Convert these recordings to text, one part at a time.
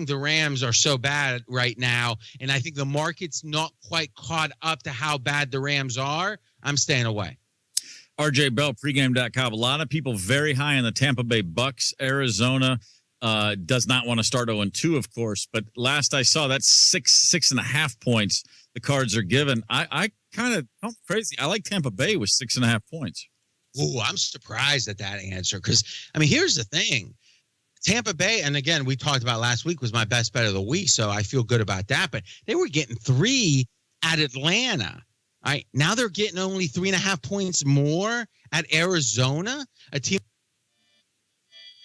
the Rams are so bad right now, and I think the market's not quite caught up to how bad the Rams are, I'm staying away. RJ Bell, pregame.com. A lot of people very high on the Tampa Bay Bucks. Arizona does not want to start 0-2, of course, but last I saw, that's 6.5 points the Cards are given. I kind of, I'm crazy. I like Tampa Bay with 6.5 points. Ooh, I'm surprised at that answer because, I mean, here's the thing. Tampa Bay, and again, we talked about last week, was my best bet of the week, so I feel good about that. But they were getting 3 at Atlanta. All right, now they're getting only 3.5 points more at Arizona, a team.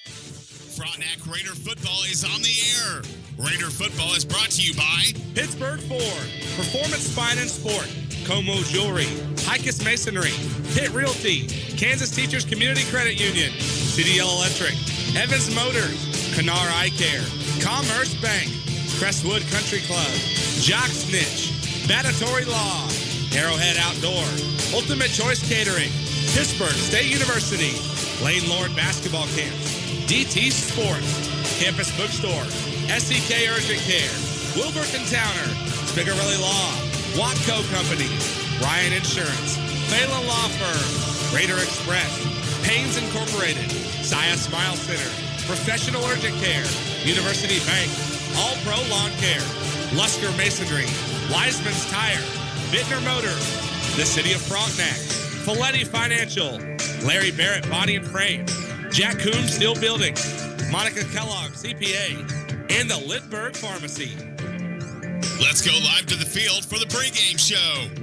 Frontenac Raider football is on the air. Raider football is brought to you by Pittsburgh Ford, Performance Spine and Sport, Como Jewelry, Hicus Masonry, Pitt Realty, Kansas Teachers Community Credit Union, CDL Electric, Evans Motors, Kanar Eye Care, Commerce Bank, Crestwood Country Club, Jock Snitch, Mandatory Law, Arrowhead Outdoor, Ultimate Choice Catering, Pittsburgh State University, Lane Lord Basketball Camps, DT Sports, Campus Bookstore, SEK Urgent Care, Wilbert and Towner, Spigarelli Law, Watco Company, Ryan Insurance, Phelan Law Firm, Raider Express, Paynes Incorporated, Saya Smile Center, Professional Urgent Care, University Bank, All Pro Lawn Care, Lusker Masonry, Wiseman's Tire, Bittner Motors, the City of Frontenac, Folletti Financial, Larry Barrett Body and Frame, Jack Coombs Steel Building, Monica Kellogg CPA, and the Lindbergh Pharmacy. Let's go live to the field for the pregame show.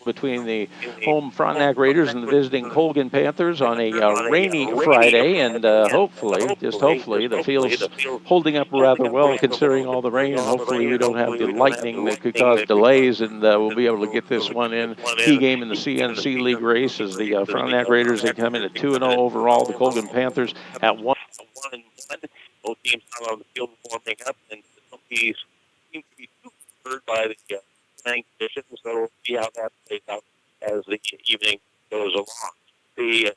Between the home Frontenac Raiders and the visiting Colgan Panthers on a rainy Friday, and hopefully, the field's holding up rather well considering all the rain, and hopefully we don't have the lightning that could cause delays, and we'll be able to get this one in. Key game in the CNC League race as the Frontenac Raiders, they come in at 2-0 overall. The Colgan Panthers at 1-1. Both teams out on the field warming up, and some teams seem to be too hurt by the conditions, so we'll see how that plays out as the evening goes along. The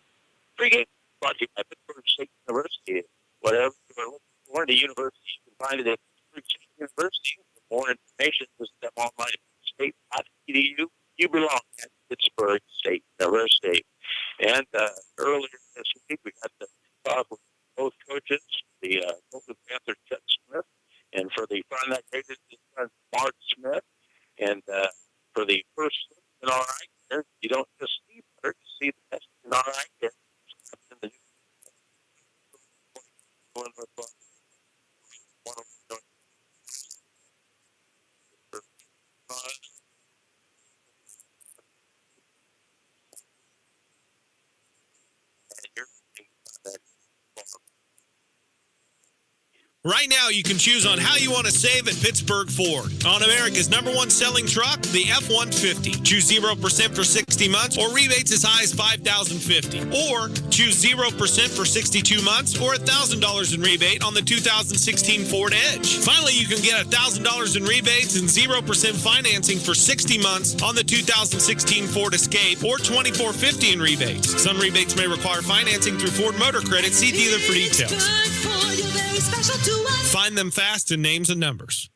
pregame brought to you by Pittsburgh State University. Whatever you're looking for in a university, you can find it at Pittsburgh State University. For more information, visit them online at state.edu. You belong at Pittsburgh State University. And earlier this week, we got to talk with both coaches, the Colgan Panther Chet Smith, and for the Frontenac Raiders, Mark Smith. And for the first in our eye, you don't just see better, you see the best in our eye. Right now, you can choose on how you want to save at Pittsburgh Ford. On America's #1 selling truck, the F-150. Choose 0% for 60 months or rebates as high as $5,050. Or choose 0% for 62 months or $1,000 in rebate on the 2016 Ford Edge. Finally, you can get $1,000 in rebates and 0% financing for 60 months on the 2016 Ford Escape or $2,450 in rebates. Some rebates may require financing through Ford Motor Credit. See dealer for details. Find them fast in names and numbers.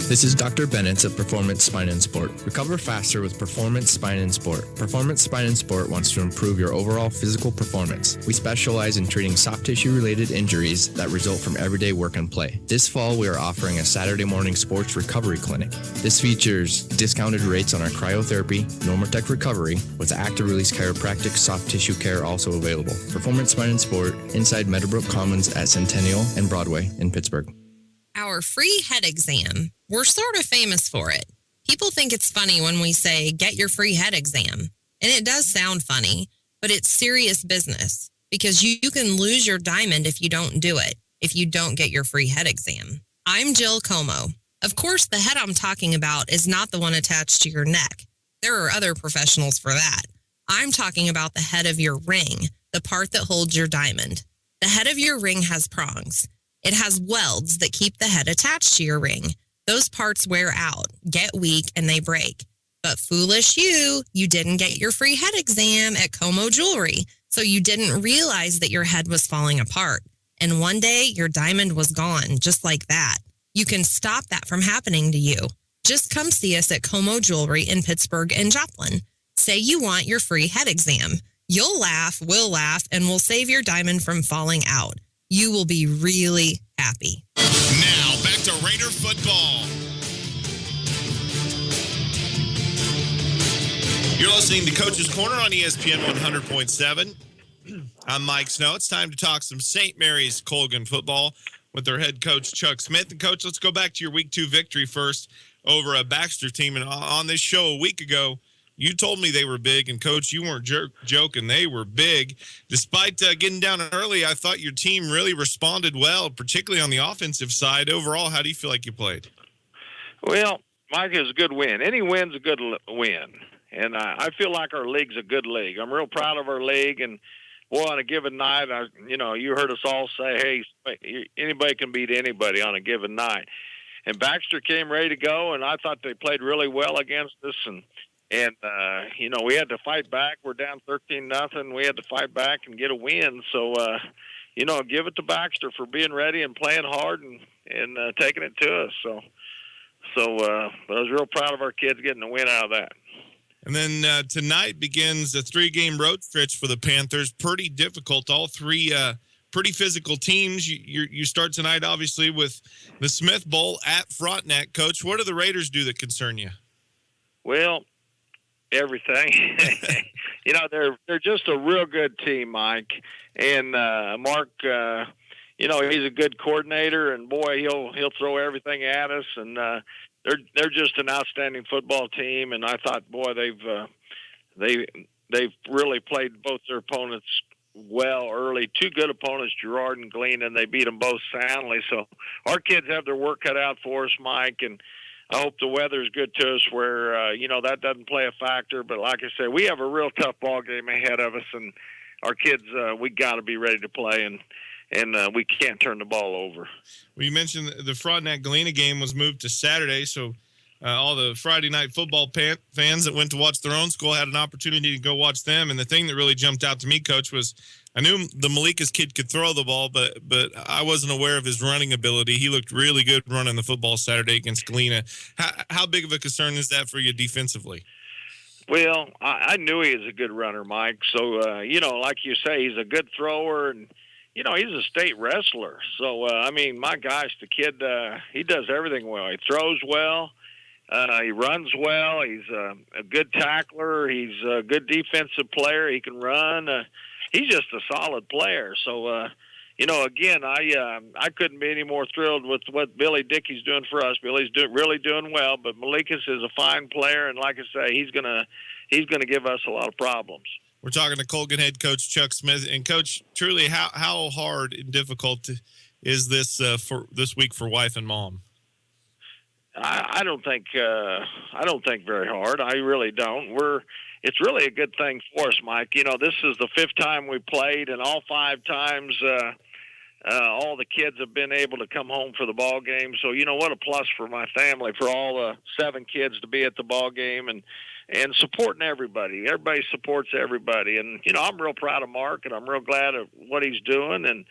This is Dr. Bennett of Performance Spine and Sport. Recover faster with Performance Spine and Sport. Performance Spine and Sport wants to improve your overall physical performance. We specialize in treating soft tissue-related injuries that result from everyday work and play. This fall, we are offering a Saturday morning sports recovery clinic. This features discounted rates on our cryotherapy, Normatec recovery, with active release chiropractic soft tissue care also available. Performance Spine and Sport, inside Meadowbrook Commons at Centennial and Broadway in Pittsburgh. Our free head exam. We're sort of famous for it. People think it's funny when we say, get your free head exam. And it does sound funny, but it's serious business because you can lose your diamond if you don't do it, if you don't get your free head exam. I'm Jill Como. Of course, the head I'm talking about is not the one attached to your neck. There are other professionals for that. I'm talking about the head of your ring, the part that holds your diamond. The head of your ring has prongs. It has welds that keep the head attached to your ring. Those parts wear out, get weak, and they break. But foolish you didn't get your free head exam at Como Jewelry, so you didn't realize that your head was falling apart. And one day, your diamond was gone, just like that. You can stop that from happening to you. Just come see us at Como Jewelry in Pittsburgh and Joplin. Say you want your free head exam. You'll laugh, we'll laugh, and we'll save your diamond from falling out. You will be really happy. Now, back to Raider football. You're listening to Coach's Corner on ESPN 100.7. I'm Mike Snow. It's time to talk some St. Mary's Colgan football with their head coach, Chuck Smith. And, Coach, let's go back to your Week 2 victory first over a Baxter team. And on this show a week ago, you told me they were big. And, Coach, you weren't joking. They were big. Despite getting down early, I thought your team really responded well, particularly on the offensive side. Overall, how do you feel like you played? Well, Mike, is a good win. Any win's a good win. And I feel like our league's a good league. I'm real proud of our league. And, boy, on a given night, you heard us all say, hey, anybody can beat anybody on a given night. And Baxter came ready to go, and I thought they played really well against us. And we had to fight back. We're down 13-0. We had to fight back and get a win. So, give it to Baxter for being ready and playing hard and taking it to us. So I was real proud of our kids getting a win out of that. And then tonight begins a 3-game road stretch for the Panthers. Pretty difficult. All three pretty physical teams. You start tonight, obviously, with the Smith Bowl at Frontenac. Coach, what do the Raiders do that concern you? Well, everything. They're just a real good team, Mike. And Mark, he's a good coordinator, and boy, he'll throw everything at us. And they're just an outstanding football team, and I thought, boy, they've really played both their opponents well early. Two good opponents, Girard and Glean, and they beat them both soundly. So our kids have their work cut out for us, Mike, and I hope the weather's good to us where that doesn't play a factor. But like I said, we have a real tough ball game ahead of us, and our kids, we got to be ready to play, and we can't turn the ball over. Well, you mentioned the Frontenac-Galena game was moved to Saturday, so all the Friday night football fans that went to watch their own school had an opportunity to go watch them. And the thing that really jumped out to me, Coach, was I knew the Malika's kid could throw the ball, but I wasn't aware of his running ability. He looked really good running the football Saturday against Galena. How big of a concern is that for you defensively? Well, I knew he was a good runner, Mike. So, like you say, he's a good thrower, and he's a state wrestler. So, my gosh, the kid, he does everything well. He throws well. He runs well. He's a good tackler. He's a good defensive player. He can run. He's just a solid player. So, again, I couldn't be any more thrilled with what Billy Dickey's doing for us. Billy's really doing well, but Malikas is a fine player, and like I say, he's gonna give us a lot of problems. We're talking to Colgan head coach Chuck Smith. And, Coach, truly, how hard and difficult is this for this week for wife and mom? I don't think very hard. I really don't. It's really a good thing for us, Mike. This is the 5th time we played, and all 5 times all the kids have been able to come home for the ball game. So what a plus for my family, for all the 7 kids to be at the ball game and supporting everybody. Everybody supports everybody, and I'm real proud of Mark, and I'm real glad of what he's doing, and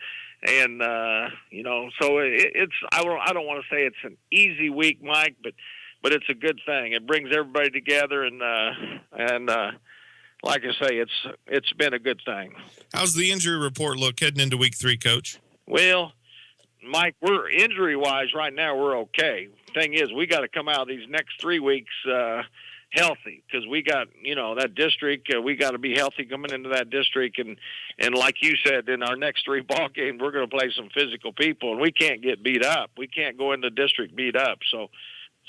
so it's I don't want to say it's an easy week, Mike, but it's a good thing. It brings everybody together, and like I say, it's been a good thing. How's the injury report look heading into week 3, Coach? Well, Mike, we're injury-wise right now, we're okay. Thing is, we got to come out of these next 3 weeks healthy, because we got that district. We got to be healthy coming into that district, and like you said, in our next 3 ball games, we're going to play some physical people, and we can't get beat up. We can't go into district beat up. So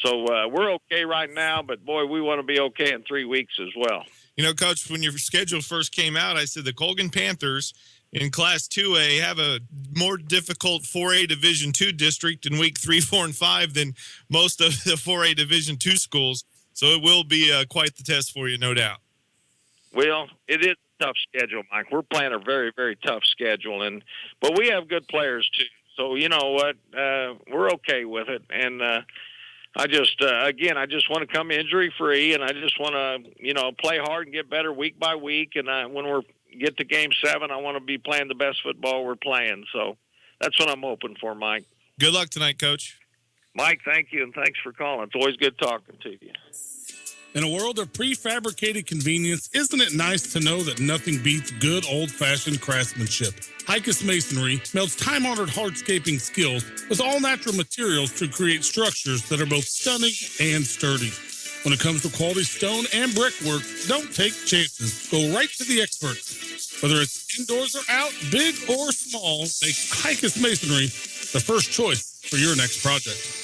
we're okay right now, but boy, we want to be okay in 3 weeks as well. Coach, when your schedule first came out, I said the Colgan Panthers in Class 2A have a more difficult 4A Division II district in week 3, 4, and 5 than most of the 4A Division II schools. So it will be quite the test for you, no doubt. Well, it is a tough schedule, Mike. We're playing a very, very tough schedule, but we have good players too. So you know what, we're okay with it. And I just want to come injury free, and I just want to, play hard and get better week by week. And when we get to Game 7, I want to be playing the best football we're playing. So that's what I'm hoping for, Mike. Good luck tonight, Coach. Mike, thank you, and thanks for calling. It's always good talking to you. In a world of prefabricated convenience, isn't it nice to know that nothing beats good old-fashioned craftsmanship? Hicus Masonry melds time-honored hardscaping skills with all-natural materials to create structures that are both stunning and sturdy. When it comes to quality stone and brickwork, don't take chances. Go right to the experts. Whether it's indoors or out, big or small, make Hicus Masonry the first choice for your next project.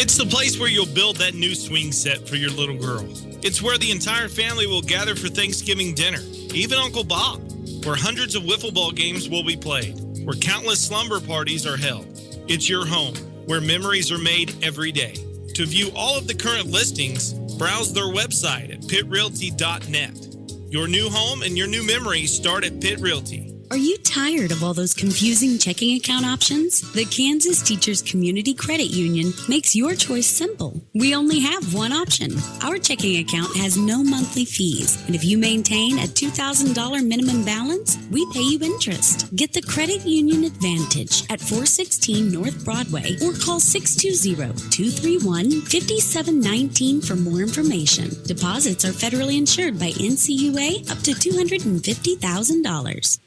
It's the place where you'll build that new swing set for your little girl. It's where the entire family will gather for Thanksgiving dinner, even Uncle Bob, where hundreds of wiffle ball games will be played, where countless slumber parties are held. It's your home, where memories are made every day. To view all of the current listings, browse their website at pitrealty.net. Your new home and your new memories start at Pitt Realty. Are you tired of all those confusing checking account options? The Kansas Teachers Community Credit Union makes your choice simple. We only have one option. Our checking account has no monthly fees, and if you maintain a $2,000 minimum balance, we pay you interest. Get the Credit Union Advantage at 416 North Broadway or call 620-231-5719 for more information. Deposits are federally insured by NCUA up to $250,000.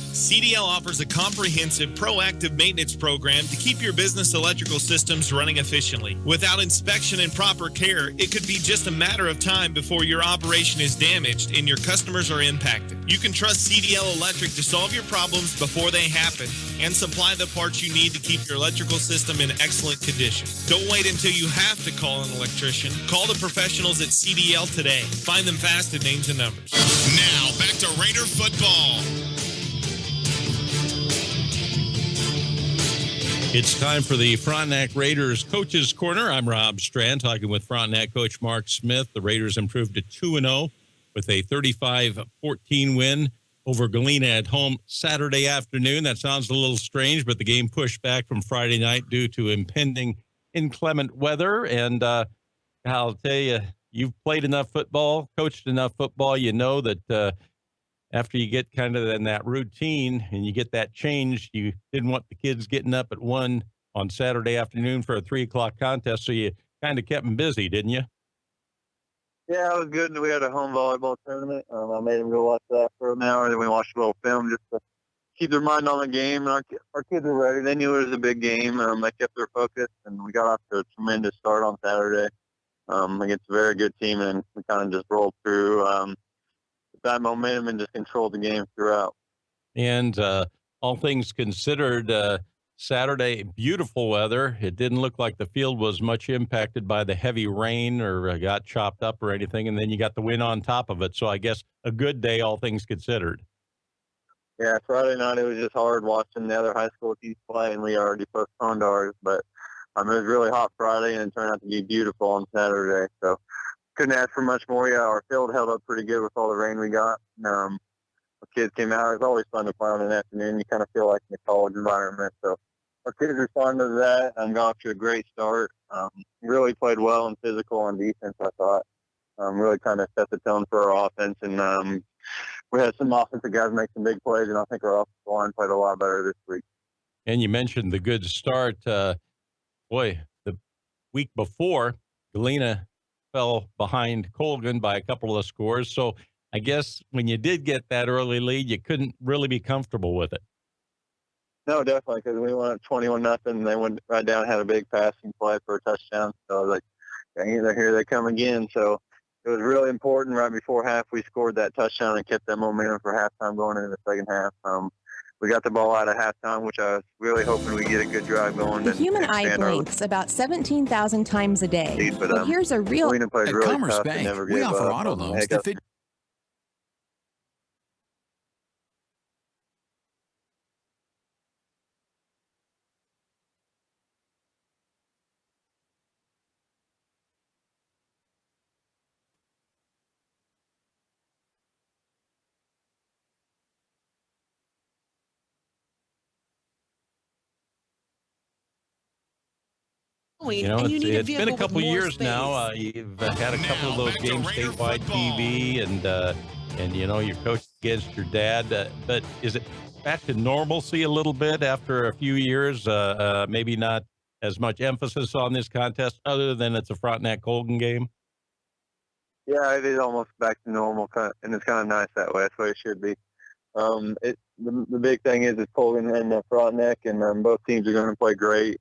CDL offers a comprehensive, proactive maintenance program to keep your business electrical systems running efficiently. Without inspection and proper care, it could be just a matter of time before your operation is damaged and your customers are impacted. You can trust CDL Electric to solve your problems before they happen and supply the parts you need to keep your electrical system in excellent condition. Don't wait until you have to call an electrician. Call the professionals at CDL today. Find them fast at names and numbers. Now, back to Raider football. It's time for the Frontenac Raiders Coaches Corner. I'm Rob Strand, talking with Frontenac coach Mark Smith. The Raiders improved to 2-0 with a 35-14 win over Galena at home Saturday afternoon. That sounds a little strange, but the game pushed back from Friday night due to impending inclement weather. And I'll tell you, you've played enough football, coached enough football, you know that after you get kind of in that routine and you get that change, you didn't want the kids getting up at 1 on Saturday afternoon for a 3:00 contest, so you kind of kept them busy, didn't you? Yeah, it was good. We had a home volleyball tournament. I made them go watch that for an hour, then we watched a little film just to keep their mind on the game. And our kids were ready. They knew it was a big game. They kept their focus, and we got off to a tremendous start on Saturday against a very good team, and we kind of just rolled through that momentum and just controlled the game throughout. And all things considered, Saturday, beautiful weather. It didn't look like the field was much impacted by the heavy rain or got chopped up or anything. And then you got the win on top of it. So I guess a good day, all things considered. Yeah, Friday night it was just hard watching the other high school teams play, and we already postponed ours. But it was really hot Friday, and it turned out to be beautiful on Saturday. So couldn't ask for much more. Yeah, our field held up pretty good with all the rain we got. The kids came out. It was always fun to play on an afternoon. You kind of feel like in a college environment. So our kids responded to that and got off to a great start. Really played well and physical on defense, I thought. Really kind of set the tone for our offense. And we had some offensive guys make some big plays, and I think our offensive line played a lot better this week. And you mentioned the good start. The week before, Galena fell behind Colgan by a couple of scores. So I guess when you did get that early lead, you couldn't really be comfortable with it. No, definitely, because we went up 21-0, and they went right down and had a big passing play for a touchdown. So I was like, dang it, here they come again. So it was really important right before half we scored that touchdown and kept that momentum for halftime going into the second half. We got the ball out at halftime, which I was really hoping we get a good drive going. The human eye blinks about 17,000 times a day. But here's a real... At really Commerce Bank, we offer auto loans that fit It's been a couple years now. You've had a couple of those games statewide TV, and you've coached against your dad. But is it back to normalcy a little bit after a few years? Maybe not as much emphasis on this contest, other than it's a Frontenac Colgan game. Yeah, it is almost back to normal, and it's kind of nice that way. That's the way it should be. The big thing is Colgan and Frontenac, and both teams are going to play great.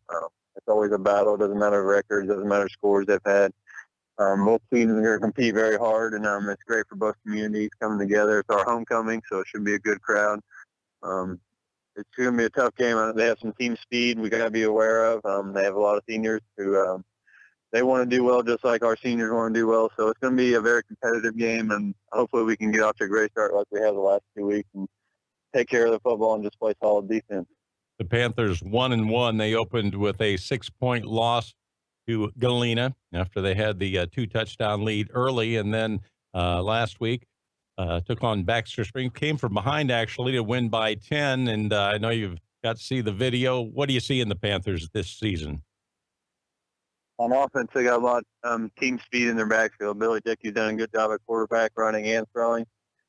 It's always a battle. It doesn't matter records, doesn't matter scores they've had. Both teams are going to compete very hard, and it's great for both communities coming together. It's our homecoming, so it should be a good crowd. It's going to be a tough game. They have some team speed we got to be aware of. They have a lot of seniors who they want to do well just like our seniors want to do well. So it's going to be a very competitive game, and hopefully we can get off to a great start like we have the last 2 weeks and take care of the football and just play solid defense. The Panthers 1-1. They opened with a 6-point loss to Galena after they had the 2-touchdown lead early, and then last week took on Baxter Springs. Came from behind actually to win by 10. And I know you've got to see the video. What do you see in the Panthers this season? On offense, they got a lot of team speed in their backfield. Billy Dickey's done a good job at quarterback, running and throwing.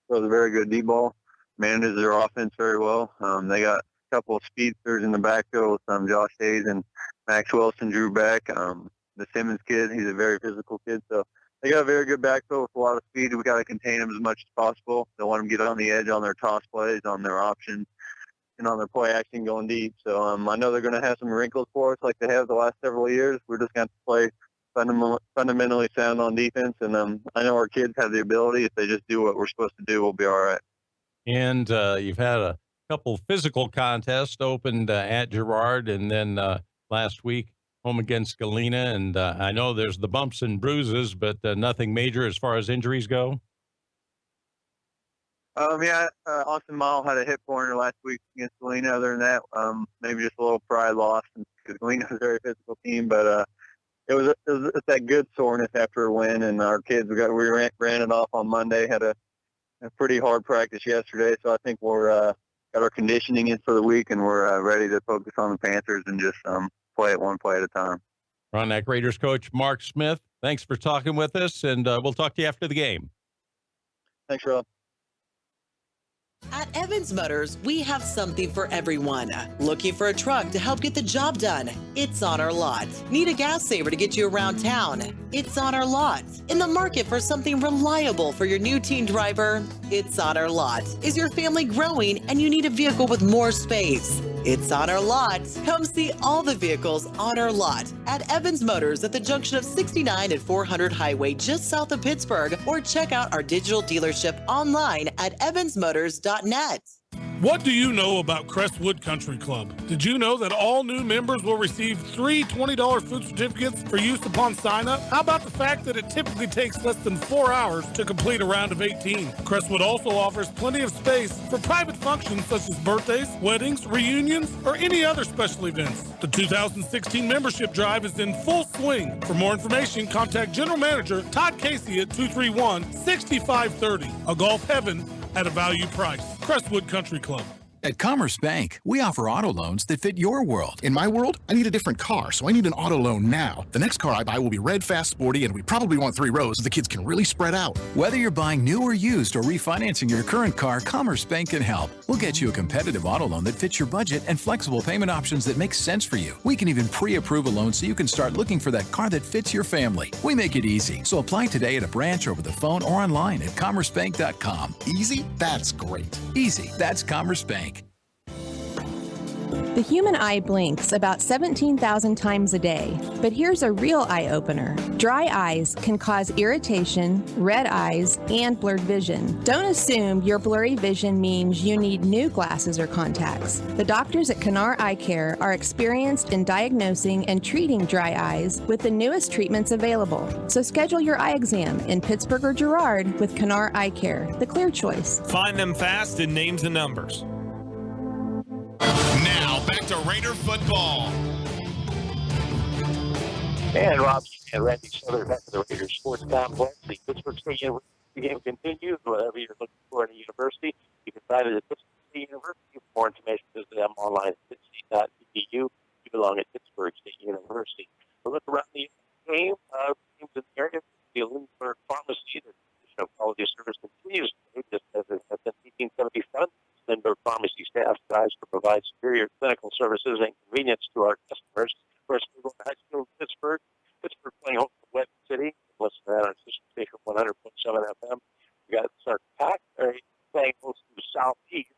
Throws a very good deep ball. Manages their offense very well. They got a couple of speedsters in the backfield with Josh Hayes and Max Wilson drew back. The Simmons kid, he's a very physical kid. So they got a very good backfield with a lot of speed. We got to contain them as much as possible. Don't want them to get on the edge on their toss plays, on their options, and on their play action going deep. So I know they're going to have some wrinkles for us like they have the last several years. We're just going to play fundamentally sound on defense. And I know our kids have the ability. If they just do what we're supposed to do, we'll be all right. And you've had a couple physical contests opened at Girard, and then last week home against Galena. And I know there's the bumps and bruises, but nothing major as far as injuries go. Austin Mile had a hip corner last week against Galena. Other than that, maybe just a little pride loss because Galena's a very physical team. But it's that good soreness after a win, and our kids we ran it off on Monday. Had a pretty hard practice yesterday, so I think we're got our conditioning in for the week, and we're ready to focus on the Panthers and just play it one play at a time. Frontenac Raiders coach Mark Smith, thanks for talking with us, and we'll talk to you after the game. Thanks, Rob. At Evans Motors, we have something for everyone. Looking for a truck to help get the job done? It's on our lot. Need a gas saver to get you around town? It's on our lot. In the market for something reliable for your new teen driver? It's on our lot. Is your family growing and you need a vehicle with more space? It's on our lot. Come see all the vehicles on our lot at Evans Motors at the junction of 69 and 400 Highway just south of Pittsburgh, or check out our digital dealership online at evansmotors.net. What do you know about Crestwood Country Club? Did you know that all new members will receive 3 $20 food certificates for use upon sign-up? How about the fact that it typically takes less than 4 hours to complete a round of 18? Crestwood also offers plenty of space for private functions such as birthdays, weddings, reunions, or any other special events. The 2016 membership drive is in full swing. For more information, contact General Manager Todd Casey at 231-6530. A golf heaven at a value price. Crestwood Country Club. At Commerce Bank, we offer auto loans that fit your world. In my world, I need a different car, so I need an auto loan now. The next car I buy will be red, fast, sporty, and we probably want 3 rows so the kids can really spread out. Whether you're buying new or used or refinancing your current car, Commerce Bank can help. We'll get you a competitive auto loan that fits your budget and flexible payment options that make sense for you. We can even pre-approve a loan so you can start looking for that car that fits your family. We make it easy, so apply today at a branch, over the phone, or online at commercebank.com. Easy? That's great. Easy. That's Commerce Bank. The human eye blinks about 17,000 times a day, but here's a real eye-opener. Dry eyes can cause irritation, red eyes, and blurred vision. Don't assume your blurry vision means you need new glasses or contacts. The doctors at Canar Eye Care are experienced in diagnosing and treating dry eyes with the newest treatments available. So schedule your eye exam in Pittsburgh or Girard with Canar Eye Care, the clear choice. Find them fast in names and numbers. Now, back to Raider football. And Rob and Randy Souther back to the Raiders Sports Complex. The Pittsburgh State University game continues. Whatever you're looking for in a university, you can find it at Pittsburgh State University. For more information, visit them online at pittstate.edu. You belong at Pittsburgh State University. We're looking provide superior clinical services and convenience to our customers. First, we're going to high school in Pittsburgh. Pittsburgh playing home to West City. Listen to that on sister station 100.7 FM. We got our Packers playing host to Southeast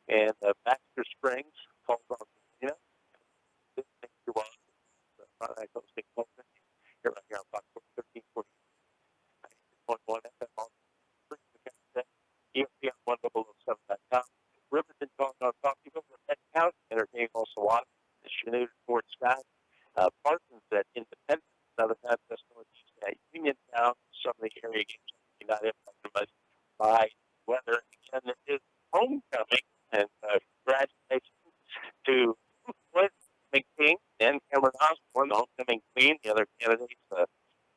and Baxter Springs, Colgan, Arena. Frontenac hosting Colgan. Here right here on Fox 1340. 96.1 FM. ESPN 1007.com. Riverton calling on Coffeyville, Red County, entertaining also on the Chanute Fort Scott. Parsons at Independence, another contest northeast at Uniontown. Some of the area games are not impacted much by weather. Again, it is homecoming, and congratulations to King and Cameron Osborne, the homecoming queen. The other candidates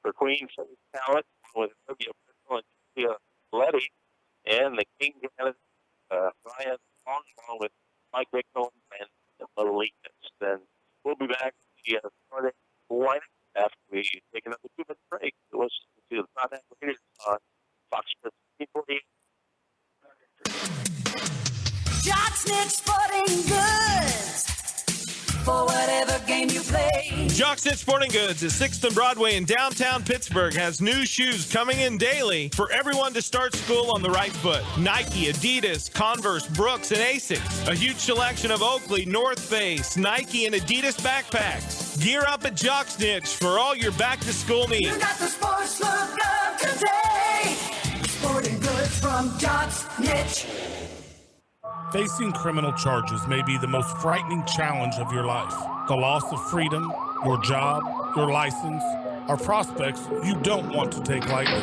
for queen for this talent with Olivia Bristol and Julia Letty, and the King candidate Brian Long, along with Mike Wicknell and Little Leakness. Then we'll be back to the Friday lineup after we take another 2-minute break to listen to the Frontenac Raiders on Fox Sports 1340. Jock Snitch Sporting Goods. For whatever game you play. Jock Snitch Sporting Goods at 6th and Broadway in downtown Pittsburgh has new shoes coming in daily for everyone to start school on the right foot. Nike, Adidas, Converse, Brooks, and Asics. A huge selection of Oakley, North Face, Nike, and Adidas backpacks. Gear up at Jock Snitch for all your back-to-school needs. You got the sports look of today. Sporting Goods from Jock Snitch. Facing criminal charges may be the most frightening challenge of your life. The loss of freedom, your job, your license, are prospects you don't want to take lightly.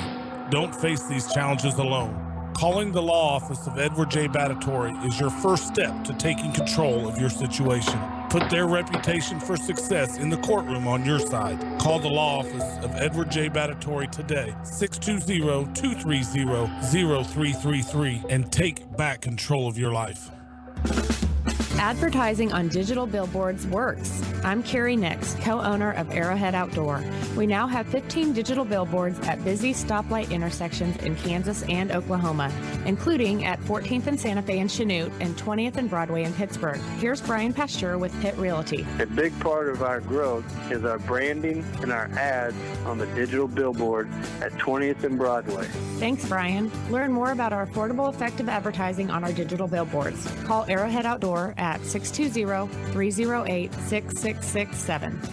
Don't face these challenges alone. Calling the law office of Edward J. Battatory is your first step to taking control of your situation. Put their reputation for success in the courtroom on your side. Call the law office of Edward J. Battatory today, 620-230-0333, and take back control of your life. Advertising on digital billboards works. I'm Carrie Nix, co-owner of Arrowhead Outdoor. We now have 15 digital billboards at busy stoplight intersections in Kansas and Oklahoma, including at 14th and Santa Fe in Chanute and 20th and Broadway in Pittsburgh. Here's Brian Pasteur with Pitt Realty. A big part of our growth is our branding and our ads on the digital billboard at 20th and Broadway. Thanks, Brian. Learn more about our affordable, effective advertising on our digital billboards. Call Arrowhead Outdoor at 620-308-6667.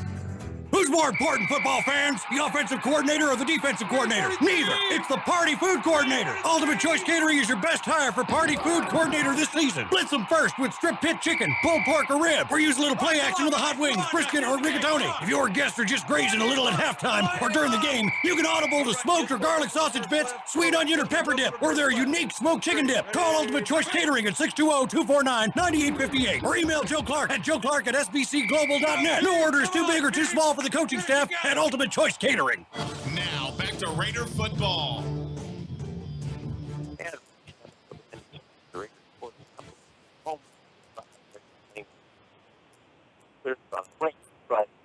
Who's more important, football fans? The offensive coordinator or the defensive coordinator? Neither. It's the Party Food Coordinator. Ultimate Choice Catering is your best hire for Party Food Coordinator this season. Blitz them first with strip pit chicken, pulled pork, or rib, or use a little play action with the hot wings, brisket, or rigatoni. If your guests are just grazing a little at halftime or during the game, you can audible the smoked or garlic sausage bits, sweet onion or pepper dip, or their unique smoked chicken dip. Call Ultimate Choice Catering at 620-249-9858 or email Joe Clark at joeclark@sbcglobal.net. No order is too big or too small for the coaching staff at Ultimate Choice Catering. Now, back to Raider football. But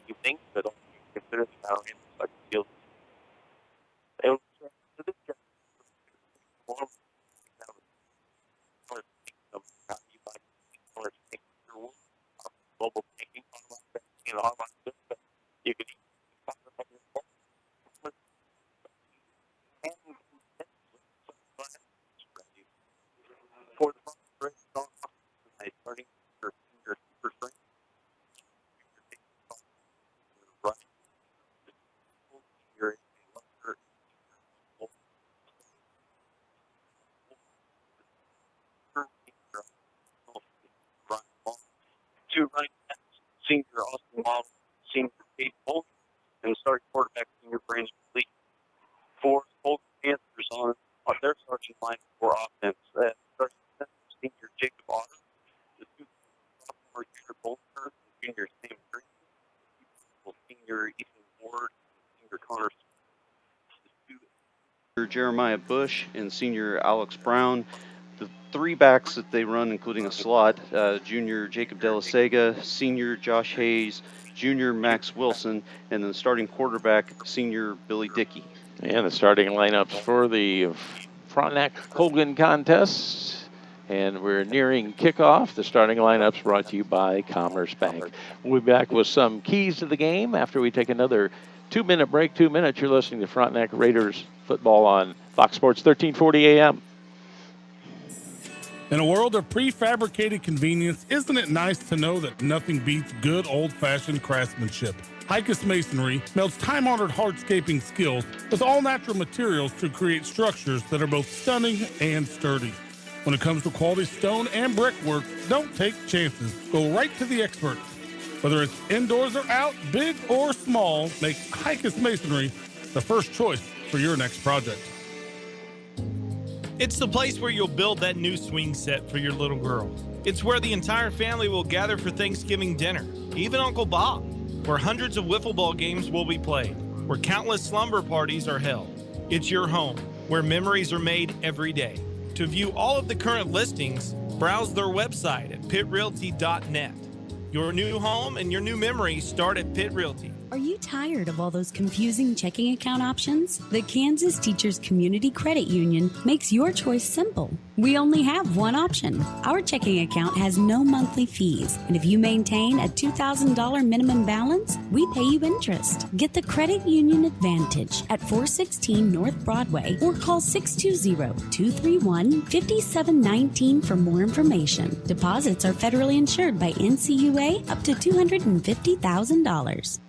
you think that only consider the power in the field. They will to this guy. Mobile banking, online system. You can for the learning your super strength. Two running backs, senior Austin Long, senior Kate Bolton, and starting quarterback, senior Brandon Lee. Four Colgan Panthers on their starting line for offense. Starting senior Jacob Otter, the two sophomore junior Bolter, and junior Sam Green, senior Ethan Ward, senior Connor. Jeremiah Bush and senior Alex Brown. The three backs that they run, including a slot, junior Jacob Delasega, senior Josh Hayes, junior Max Wilson, and then starting quarterback, senior Billy Dickey. And the starting lineups for the Frontenac Colgan contest. And we're nearing kickoff. The starting lineups brought to you by Commerce Bank. We'll be back with some keys to the game after we take another 2-minute break. 2 minutes. You're listening to Frontenac Raiders football on Fox Sports 1340 AM. In a world of prefabricated convenience, isn't it nice to know that nothing beats good old-fashioned craftsmanship? Hicus Masonry melds time-honored hardscaping skills with all-natural materials to create structures that are both stunning and sturdy. When it comes to quality stone and brickwork, don't take chances. Go right to the experts. Whether it's indoors or out, big or small, make Hicus Masonry the first choice for your next project. It's the place where you'll build that new swing set for your little girl. It's where the entire family will gather for Thanksgiving dinner, even Uncle Bob, where hundreds of wiffle ball games will be played, where countless slumber parties are held. It's your home, where memories are made every day. To view all of the current listings, browse their website at pitrealty.net. Your new home and your new memories start at Pitt Realty. Are you tired of all those confusing checking account options? The Kansas Teachers Community Credit Union makes your choice simple. We only have one option. Our checking account has no monthly fees, and if you maintain a $2,000 minimum balance, we pay you interest. Get the Credit Union Advantage at 416 North Broadway or call 620-231-5719 for more information. Deposits are federally insured by NCUA up to $250,000.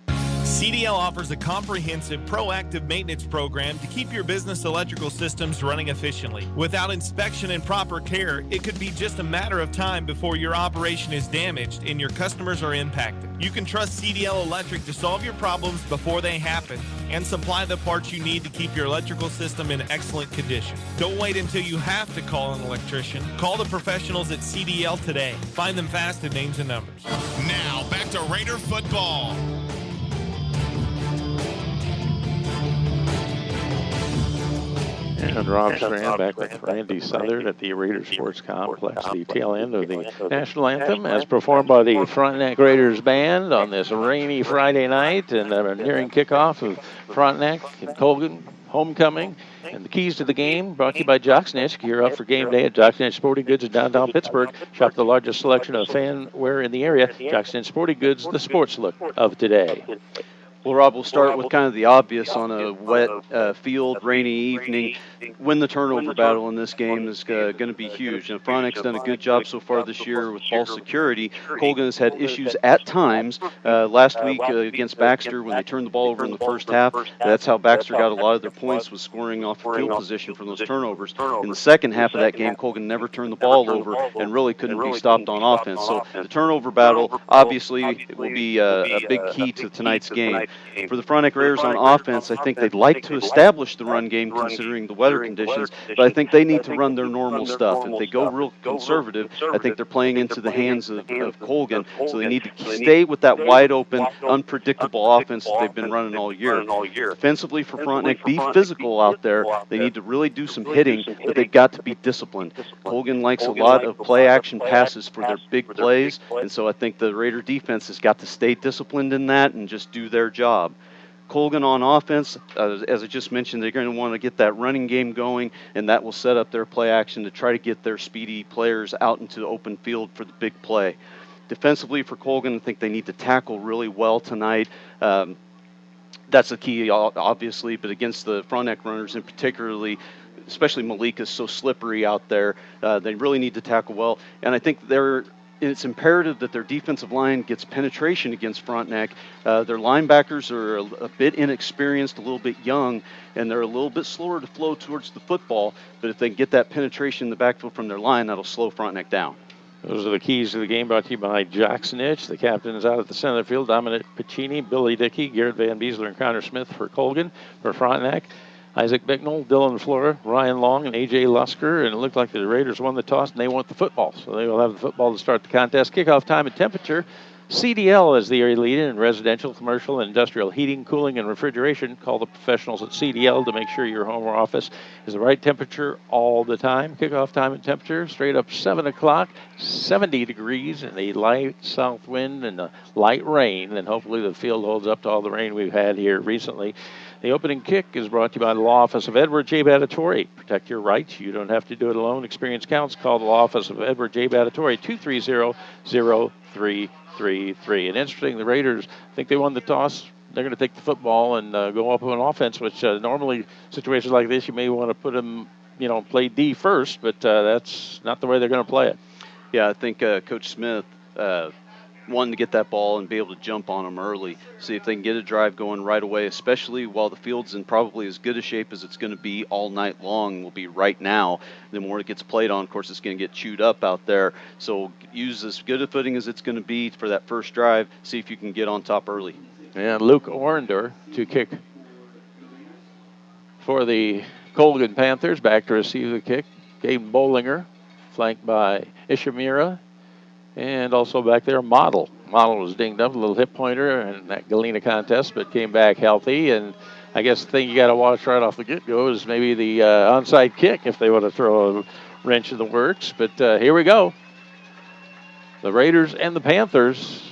CDL offers a comprehensive, proactive maintenance program to keep your business electrical systems running efficiently. Without inspection and proper care, it could be just a matter of time before your operation is damaged and your customers are impacted. You can trust CDL Electric to solve your problems before they happen and supply the parts you need to keep your electrical system in excellent condition. Don't wait until you have to call an electrician. Call the professionals at CDL today. Find them fast at Names and Numbers. Now, back to Raider football. And Rob Strand back with Randy Southern at the Raider Sports Complex, the tail end of the national anthem as performed by the Frontenac Raiders Band on this rainy Friday night, and nearing kickoff of Frontenac and Colgan homecoming. And the keys to the game brought to you by Jocksnitch. Gear up for game day at Jocksnitch Sporting Goods in downtown Pittsburgh. Shop the largest selection of fan wear in the area. Jocksnitch Sporting Goods, the sports look of today. Well, Rob, we'll start with kind of the obvious on a wet field, rainy evening. Win the turnover battle in this game is going to be huge. And Frontenac's done a good job so far this year with ball security. Colgan has had issues at times. Last week against Baxter, when they turned the ball over in the first half, that's how Baxter got a lot of their points, was scoring off field position from those turnovers. In the second half of that game, Colgan never turned the ball over and really couldn't be stopped on offense. So the turnover battle, obviously, it will be a big key to tonight's game. For the Frontenac Raiders on offense, I think they'd like to establish the run game considering the weather conditions, but I think they need to run their normal stuff. If they go real conservative, I think they're playing into the hands of Colgan, so they need to stay with that wide open, unpredictable offense that they've been running all year. Defensively for Frontenac, be physical out there. They need to really do some hitting, but they've got to be disciplined. Colgan likes a lot of play-action passes for their big plays, and so I think the Raider defense has got to stay disciplined in that and just do their job. Colgan on offense, as I just mentioned, they're going to want to get that running game going, and that will set up their play action to try to get their speedy players out into the open field for the big play. Defensively for Colgan, I think they need to tackle really well tonight. That's the key, obviously, but against the Frontenac runners in particularly, especially Malik is so slippery out there, they really need to tackle well. And I think it's imperative that their defensive line gets penetration against Frontenac. Their linebackers are a bit inexperienced, a little bit young, and they're a little bit slower to flow towards the football. But if they get that penetration in the backfield from their line, that'll slow Frontenac down. Those are the keys to the game brought to you by Jocksnitch. The captains out at the center of the field, Dominic Piccini, Billy Dickey, Garrett Van Beesler, and Connor Smith for Colgan. For Frontenac, Isaac Bicknell, Dylan Flora, Ryan Long, and A.J. Lusker. And it looked like the Raiders won the toss, and they want the football. So they will have the football to start the contest. Kickoff time and temperature. CDL is the area leader in residential, commercial, and industrial heating, cooling, and refrigeration. Call the professionals at CDL to make sure your home or office is the right temperature all the time. Kickoff time and temperature, straight up 7 o'clock, 70 degrees, and a light south wind and a light rain. And hopefully the field holds up to all the rain we've had here recently. The opening kick is brought to you by the Law Office of Edward J. Battatori. Protect your rights. You don't have to do it alone. Experience counts. Call the Law Office of Edward J. Battatori, 230-0333. And interesting, the Raiders think they won the toss. They're going to take the football and go up on offense, which normally situations like this, you may want to put them, play D first, but that's not the way they're going to play it. Yeah, I think Coach Smith wanted to get that ball and be able to jump on them early, see if they can get a drive going right away, especially while the field's in probably as good a shape as it's going to be all night long, will be right now. The more it gets played on, of course, it's going to get chewed up out there. So use as good a footing as it's going to be for that first drive, see if you can get on top early. And Luke Orender to kick for the Colgan Panthers. Back to receive the kick. Gabe Bollinger, flanked by Ishamira. And also back there, Model. Model was dinged up, a little hip pointer in that Galena contest, but came back healthy. And I guess the thing you got to watch right off the get-go is maybe the onside kick if they want to throw a wrench in the works. But here we go. The Raiders and the Panthers.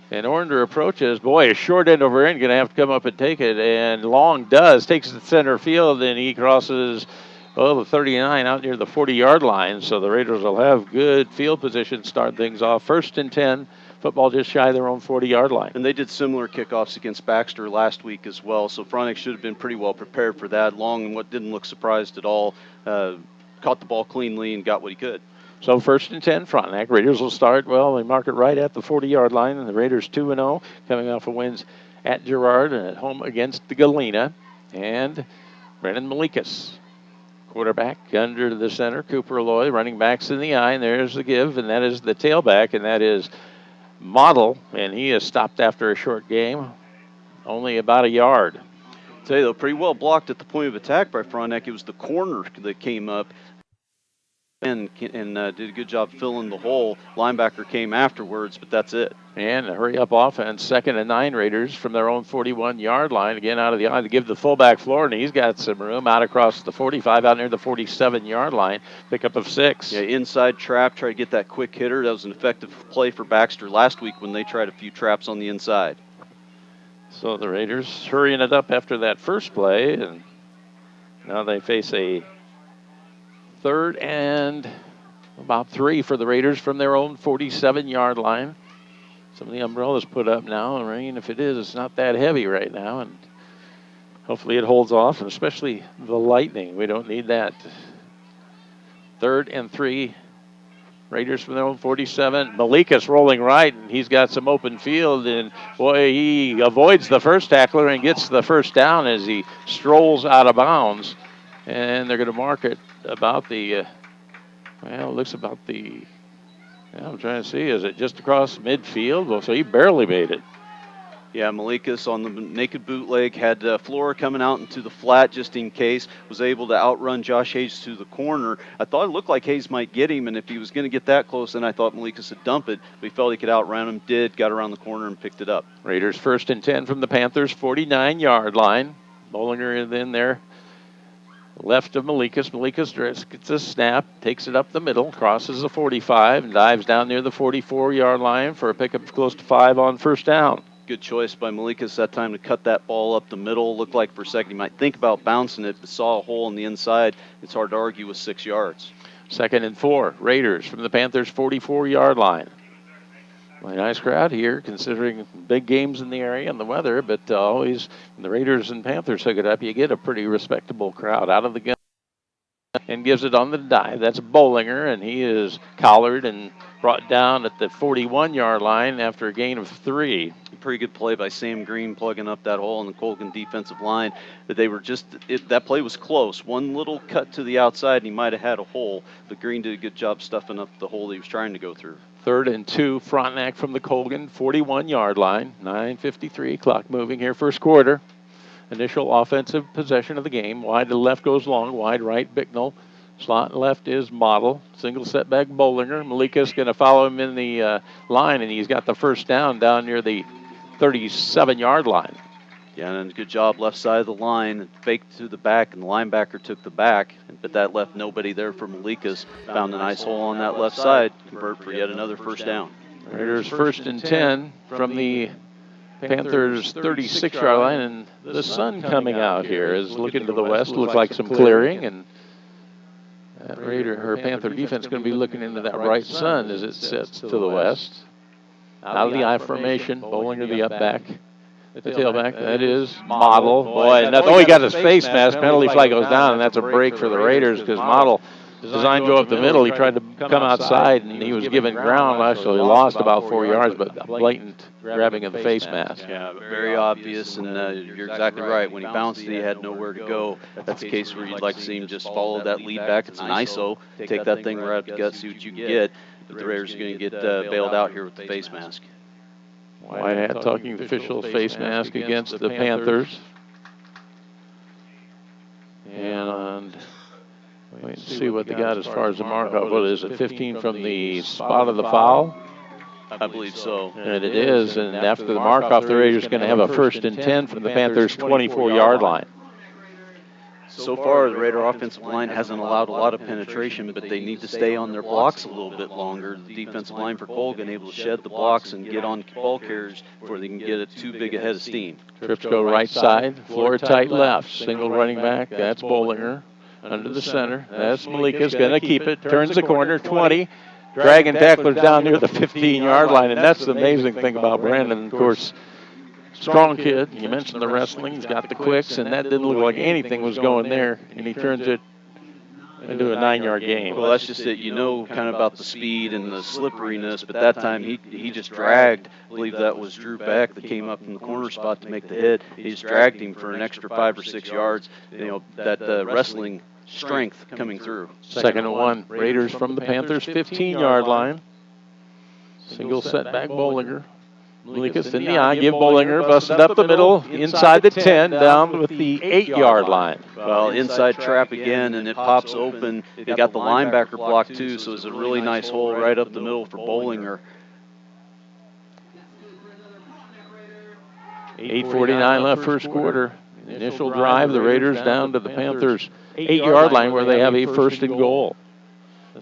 And Orender approaches. Boy, a short end over end, going to have to come up and take it. And Long does. Takes it to center field, and he crosses the 39 out near the 40-yard line. So the Raiders will have good field position, start things off. 1st and 10. Football just shy of their own 40-yard line. And they did similar kickoffs against Baxter last week as well. So Frontenac should have been pretty well prepared for that. Long and what didn't look surprised at all. Caught the ball cleanly and got what he could. So 1st and 10, Frontenac. Raiders will start, they mark it right at the 40-yard line. And the Raiders 2-0, coming off of wins at Girard and at home against the Galena. And Brennan Malikas, quarterback under the center. Cooper Alloy, running backs in the eye. And there's the give, and that is the tailback, and that is Model. And he is stopped after a short game, only about a yard. I'll tell you, though, pretty well blocked at the point of attack by Frontenac. It was the corner that came up and did a good job filling the hole. Linebacker came afterwards, but that's it. And a hurry-up offense, 2nd and 9 Raiders from their own 41-yard line. Again, out of the eye to give the fullback floor, and he's got some room out across the 45, out near the 47-yard line. Pickup of 6. Yeah, inside trap, try to get that quick hitter. That was an effective play for Baxter last week when they tried a few traps on the inside. So the Raiders hurrying it up after that first play, and now they face a 3rd and about 3 for the Raiders from their own 47-yard line. Some of the umbrellas put up now, and rain, if it is, it's not that heavy right now, and hopefully it holds off, and especially the lightning. We don't need that. 3rd and 3, Raiders from their own 47. Malikas rolling right, and he's got some open field, and boy, he avoids the first tackler and gets the first down as he strolls out of bounds. And they're going to mark it about the, it looks about the, I'm trying to see, is it just across midfield? Well, so he barely made it. Yeah, Malikas on the naked bootleg had Flora coming out into the flat just in case, was able to outrun Josh Hayes to the corner. I thought it looked like Hayes might get him, and if he was going to get that close, then I thought Malikas would dump it, but he felt he could outrun him, got around the corner and picked it up. Raiders 1st and 10 from the Panthers 49-yard line. Bollinger is in there. Left of Malikas. Malikas gets a snap, takes it up the middle, crosses the 45, and dives down near the 44-yard line for a pickup of close to 5 on 1st down. Good choice by Malikas that time to cut that ball up the middle. Looked like for a second he might think about bouncing it, but saw a hole on the inside. It's hard to argue with 6 yards. 2nd and 4, Raiders from the Panthers' 44-yard line. A nice crowd here, considering big games in the area and the weather, but always when the Raiders and Panthers hook it up, you get a pretty respectable crowd. Out of the gun and gives it on the dive. That's Bollinger, and he is collared and brought down at the 41-yard line after a gain of 3. Pretty good play by Sam Green plugging up that hole in the Colgan defensive line. But they were that play was close. One little cut to the outside, and he might have had a hole, but Green did a good job stuffing up the hole he was trying to go through. 3rd and 2, Frontenac from the Colgan 41-yard line. 9:53, clock moving here, 1st quarter. Initial offensive possession of the game. Wide to the left goes Long, wide right Bicknell. Slot left is Model. Single setback Bollinger. Malikas going to follow him in the line, and he's got the 1st down near the 37-yard line. Yeah, and a good job left side of the line. Faked to the back, and the linebacker took the back, but that left nobody there for Malikas. Found a nice hole on that left side. Convert for yet another 1st down. Raiders 1st and 10 from the Panthers 36-yard line, and the sun coming out here is looking to the west. Looks like some clearing, and that Panther defense is going to be looking into that right sun as it sits to the west. Out of the I formation, bowling to the up back. The tailback, that is Model. Boy, and he got his face mask. Penalty flag goes down, and that's a break for the Raiders because Model designed to go up the middle. He tried to come outside, and he was given ground. Actually lost about 4 yards, but blatant grabbing of the face mask. Yeah, very obvious, and you're exactly right. When he bounced, he had nowhere to go. That's the case where you'd like to see him just follow that lead back. It's an ISO. Take that thing right up the gut, see what you can get. But the Raiders are going to get bailed out here with the face mask. White hat talking official face mask against the Panthers. And wait and see what they got as far as the markup. What is it, 15 from the spot of the foul? I believe so. And it is, and after the mark-off, the Raiders are going to have a 1st and 10 from the Panthers' 24-yard line. So far, the Raider offensive line hasn't allowed a lot of penetration, but they need to stay on their blocks a little bit longer. The defensive line for Colgan able to shed the blocks and get on ball carriers before they can get it too big a head of steam. Trips go right side, floor tight left. Single running back, that's Bollinger. Under the center, that's Malika's going to keep it. Turns the corner, 20. Dragging tacklers down near the 15-yard line, and that's the amazing thing about Brandon, of course. Strong kid. You mentioned the wrestling. He's got the quicks, and that didn't look like anything was going there. And he turns it into a 9-yard gain. Well, that's just it. You know kind of about the speed and the slipperiness, but that time he just dragged. I believe that was Drew Beck that came up in the corner spot to make the hit. He just dragged him for an extra 5 or 6 yards. You know, that wrestling strength coming through. 2nd and 1. Raiders from the Panthers' 15-yard line. Single setback Bollinger. Malikas in the eye, give Bollinger, busted up the middle, inside the 10, down with the 8-yard line. Well, inside trap again, and it pops open. They got the linebacker blocked too, so it's a really nice hole right up the middle for Bollinger. 8:49 left first quarter. Initial drive, the Raiders down to the Panthers' 8-yard line where they have a 1st and goal.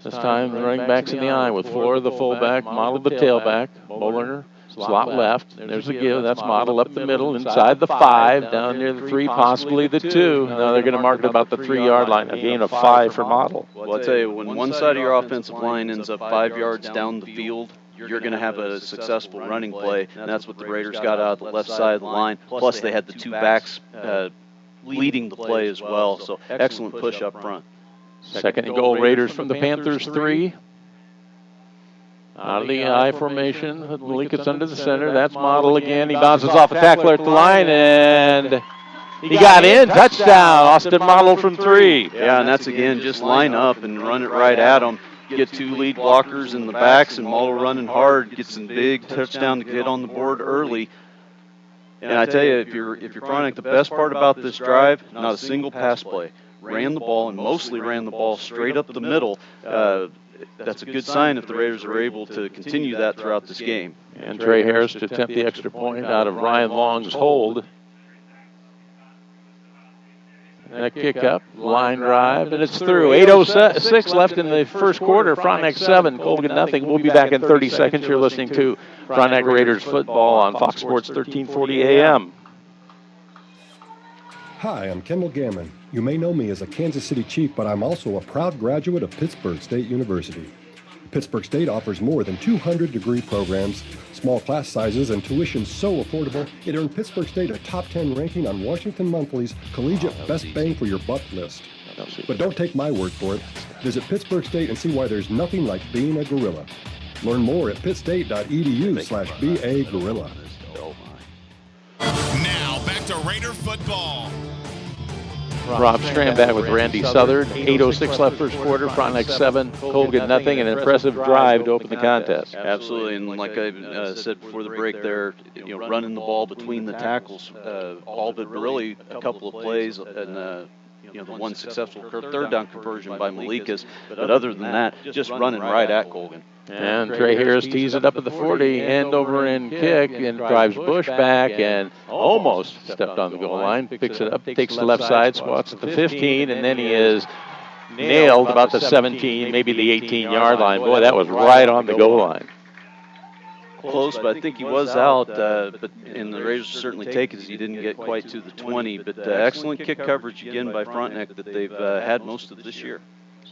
This time the running back's in the eye with Flora the fullback, Model the tailback, Bollinger. Slot left, there's a give, that's Model up the middle, inside the 5, down near the 3, possibly the 2. Now they're going to mark it about the 3-yard line, a gain of 5 for Model. Well, I'll tell you, when one side of your offensive line ends up 5 yards down the field, you're going to have a successful running play, and that's what the Raiders got out of the left side of the line. Plus, they had the 2 backs leading the play as well, so excellent push up front. 2nd and goal, Raiders from the Panthers' 3. Out of the I formation, Malika's under the center. That's Model again. He bounces off a tackler at the line, and he got in. Touchdown, Austin Model from 3. Yeah, and that's again just line up and run it right at them. Get 2 lead blockers in the backs, and Model running hard. Get some big touchdown to get on the board early. And I tell you, if you're Frontenac, the best part about this drive, not a single pass play. Ran the ball, and mostly ran the ball straight up the middle. That's a good sign if the Raiders are able to continue that throughout this game. And Trey Harris to attempt the extra point out of Ryan Long's hold. That kick up, line drive, and it's through. 8:06 left in the first quarter. Frontenac 7, Colgan nothing. We'll be back in 30 seconds. You're listening to Frontenac Raiders football on Fox Sports 1340 AM. Hi, I'm Kendall Gammon. You may know me as a Kansas City Chief, but I'm also a proud graduate of Pittsburgh State University. Pittsburgh State offers more than 200 degree programs, small class sizes, and tuition so affordable, it earned Pittsburgh State a top 10 ranking on Washington Monthly's Collegiate Best Bang for Your Buck list. But don't take my word for it. Visit Pittsburgh State and see why there's nothing like being a gorilla. Learn more at pittstate.edu/BA Gorilla. Now back to Raider football. Rob Strand back with Randy Southern. 8:06 left first quarter. Frontenac 7, Colgan nothing. An impressive drive to open the contest. Absolutely, and like I said before the break there, running the ball between the tackles, all but really a couple of plays, and the one successful third down conversion by Malikas. But other than that, just running right at Colgan. And Trey Harris tees it up at the 40, end over end kick, and drives Bush back and almost stepped on the goal line, picks it up, takes the left side, squats at the 15, and then he is nailed about the 17, maybe the 18-yard line. Boy, that was right on the goal line. close, but I think he was out. And the Raiders certainly take it as he didn't get quite to the 20. But excellent kick coverage again by Frontenac that they've had most of this year.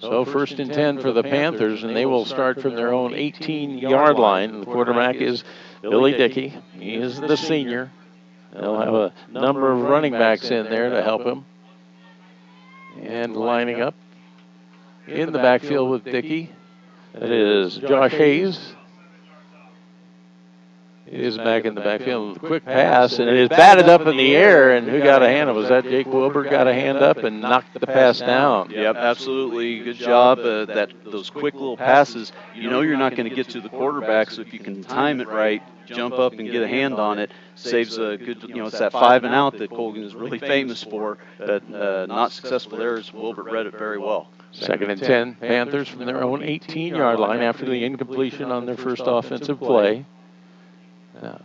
So 1st and 10 for the Panthers, and they will start from their own 18-yard line. The quarterback is Billy Dickey. He is the senior. They'll have a number of running backs in there to help him. And lining up in the backfield with Dickey, that is Josh Hayes. He is back in the backfield. A quick pass, and it is batted up in the air, and who got a hand up? Was that Jake Wilbur got a hand up and knocked the pass down? Yep, absolutely. Good job. Those quick little passes, you know you're not going to get to the quarterback, so if you can time it right, jump up and get a hand on it, saves a good, it's that 5 and out that Colgan is really famous for, but not successful there as Wilbur read it very well. 2nd and 10, Panthers from their own 18-yard line after the incompletion on their first offensive play.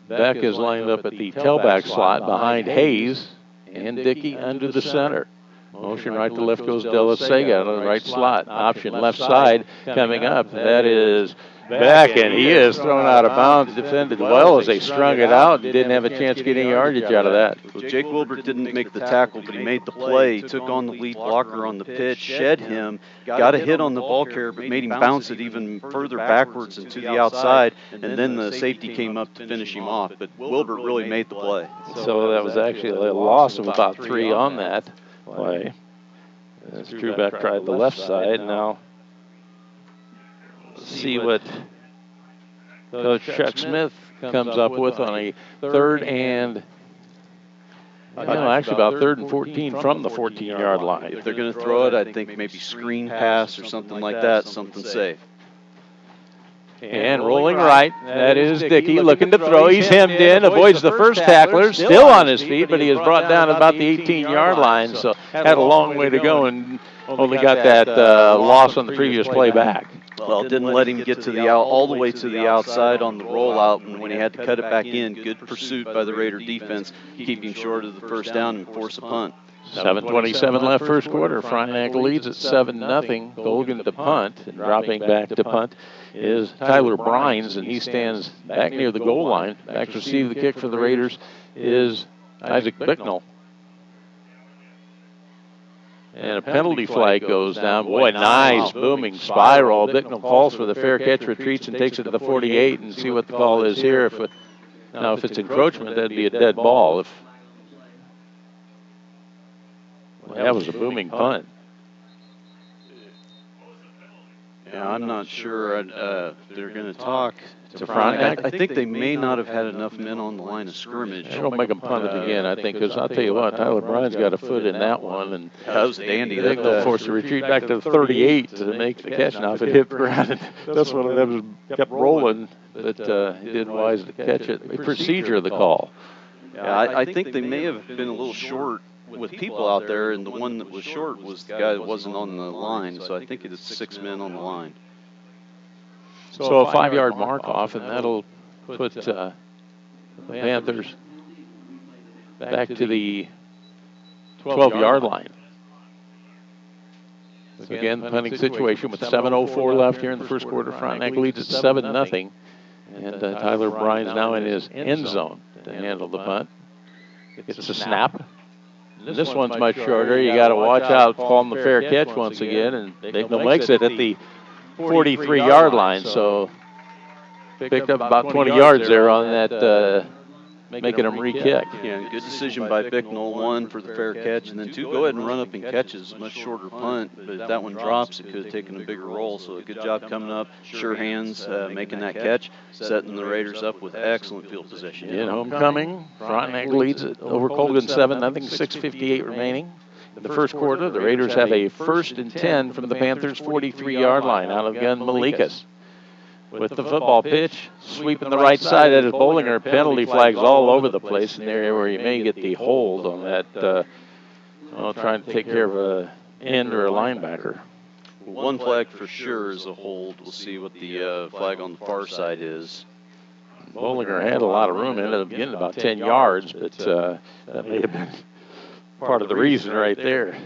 Beck is lined up at the tailback slot behind Hayes and Dickey under the center. Motion right to left goes Della Sega on the right slot. Option left side coming up. That is Beck, and he is thrown out of bounds. Defended well as they strung it out and didn't have a chance to get any yardage out of that. Well, Jake Wilbur didn't make the tackle, but he made the play. He took on the lead blocker on the pitch, shed him, got a hit on the ball carrier, but made him bounce it even further backwards and to the outside, and then the safety came up to finish him off. But Wilbur really made the play. So that was actually a loss of about 3 on that play. As Drew Beck tried the left side. Now, let's see what Coach Chuck Smith comes up with on a 3rd and, actually about 3rd and 14 from the 14-yard line. If they're going to throw it, I think maybe screen pass or something like that, something safe. And rolling right, that is Dickey looking to throw. He's hemmed in, avoids the first tackler, still on his feet, but he is brought down about the 18-yard line, so had a long way to go and only got that loss on the previous play back. Well, it didn't let him get to all the way to the outside on the rollout, and when he had to cut it back in, good pursuit by the Raider defense, keeping short of the first down and force a punt. 7:27 left first quarter. Frontenac leads at 7-0. Colgan to punt, and dropping back to punt is Tyler Brines, and he stands back near the goal line. Back to receive the kick for the Raiders is Isaac Bicknell. And a penalty flag goes down. Boy, nice booming spiral. Bicknell falls for the fair catch, retreats, and takes it to the 48, and see what the call is here. If it's encroachment, that'd be a dead ball. That was a booming punt. Yeah, I'm not sure. They're going to talk to Frontenac. I think they may not have had enough men on the line of scrimmage. They don't make them punt it again, I think, because I'll tell you what, Tyler Bryan's got a foot in that one. And that was dandy. They'll force to retreat back to the 38 to make the catch. Now, if it hit ground, that's one of them kept rolling, but he did wise to catch it. A procedure of the call. Yeah, I think they may have been a little short with people out there, and the one that was short was the guy that wasn't on the line, so I think it is 6 men on the line. So a 5-yard mark off, and that'll put the Panthers back to the 12-yard line. Again, the punting situation with 7:04 left here in the first quarter. Frontenac leads at 7-0, and Tyler Bryan's now in his end zone to handle the punt. Gets a snap. This one's much shorter. You got to watch out, calling the fair catch once again, and Bicknell makes it at the 43-yard line, so picked up about 20 yards there on that, making him re-kick. Yeah, good decision by Bicknell, 1 for the fair catch, and then 2, go ahead and run up and catch it. It's a much shorter punt, but if that one drops, it could have taken a bigger roll, so a good job coming up, sure hands, making that catch, setting the Raiders up with excellent field position. In homecoming, Frontenac leads it over Colgan 7-0, 6:58 remaining. In the first quarter, the Raiders have a 1st and 10 from the Panthers' 43-yard line. Out of the gun, Malikas. With the football pitch, sweeping the right side, that is Bollinger. Penalty flags all over the place in the area where you may get the hold on that, trying to take care of an end or a linebacker. One flag for sure is a hold. We'll see what the flag on the far side is. Bollinger had a lot of room, ended up getting about 10 yards, but that may have been part of the reason right there.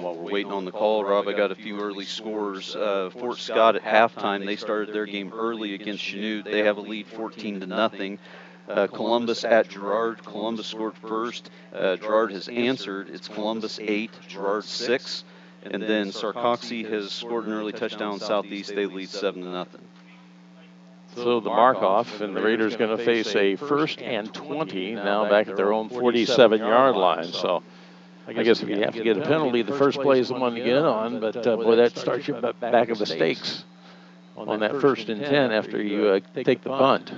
While we're waiting on the call, Rob, I got a few early scores. Fort Scott at halftime, they started their game early against Chanute. They have a lead 14-0. Columbus at Girard. Columbus scored first. Girard has answered. It's Columbus 8, Girard 6. And then Sarcoxy has scored an early touchdown in Southeast. They lead 7-0. So the mark-off, and the Raiders going to face a 1st and 20 now back at their own 47-yard line. So I guess if you have to get a penalty, the first play is the one to get on, but boy, that starts you back of the stakes on that 1st and 10 after you take the punt.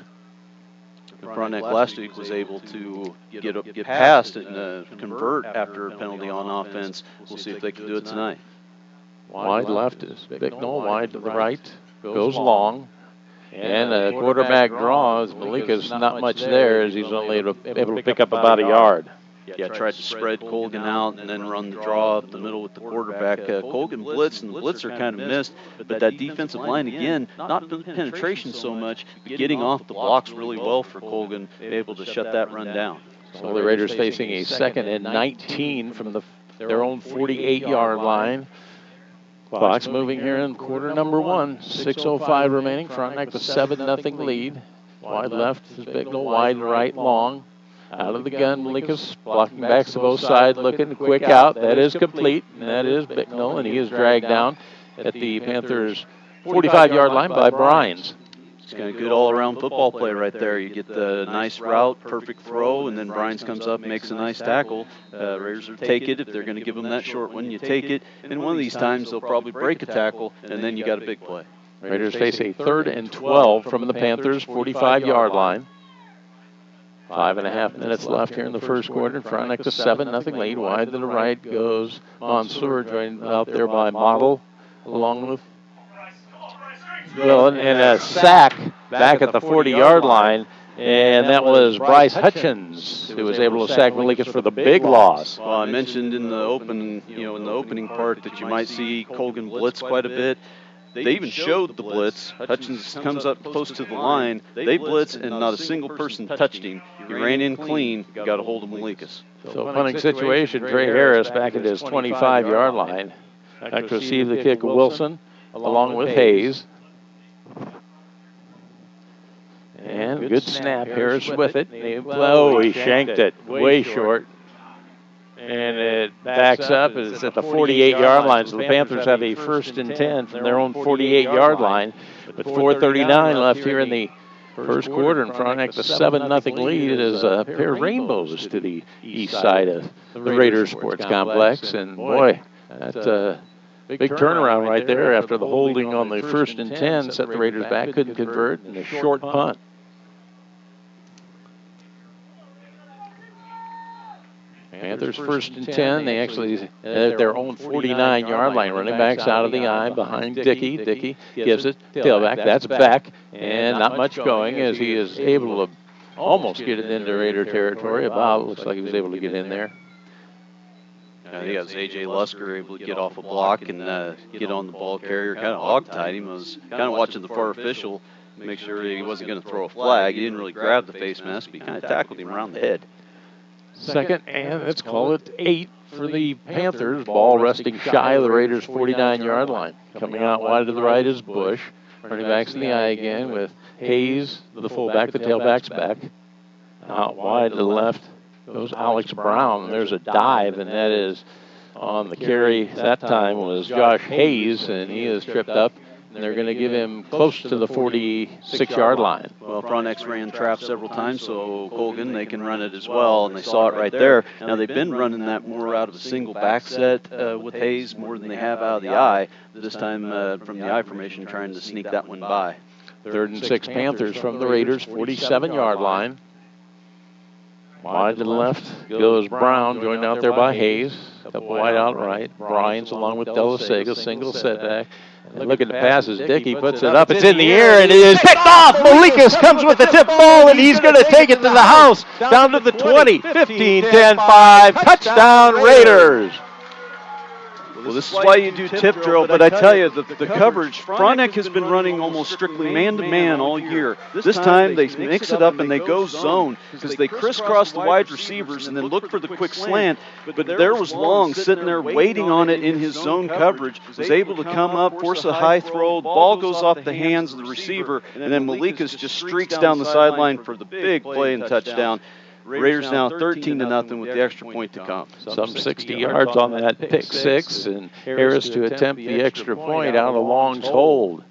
Frontenac last week was able to get past and convert after a penalty on offense. We'll see if they can do it tonight. Wide left is Bicknell, wide to the right, goes long. And a quarterback draws. Malika's not much there as he's only able to pick up about a yard. Yeah, tried to spread Colgan out and then run the draw up the middle with the quarterback. Colgan blitzed, and the blitzer kind of missed. But that defensive line, again, not penetration so much, but getting off the blocks really well for Colgan, able to shut that run down. So the Raiders facing a 2nd and 19 from their own 48-yard line. Clock's moving here in quarter number 1. 6:05 remaining. Frontenac with 7-0 lead. Wide left is Bicknell, wide right, long. Out of the gun, Malika's blocking backs to both sides, looking quick out. That is complete, and that is Bicknell, and he is dragged down at the Panthers' 45-yard line by Brines. It's kind of good all-around football play right there. You get the nice route, perfect throw, and then Brines comes up, makes a nice tackle. Raiders will take it if they're going to give them that short one. You take it, and one of these times they'll probably break a tackle, and then you got a big play. Raiders face a 3rd and 12 from the Panthers' 45-yard line. 5.5 minutes left here in the first quarter. Frontenac a 7-0 lead. Wide to the right goes Mansour, joined out there by Model, along with Will, and a sack back at the 40-yard line, and that was Bryce Hutchins who was able to sack Malikas for the big loss. Well, I mentioned in the opening part that you might see Colgan blitz quite a bit. They even showed the blitz. Hutchins comes up close to the line. They blitz, and not a single person touched him. He ran in clean, got a hold of Malikas. So punting situation, Trey Harris back at his 25-yard line. Back to receive the kick of Wilson, along with Hayes. And good snap, Harris with it. Oh, he shanked it way short. And it backs up. It's at the 48-yard line. So the Panthers have a 1st and 10 from their own 48-yard line. With 4:39 left here in the first quarter. And Frontenac, the 7-0 lead, is a pair of rainbows to the east side of the Raiders Sports Complex. And boy, that's a big turnaround right there after the holding on the 1st and 10. Set the Raiders back, couldn't convert, and a short punt. Panthers 1st and 10. They actually at their own 49-yard line. Running backs out of the eye behind Dickey. Dickey gives it tailback. That's back, and not much going as he is able to almost get it into Raider territory. About looks like he was able to get in there. He has A.J. Lusker able to get off a block and get on the ball carrier. Kind of hog-tied him. I was kind of watching the far official, make sure he wasn't going to throw a flag. He didn't really grab the face mask, but he kind of tackled him around the head. 2nd, and let's call it 8 for the Panthers. Ball resting shy of the Raiders' 49-yard line. Coming out wide to the right is Bush. Running backs in the eye again with Hayes, the fullback, the tailback's back. Out wide to the left goes Alex Brown. There's a dive, and that is on the carry. That time was Josh Hayes, and he is tripped up. And they're going to give him close to the 46-yard line. Well, Frontenac ran trap several times, so Colgan, they can run it as well, and they saw it right there. Now, they've been running that more out of a single back set with Hayes more than they have out of the eye. This time from the I formation, trying to sneak that one by. 3rd and 6 Panthers from the Raiders' 47-yard line. Wide to the left goes Brown, joined out there by Hayes. Couple wide out right. Bryans along with Delasega, single setback. And look at the passes. Dickey puts it up. It's in the air, and it is picked off. Malikas comes with the tip ball, and he's going to take it to the house. Down to the 20, 15, 10, 5. Touchdown, Raiders. Well, this is why you do tip drill, but I tell you, the coverage, Frontenac has been running almost strictly man-to-man all year. This time they mix it up and they go zone because they crisscross the wide receivers and then look for the quick slant, but there was Long sitting there waiting on it in his zone coverage, was able to come up, force a high throw, the ball goes off the hands of the receiver, and then Malikas just streaks down the sideline for the big play and touchdown. Raiders now 13-0 with the extra point to come. Some 60 yards on that pick six, and Harris to attempt the extra point out of Long's hold.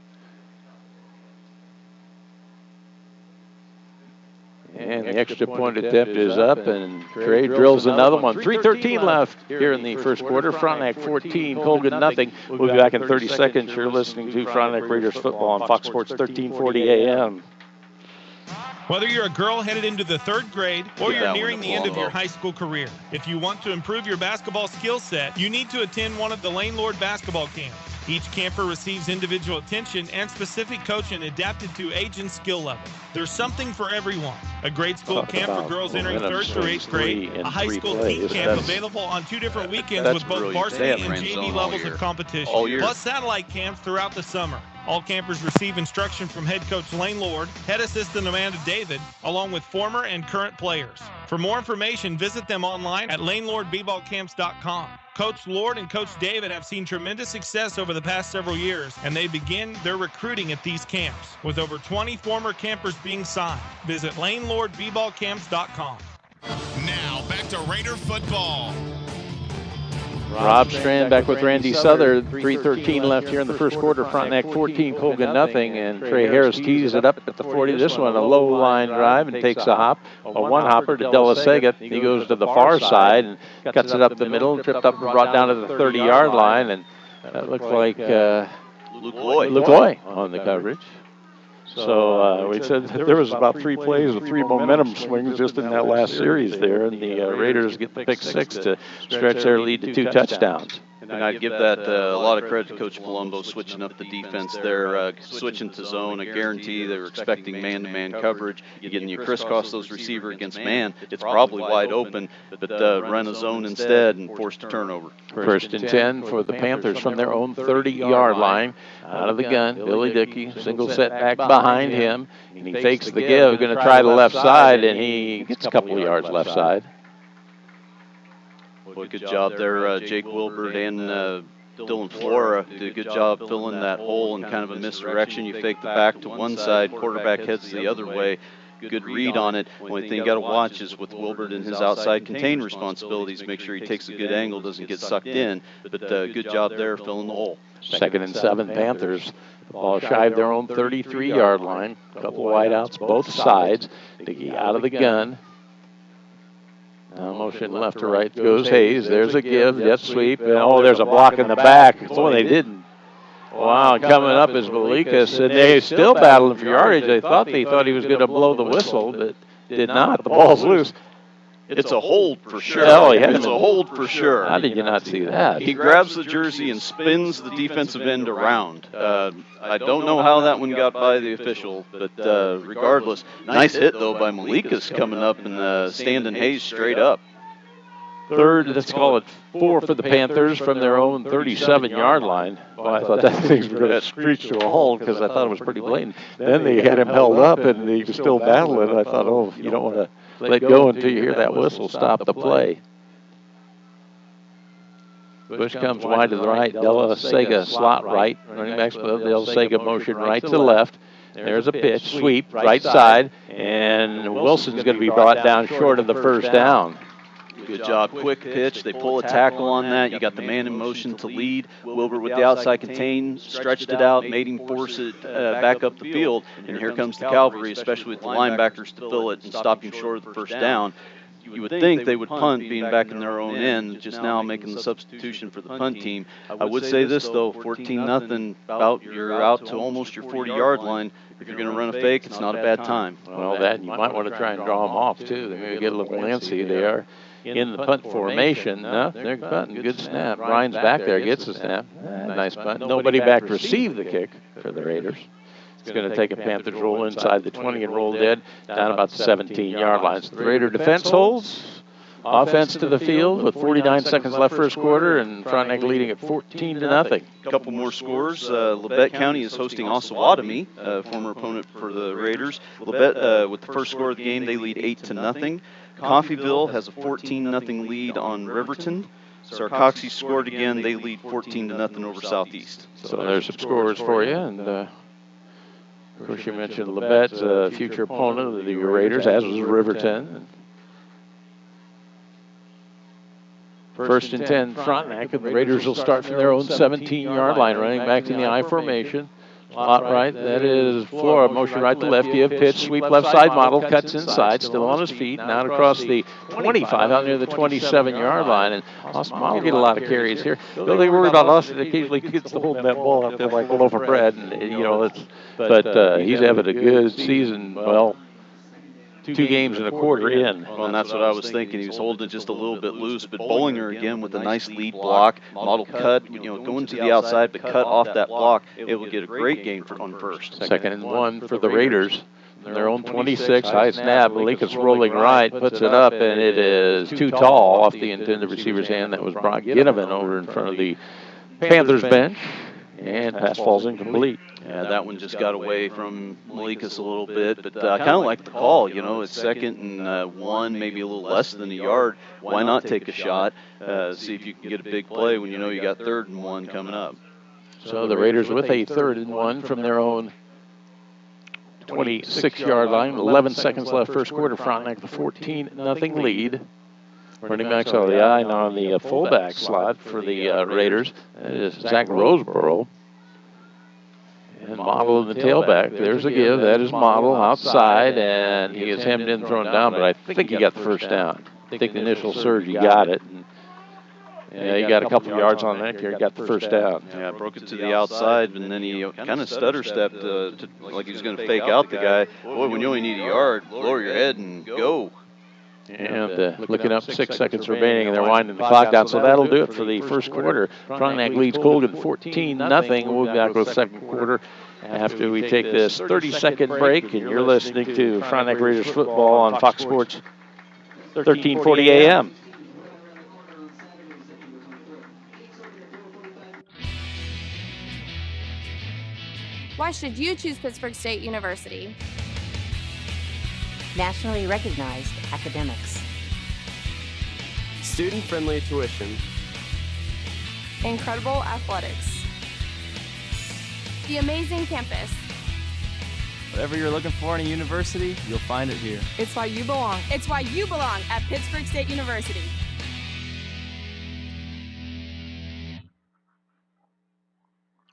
And the extra point attempt is up, and Trey drills another one. 3:13 left here in the first quarter. Frontenac 14, Colgan nothing. We'll be back in 30 seconds. You're listening to Frontenac Raiders football on Fox Sports 1340 AM. Whether you're a girl headed into the 3rd grade or you're nearing the end of your high school career, if you want to improve your basketball skill set, you need to attend one of the Lane Lord basketball camps. Each camper receives individual attention and specific coaching adapted to age and skill level. There's something for everyone. A grade school camp for girls entering 3rd through 8th grade, a high school team camp available on 2 different weekends with both varsity and JV levels of competition, plus satellite camps throughout the summer. All campers receive instruction from head coach Lane Lord, head assistant Amanda David, along with former and current players. For more information, visit them online at lanelordbballcamps.com. Coach Lord and Coach David have seen tremendous success over the past several years, and they begin their recruiting at these camps, with over 20 former campers being signed. Visit lanelordbballcamps.com. Now, back to Raider football. Rob Strand back with Randy Souther. 3:13 left here in the first quarter. Frontenac 14, Colgan nothing, and Trey Harris tees it up at the 40. This one a low line drive and takes a hop, a one hopper to Delasega. He goes to the far side and cuts it up the middle, tripped up and brought down to the 30-yard line, and that looked like Luke Loy on the coverage. So we said that there was about 3 plays with 3 momentum swings just in that last series there, and the Raiders get the pick 6 to stretch their lead to 2 touchdowns. And I'd give that a lot of credit to Coach Palumbo switching up the defense there, switching to zone. I guarantee they were expecting man-to-man coverage. You crisscross those receiver against man, it's probably wide open, but run a zone instead and forced a turnover. First and 10 for the Panthers from their own 30-yard line. Out of the gun, Billy Dickey, single setback behind him, and he fakes the give, going to try the left side, and he gets a couple of yards left side. Boy, good job there, Jake Wilbert and Dylan Flora did a good job filling that hole in kind of a misdirection. You fake the back to one side, quarterback heads the other way. Good read on it. Only thing you got to watch is with Wilbert and his outside contain responsibilities, make sure he takes a good angle, doesn't get sucked in. But good job there filling the hole. 2nd and 7, Panthers. The ball shy of their own 33-yard line. A couple of wideouts both sides. Dickey out of the gun. Now motion left to right goes Hayes. There's a give, jet sweep. And, oh, there's a block in the back. Oh, they didn't. Wow, coming up is Malikas, and they still battling for yardage. They thought he was going to blow the whistle, but did not. The ball's loose. It's a hold for sure. Oh, yeah. It's a hold for sure. How did you not see that? He grabs the jersey and spins the defensive end around. I don't know how that one got by the official, but regardless, nice hit, though, by Malikas coming up and standing Hayes straight up. 3rd, let's call it 4 for the Panthers from their own 37-yard line. Well, I thought that thing was going to screech to a halt because I thought it was pretty blatant. Then they had him held up and he was still battling. I thought, oh, you don't want to let go until you hear that whistle stop the play. Bush comes wide to the right. Delasega slot right. Running backs above Delasega motion right to left. There's a pitch, sweep, right side, and Wilson's going to be brought down short of the first down. Good job. Quick pitch. They pull a tackle on that. You got the man in motion to lead. Wilbur with the outside contain, stretched it out, made him force it back up the field. And here comes the cavalry, especially with the linebackers to fill it and stop him short of the first down. You would think they would punt being back in their own end, just now making the substitution for the punt team. I would say this, though, 14-0, you're out to almost your 40-yard line. If you're going to run a fake, it's not a bad time. Well, that you might want to try and draw them off, too. They're going to get a little antsy. They are in the punt formation. No, they're punting. Good snap. Ryan's back there, gets the snap. Nice punt. Nobody back to receive the kick for the Raiders. It's going to take a Panthers roll inside the 20 and roll dead down about the 17-yard line. So the Raider defense holds. offense to the field with 49 seconds left first quarter, and Frontenac leading at 14-0. A couple more scores. Labette County is hosting Osawatomie, former opponent for the Raiders. Labette, with the first score of the game, they lead 8-0. Coffeyville has a 14-0 lead on Riverton. Sarcoxie scored again. They lead 14-0 over Southeast. So there's some scores for you. And, of course, you mentioned Labette's a future opponent of the Raiders, as was Riverton. First and 10, Frontenac, and the Raiders will start from their own 17-yard line, running back in the I formation. Slot right, that is Flora, motion right to left, give, pitch, sweep left side, model, cuts inside, still on his feet, and out across the 25, out near the 27-yard line. And Austin Model get a lot of carries here. Don't they worry about Austin occasionally gets to holding that ball out there like a loaf of bread, and, you know, but he's having a good season. Well, 2 games and a quarter in. Well, and that's what I was thinking. He was holding it just a little bit loose, but Bollinger again with a nice lead block. Model cut, you know, going to the outside, but cut off that block. It will get a great gain on first. Second and 1 for the Raiders. Their own 26, high snap. Malikas rolling right, puts it up, and it is too tall off the intended receiver's hand. That was Brock Ginnivan over in front of the Panthers bench, and pass falls incomplete. Yeah, that one just got away from Malikas a little bit, but I kind of like the call. You know, it's 2nd and 1, maybe a little less than a yard. Why not take a shot? See if you can get a big play when you know you got 3rd and 1 coming up. So the Raiders with a 3rd and 1 from their own 26-yard line. 11 seconds left first quarter. Frontenac the 14-0 lead. Running backs on the eye, now on the fullback slot for the Raiders. That is Zach Roseborough. And Model in the tailback. There's a give. That is Model outside, and he is hemmed in, thrown down, but I think he got the first down. I think the initial surge, he got it. Yeah, he got a couple yards on that here. He got the first down. Yeah, broke it to the outside, and then he kind of stutter stepped like he was going to fake out the guy. Boy, when you only need a yard, lower your head and go. And looking up, 6 seconds remaining, and they're winding the clock down. So that'll do it for the first quarter. Frontenac leads Colgan 14-0. We'll be back with the second quarter after we take this 30-second break. And you're listening to Frontenac Raiders football on Fox Sports 1340 AM. Why should you choose Pittsburg State University? Nationally recognized academics. Student-friendly tuition. Incredible athletics. The amazing campus. Whatever you're looking for in a university, you'll find it here. It's why you belong. It's why you belong at Pittsburg State University.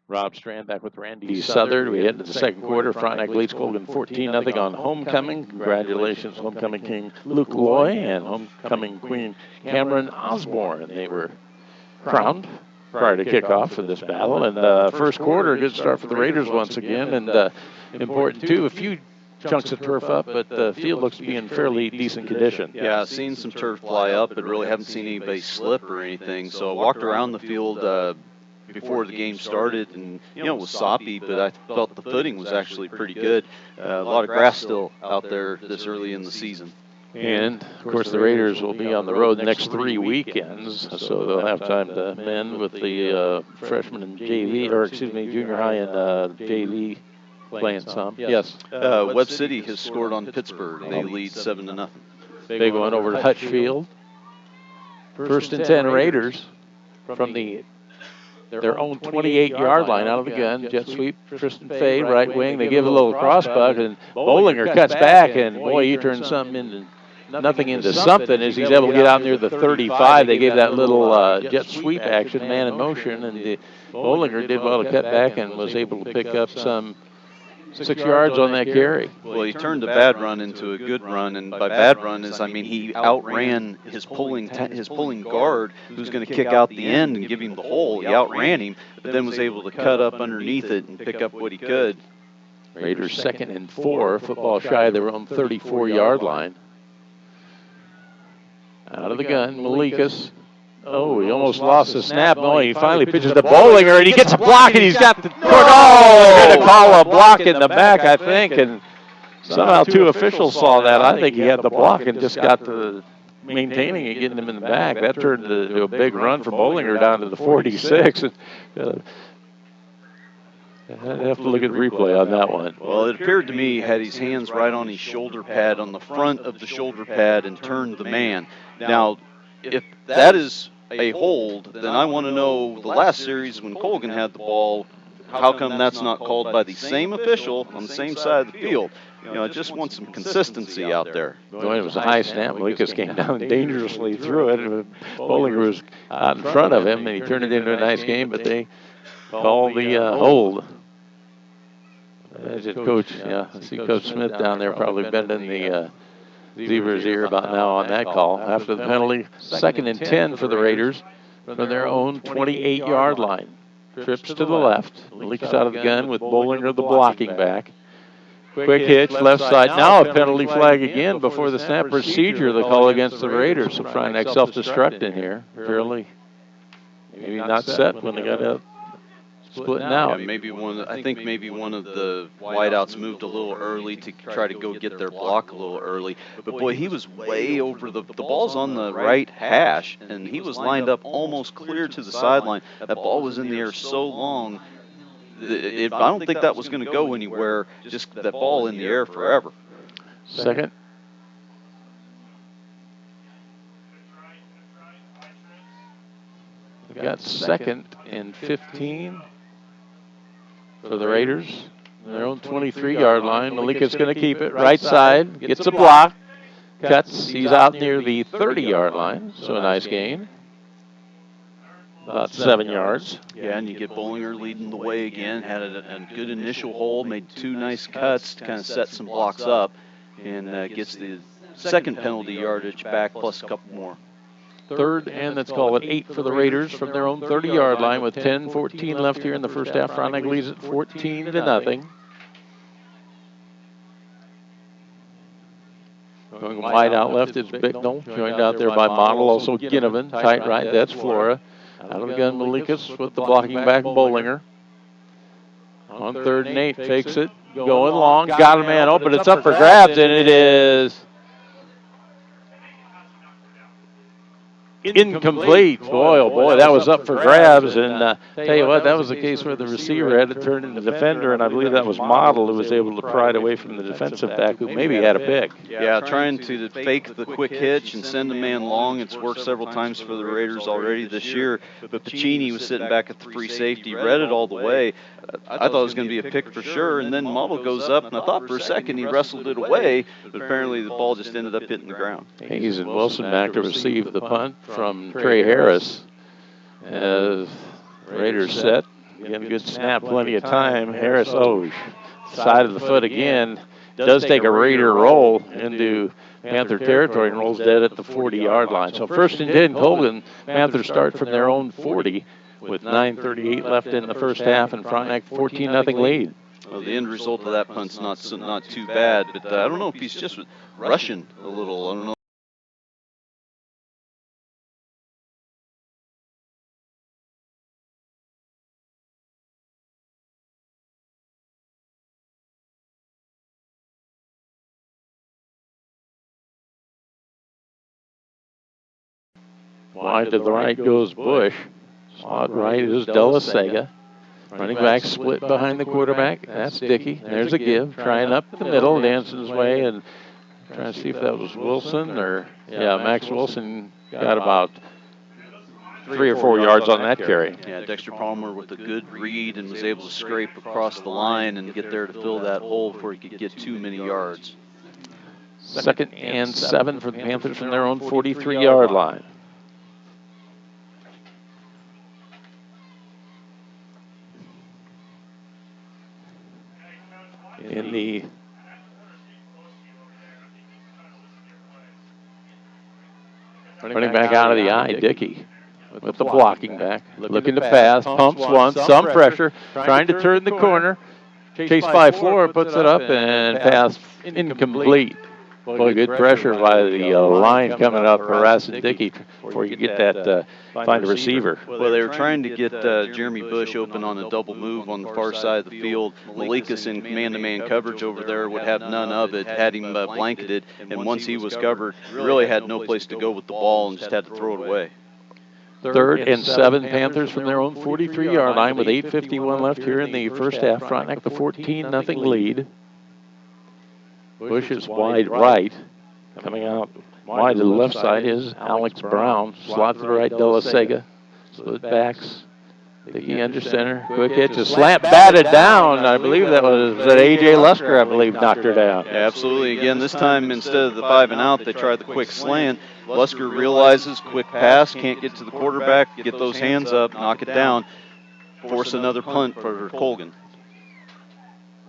Rob Strand back with Randy Southard. We head into the second quarter. Frontenac leads Colgan 14-0 on homecoming. Congratulations, homecoming king Luke Loy and homecoming queen Cameron Osborne. They were crowned prior to kickoff for this battle. And first quarter, a good start for the Raiders once again. And important, too, a few chunks of turf up, but the field looks to be in fairly decent condition. Yeah, I've seen some turf fly up, but really haven't seen anybody slip or anything. So I walked around the field before the game started, and you know, it was soppy, but I felt the footing was actually pretty good. A lot of grass still out there this early in the season. And of course the Raiders will be on the road the next 3 weekends, so they'll have time to mend with the freshmen and JV, or excuse me, junior high and JV playing some. Yes. Webb City has scored on Pittsburgh. They lead 7-0. Big one over to Hutchfield. First and 10 Raiders from their own 28-yard line out of the gun. Jet sweep, Tristan Fay, right wing. They give a little crossbuck, and Bollinger cuts back, and boy, he turns nothing into something as he's able to get out near the 35. They gave that little jet sweep action, man in motion, and Bollinger did well to cut back and was able to pick up some 6 yards on that carry. Well, he turned a bad run into a good run, and by bad run is, I mean, he outran his pulling guard, who's going to kick out the end and give him the hole. He outran him, but then was able to cut up underneath it and pick up what he could. Raiders 2nd and 4, football shy of their own 34-yard line. Out of the gun, Malikas. Oh, he almost lost the snap. No, he finally pitches to Bollinger, and he gets a block, and he's got the they're going to call a block in the back, I think, and somehow 2 officials saw that. I think he had the block and just got the maintaining it, getting him in the back. That turned into a big run for Bollinger down to the 46. I'd have to look at replay on that one. Well, it appeared to me he had his hands right on his shoulder pad, on the front of the shoulder pad, and turned the man. Now, if that is a hold, then I want to know the last series when Colgan had the ball, how come that's not called by the same official on the same side of the field? You know, I just want some consistency out there. It was a high snap. Lucas came down dangerously through it. Bollinger was out in front of him, and he turned it into a nice game, but they called the hold. Coach, I see Coach Smith down there probably bending the Zebra's ear about now on that call. After the penalty, 2nd and 10 for the Raiders from their own 28-yard line. Trips to the left. Leaks out of the gun with Bollinger the blocking back. Quick hitch, left side. Now a penalty flag again before the snap procedure. The call against the Raiders. So Frontenac self-destruct in here. Fairly, maybe not set when they got out. Splitting out. Yeah, I think maybe one of the wideouts moved a little early to try to go get their block a little early. But boy, he was way over the ball's on the right hash, and he was lined up almost clear to the sideline. That ball was in the air so long. I don't think that was going to go anywhere. Just that ball in the air forever. Second. We've got 2nd and 15 for the Raiders. Their own 23-yard line. Malika's going to keep it. Right side. Gets a block. Cuts. He's out near the 30-yard line. So a nice gain. About 7 yards. Yeah, and you get Bollinger leading the way again. Had a good initial hold. Made 2 nice cuts to kind of set some blocks up. And gets the second penalty yardage back plus a couple more. 3rd and let's call it 8 for the Raiders from their own 30-yard line with 10-14 left here in the first half. Frontenac leads it 14-0. Going wide out left is Bicknell, joined out there by Model, also Ginnivan. Tight right, that's Flora. Out of the gun, Malikas with the blocking back, Bollinger. On 3rd and 8, fakes it, going long, got a man open, it's up for grabs, and it is incomplete. Boy, oh boy, that was up for grabs. And tell you what, that was the case where the receiver had to turn into the defender, and I believe that was Model who was able to pry it away from the defensive back who maybe had a pick. Yeah, trying to fake the quick hitch and send a man long. It's worked several times for the Raiders already this year. But Pacini was sitting back at the free safety, read it all the way. I thought it was going to be a pick for sure, and then Model goes up, and I thought for a second he wrestled it away, but apparently the ball just ended up hitting the ground. Hayes and Wilson back to receive the punt from Trey Harris. As Raiders set, again, good snap, plenty of time. Harris, side of the foot again. Does take a Raider roll into Panther territory and rolls dead at the 40-yard line. So 1st and 10, Colgan. Panthers start from their own 40 with 9:38 left in the first half, and Frontenac 14-0 lead. Well, the end result of that punt's not too bad, but I don't know if he's just rushing a little. I don't know. Wide to the right goes Bush. Slot right is Delasega. Running back split behind the quarterback. That's Dickey. There's a give. Trying up the middle, dancing his way, and trying to see if that was Wilson or, Max Wilson got about 3 or 4 yards on that carry. Yeah, Dexter Palmer with a good read and was able to scrape across the line and get there to fill that hole before he could get too many yards. 2nd and 7 for the Panthers from their own 43-yard line. In the running back out of the eye, Dickey with the blocking back, looking to pass, pumps once, some pressure, trying to turn the corner, chased by Flora, puts it up and pass incomplete. Boy, good pressure by the line coming up, harassing Dickey before you get that, find a receiver. Well, they were trying to get Jeremy Bush open on a double move on the far side of the field. Malikas in man-to-man coverage over there would have none of it, had him blanketed, and once he was covered, really had no place to go with the ball and just had to throw it away. 3rd and 7 Panthers from their own 43-yard line with 8:51 left here in the first half. Frontenac the 14-0 lead. Bush is wide right. Coming out wide to the left side is Alex Brown. Slot to the right, De La Sega. Split backs. Dickey under center. Quick hitch. A slant batted down. I believe that was A.J. Lusker, I believe, knocked her down. Yeah, absolutely. Again, this time instead of the 5 and out, they tried the quick slant. Lusker realizes quick pass, can't get to the quarterback, get those hands up, knock it down, force another punt for Colgan.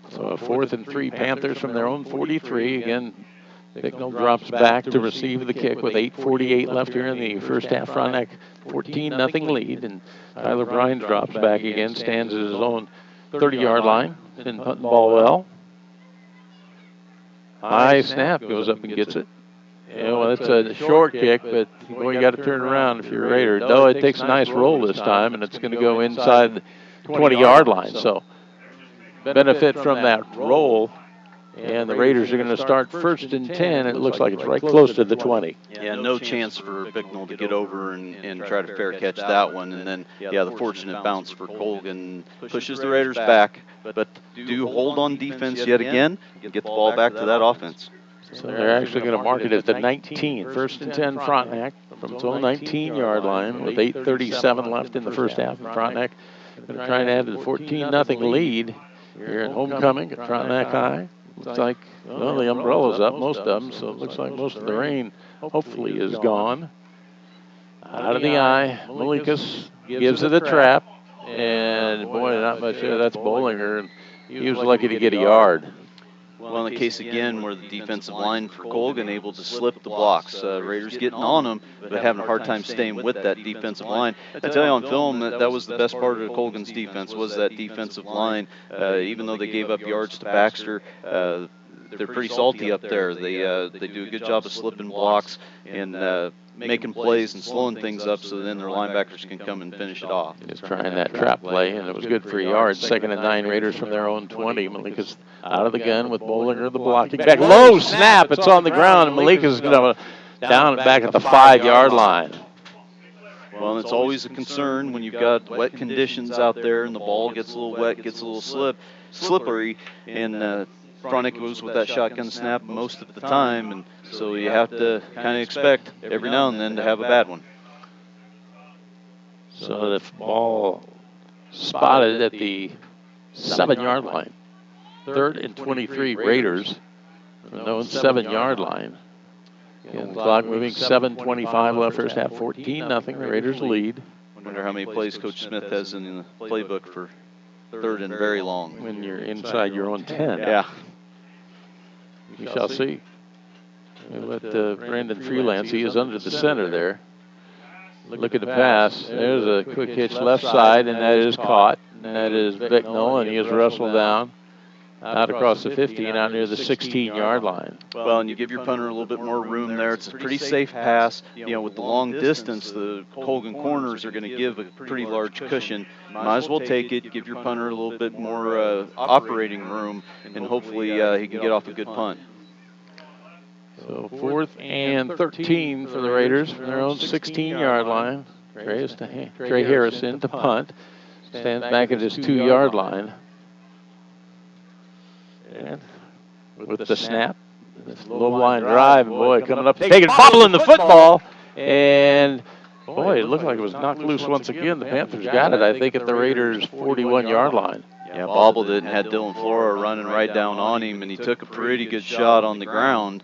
So a 4th and 3 Panthers from their own 43. Again, Bicknell drops back to receive the kick with 8:48 left here in the first half. Frontenac 14-0 lead, and Tyler Bryan drops back again, stands at his own 30-yard line, and punting the ball well. High snap, goes up and gets it. Yeah, well, it's a short kick, but boy, you got to turn around if you're a Raider. No, it takes a nice roll this time, and it's going to go inside the 20-yard line. So benefit from that roll, and the Raiders are going to start 1st and 10. It looks like it's right close to the 20. Yeah, no chance for Bicknell to get over and try to fair catch that one. And then, yeah, the fortunate bounce for Colgan pushes the Raiders back, but do hold on defense yet again and get the ball back to that offense. So they're actually going to mark it at the 19. 1st and 10 Frontenac from its own 19-yard line with 8:37 left in the first half. And Frontenac going to try and add to the 14-0 lead here at homecoming at Frontenac High. Looks like, well, the umbrella's up, most of them, so it looks like most of the rain hopefully is gone. Out of the eye, Malikas gives it a trap, and boy, not much there. That's Bollinger, and he was lucky to get a yard. Well, in the case again where the defensive line for Colgan able to slip the blocks. Raiders getting on them, but having a hard time staying with that defensive line. I tell you on film that was the best part of Colgan's defense was that defensive line. Even though they gave up yards to Baxter, they're pretty salty up there. They do a good job of slipping blocks and making plays and slowing things up so then their linebackers can come and finish it off. Just trying that trap play, and it was good for a yard. 2nd and 9 Raiders from their own 20. Malika's out of the gun with Bollinger, the blocking back. Low snap, it's on the ground, and Malika's going to down and back at the 5-yard line. Well, it's always a concern when you've got wet conditions out there and the ball gets a little wet, gets a little slippery, and Frontenac goes with that shotgun snap most of the time, and so you have to kind of expect every now and then to have a bad one. So the ball spotted at the 7-yard line. 3rd and 23 Raiders from their own 7-yard line. Again, clock moving, 7:25 left first half, 14-0. The Raiders lead. Wonder how many plays Coach Smith has in the playbook for 3rd and very long. When you're inside your own 10. Yeah. We shall see. We let Brandon Freelance, he is under the center there. Look at the pass. There's a quick hitch left side, and that is caught. And that is Bicknell, and he is wrestled down out across the 50 and out near the 16-yard line. Well, and you give your punter a little bit more room there. It's a pretty safe pass. You know, with the long distance, the Colgan corners are going to give a pretty large cushion. Might as well take it, give your punter a little bit more operating room, and hopefully he can get off a good punt. So 4th and 13 for the Raiders from their own 16-yard line. Trey Harrison to punt. Stands back at his 2-yard line. And with the snap, this low line drive, boy, coming up, taking, bobbling the football, and boy, it looked like it was knocked loose once again. The Panthers got it, I think, at the Raiders' 41-yard line. Yeah, bobbled it and had Dylan Flora running right down on him, and he took a pretty good shot on the ground,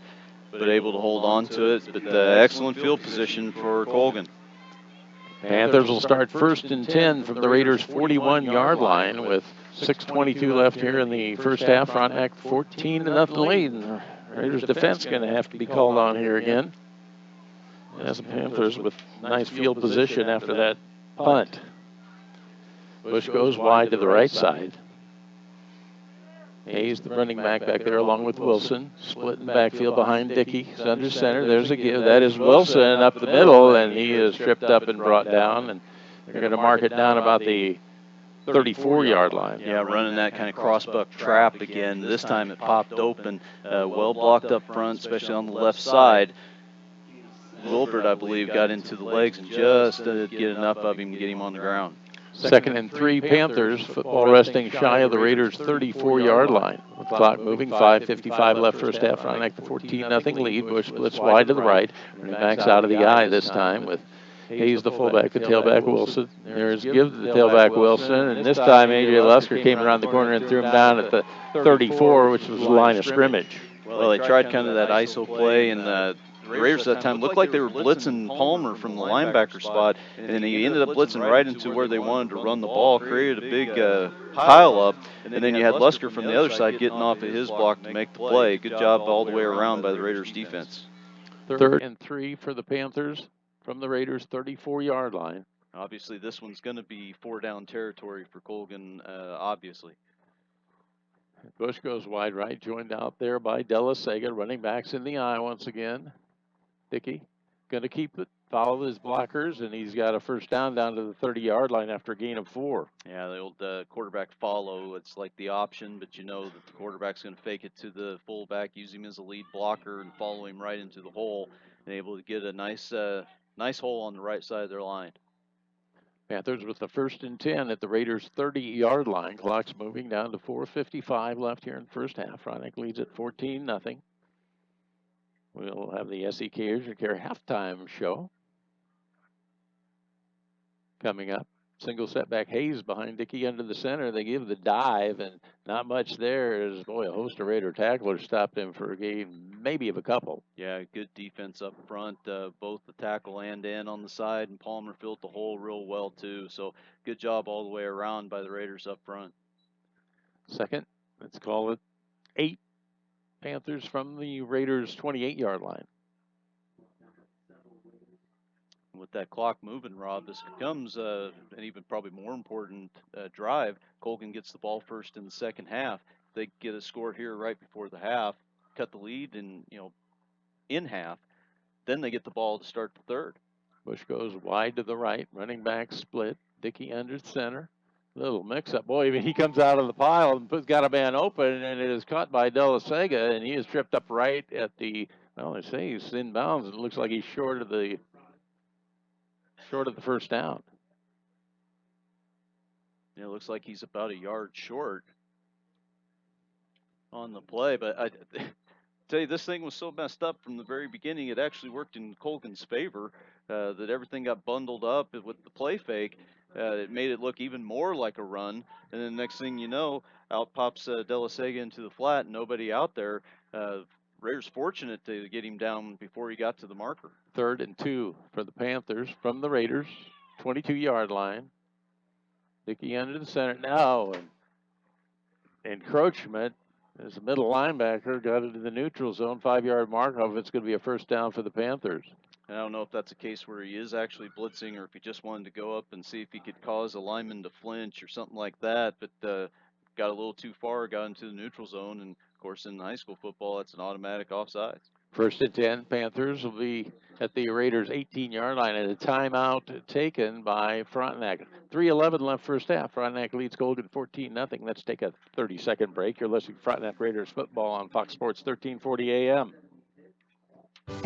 but able to hold on to it. But excellent field position for Colgan. Panthers will start 1st and 10 from the Raiders' 41-yard line with 6:22 left here in the first half. Frontenac 14-0 lead. And the Raiders' defense going to have to be called on here again. As the Panthers with nice field position after that punt. Bush goes wide to the right side. Hayes, the running back there, along with Wilson. Split in backfield behind Dickey. He's under center. There's a give. That is Wilson up the middle, and he is tripped up and brought down. And they're going to mark it down about the 34-yard line. Yeah, running that kind of crossbuck trap again. This time it popped open, well blocked up front, especially on the left side. Wilbert, I believe, got into the legs and just didn't get enough of him to get him on the ground. 2nd and 3, Panthers. Football resting shy of the Raiders' 34-yard line. With clock moving, 5:55 left first half. Frontenac the 14-0 lead. Bush splits wide to the right. Running backs out of the eye this time with Hayes the fullback, the tailback Wilson. There's Give to the tailback Wilson. And this time A.J. Lusker came around the corner and threw him down at the 34, which was the line of scrimmage. Well, they tried kind of that ISO play, and the Raiders at that time looked like they were blitzing Palmer from the linebacker spot, and he ended up blitzing right into where they wanted to run the ball, created a big pile up, and then you had Lusker from the other side getting off of his block to make the play. Good job all the way around by the Raiders defense. 3rd and 3 for the Panthers from the Raiders' 34-yard line. Obviously, this one's going to be 4-down territory for Colgan, obviously. Bush goes wide right, joined out there by Delasega. Running backs in the eye once again. Dickey going to keep it, follow his blockers, and he's got a first down to the 30-yard line after a gain of 4. Yeah, the old quarterback follow. It's like the option, but you know that the quarterback's going to fake it to the fullback, use him as a lead blocker, and follow him right into the hole, and able to get a nice hole on the right side of their line. Panthers with the 1st and 10 at the Raiders' 30-yard line. Clock's moving down to 4:55 left here in the first half. Frontenac leads at 14-0. We'll have the SEK Urgent Care halftime show coming up. Single setback Hayes behind Dickey under the center. They give the dive, and not much there as, boy, a host of Raider tacklers stopped him for a gain, maybe of a couple. Yeah, good defense up front, both the tackle and end on the side, and Palmer filled the hole real well, too. So good job all the way around by the Raiders up front. 2nd, let's call it 8. Panthers from the Raiders' 28-yard line. With that clock moving, Rob, this becomes an even probably more important drive. Colgan gets the ball first in the second half. They get a score here right before the half, cut the lead in half. Then they get the ball to start the third. Bush goes wide to the right. Running back split. Dickey under center. Little mix-up. Boy, he comes out of the pile and got a man open, and it is caught by Delasega, and he is tripped up right at the, well, they say he's inbounds. It looks like he's short of the first down. Yeah, it looks like he's about a yard short on the play, but I tell you, this thing was so messed up from the very beginning. It actually worked in Colgan's favor, that everything got bundled up with the play fake. It made it look even more like a run, and then next thing you know, out pops Delasega into the flat, nobody out there. Raiders fortunate to get him down before he got to the marker. 3rd and 2 for the Panthers from the Raiders, 22-yard line. Dickey under the center now, and encroachment as the middle linebacker got into the neutral zone, 5-yard mark off. It's going to be a first down for the Panthers. I don't know if that's a case where he is actually blitzing or if he just wanted to go up and see if he could cause a lineman to flinch or something like that, but got a little too far, got into the neutral zone, and of course in high school football that's an automatic offside. 1st and 10, Panthers will be at the Raiders' 18-yard line at a timeout taken by Frontenac. 3:11 left first half. Frontenac leads Colgan 14-0. Let's take a 30-second break. You're listening to Frontenac Raiders football on Fox Sports 1340 AM.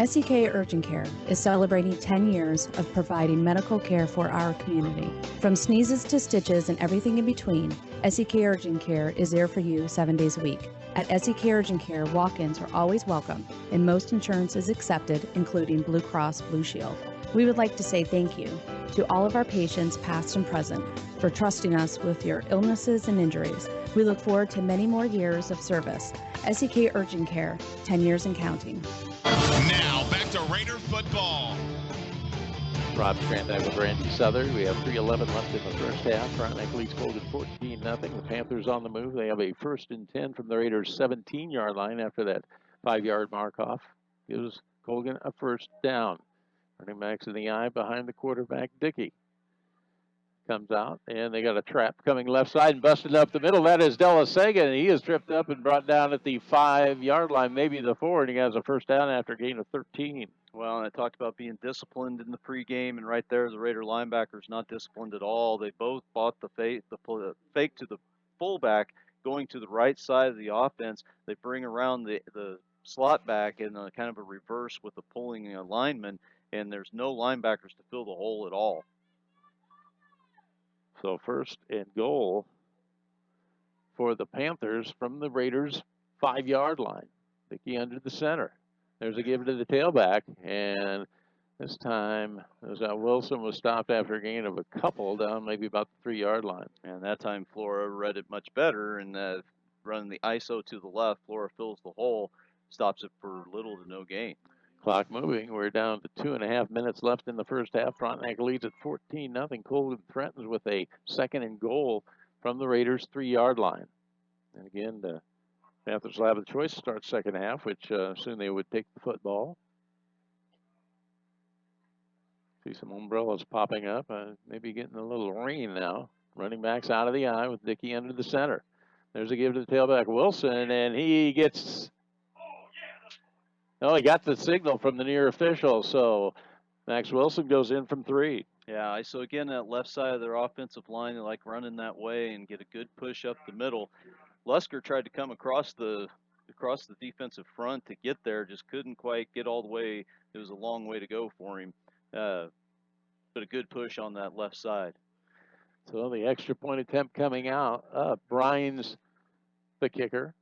SEK Urgent Care is celebrating 10 years of providing medical care for our community. From sneezes to stitches and everything in between, SEK Urgent Care is there for you 7 days a week. At SEK Urgent Care, walk-ins are always welcome, and most insurance is accepted, including Blue Cross Blue Shield. We would like to say thank you to all of our patients, past and present, for trusting us with your illnesses and injuries. We look forward to many more years of service. SEK Urgent Care, 10 years and counting. Now, back to Raider football. Rob Strandak with Randy Southern. We have 3:11 left in the first half. Frontenac leads Colgan 14-0. The Panthers on the move. They have a 1st and 10 from the Raiders' 17-yard line after that 5-yard mark-off. Gives Colgan a first down. Running backs in the eye behind the quarterback, Dickey. comes out, and they got a trap coming left side and busting up the middle. That is Delasega, and he is tripped up and brought down at the 5-yard line, maybe the 4, and he has a first down after a gain of 13. Well, and I talked about being disciplined in the pregame, and right there, the Raider linebacker's not disciplined at all. They both bought the fake to the fullback, going to the right side of the offense. They bring around the slot back in a kind of a reverse with the pulling lineman, and there's no linebackers to fill the hole at all. So first and goal for the Panthers from the Raiders' 5-yard line. Dickey under the center. There's a give to the tailback, and this time Wilson was stopped after a gain of a couple down maybe about the 3-yard line. And that time Flora read it much better, and running the ISO to the left, Flora fills the hole, stops it for little to no gain. Clock moving. We're down to 2.5 minutes left in the first half. Frontenac leads at 14-0. Colgan threatens with a second and goal from the Raiders' 3-yard line. And again, the Panthers will have a choice to start second half, which soon they would take the football. See some umbrellas popping up. Maybe getting a little rain now. Running backs out of the eye with Dickey under the center. There's a give to the tailback, Wilson, and he gets... No, he got the signal from the near official, so Max Wilson goes in from 3. Yeah, so again, that left side of their offensive line, they like running that way and get a good push up the middle. Lusker tried to come across the defensive front to get there, just couldn't quite get all the way. It was a long way to go for him, but a good push on that left side. So the extra point attempt coming out. Brian's the kicker.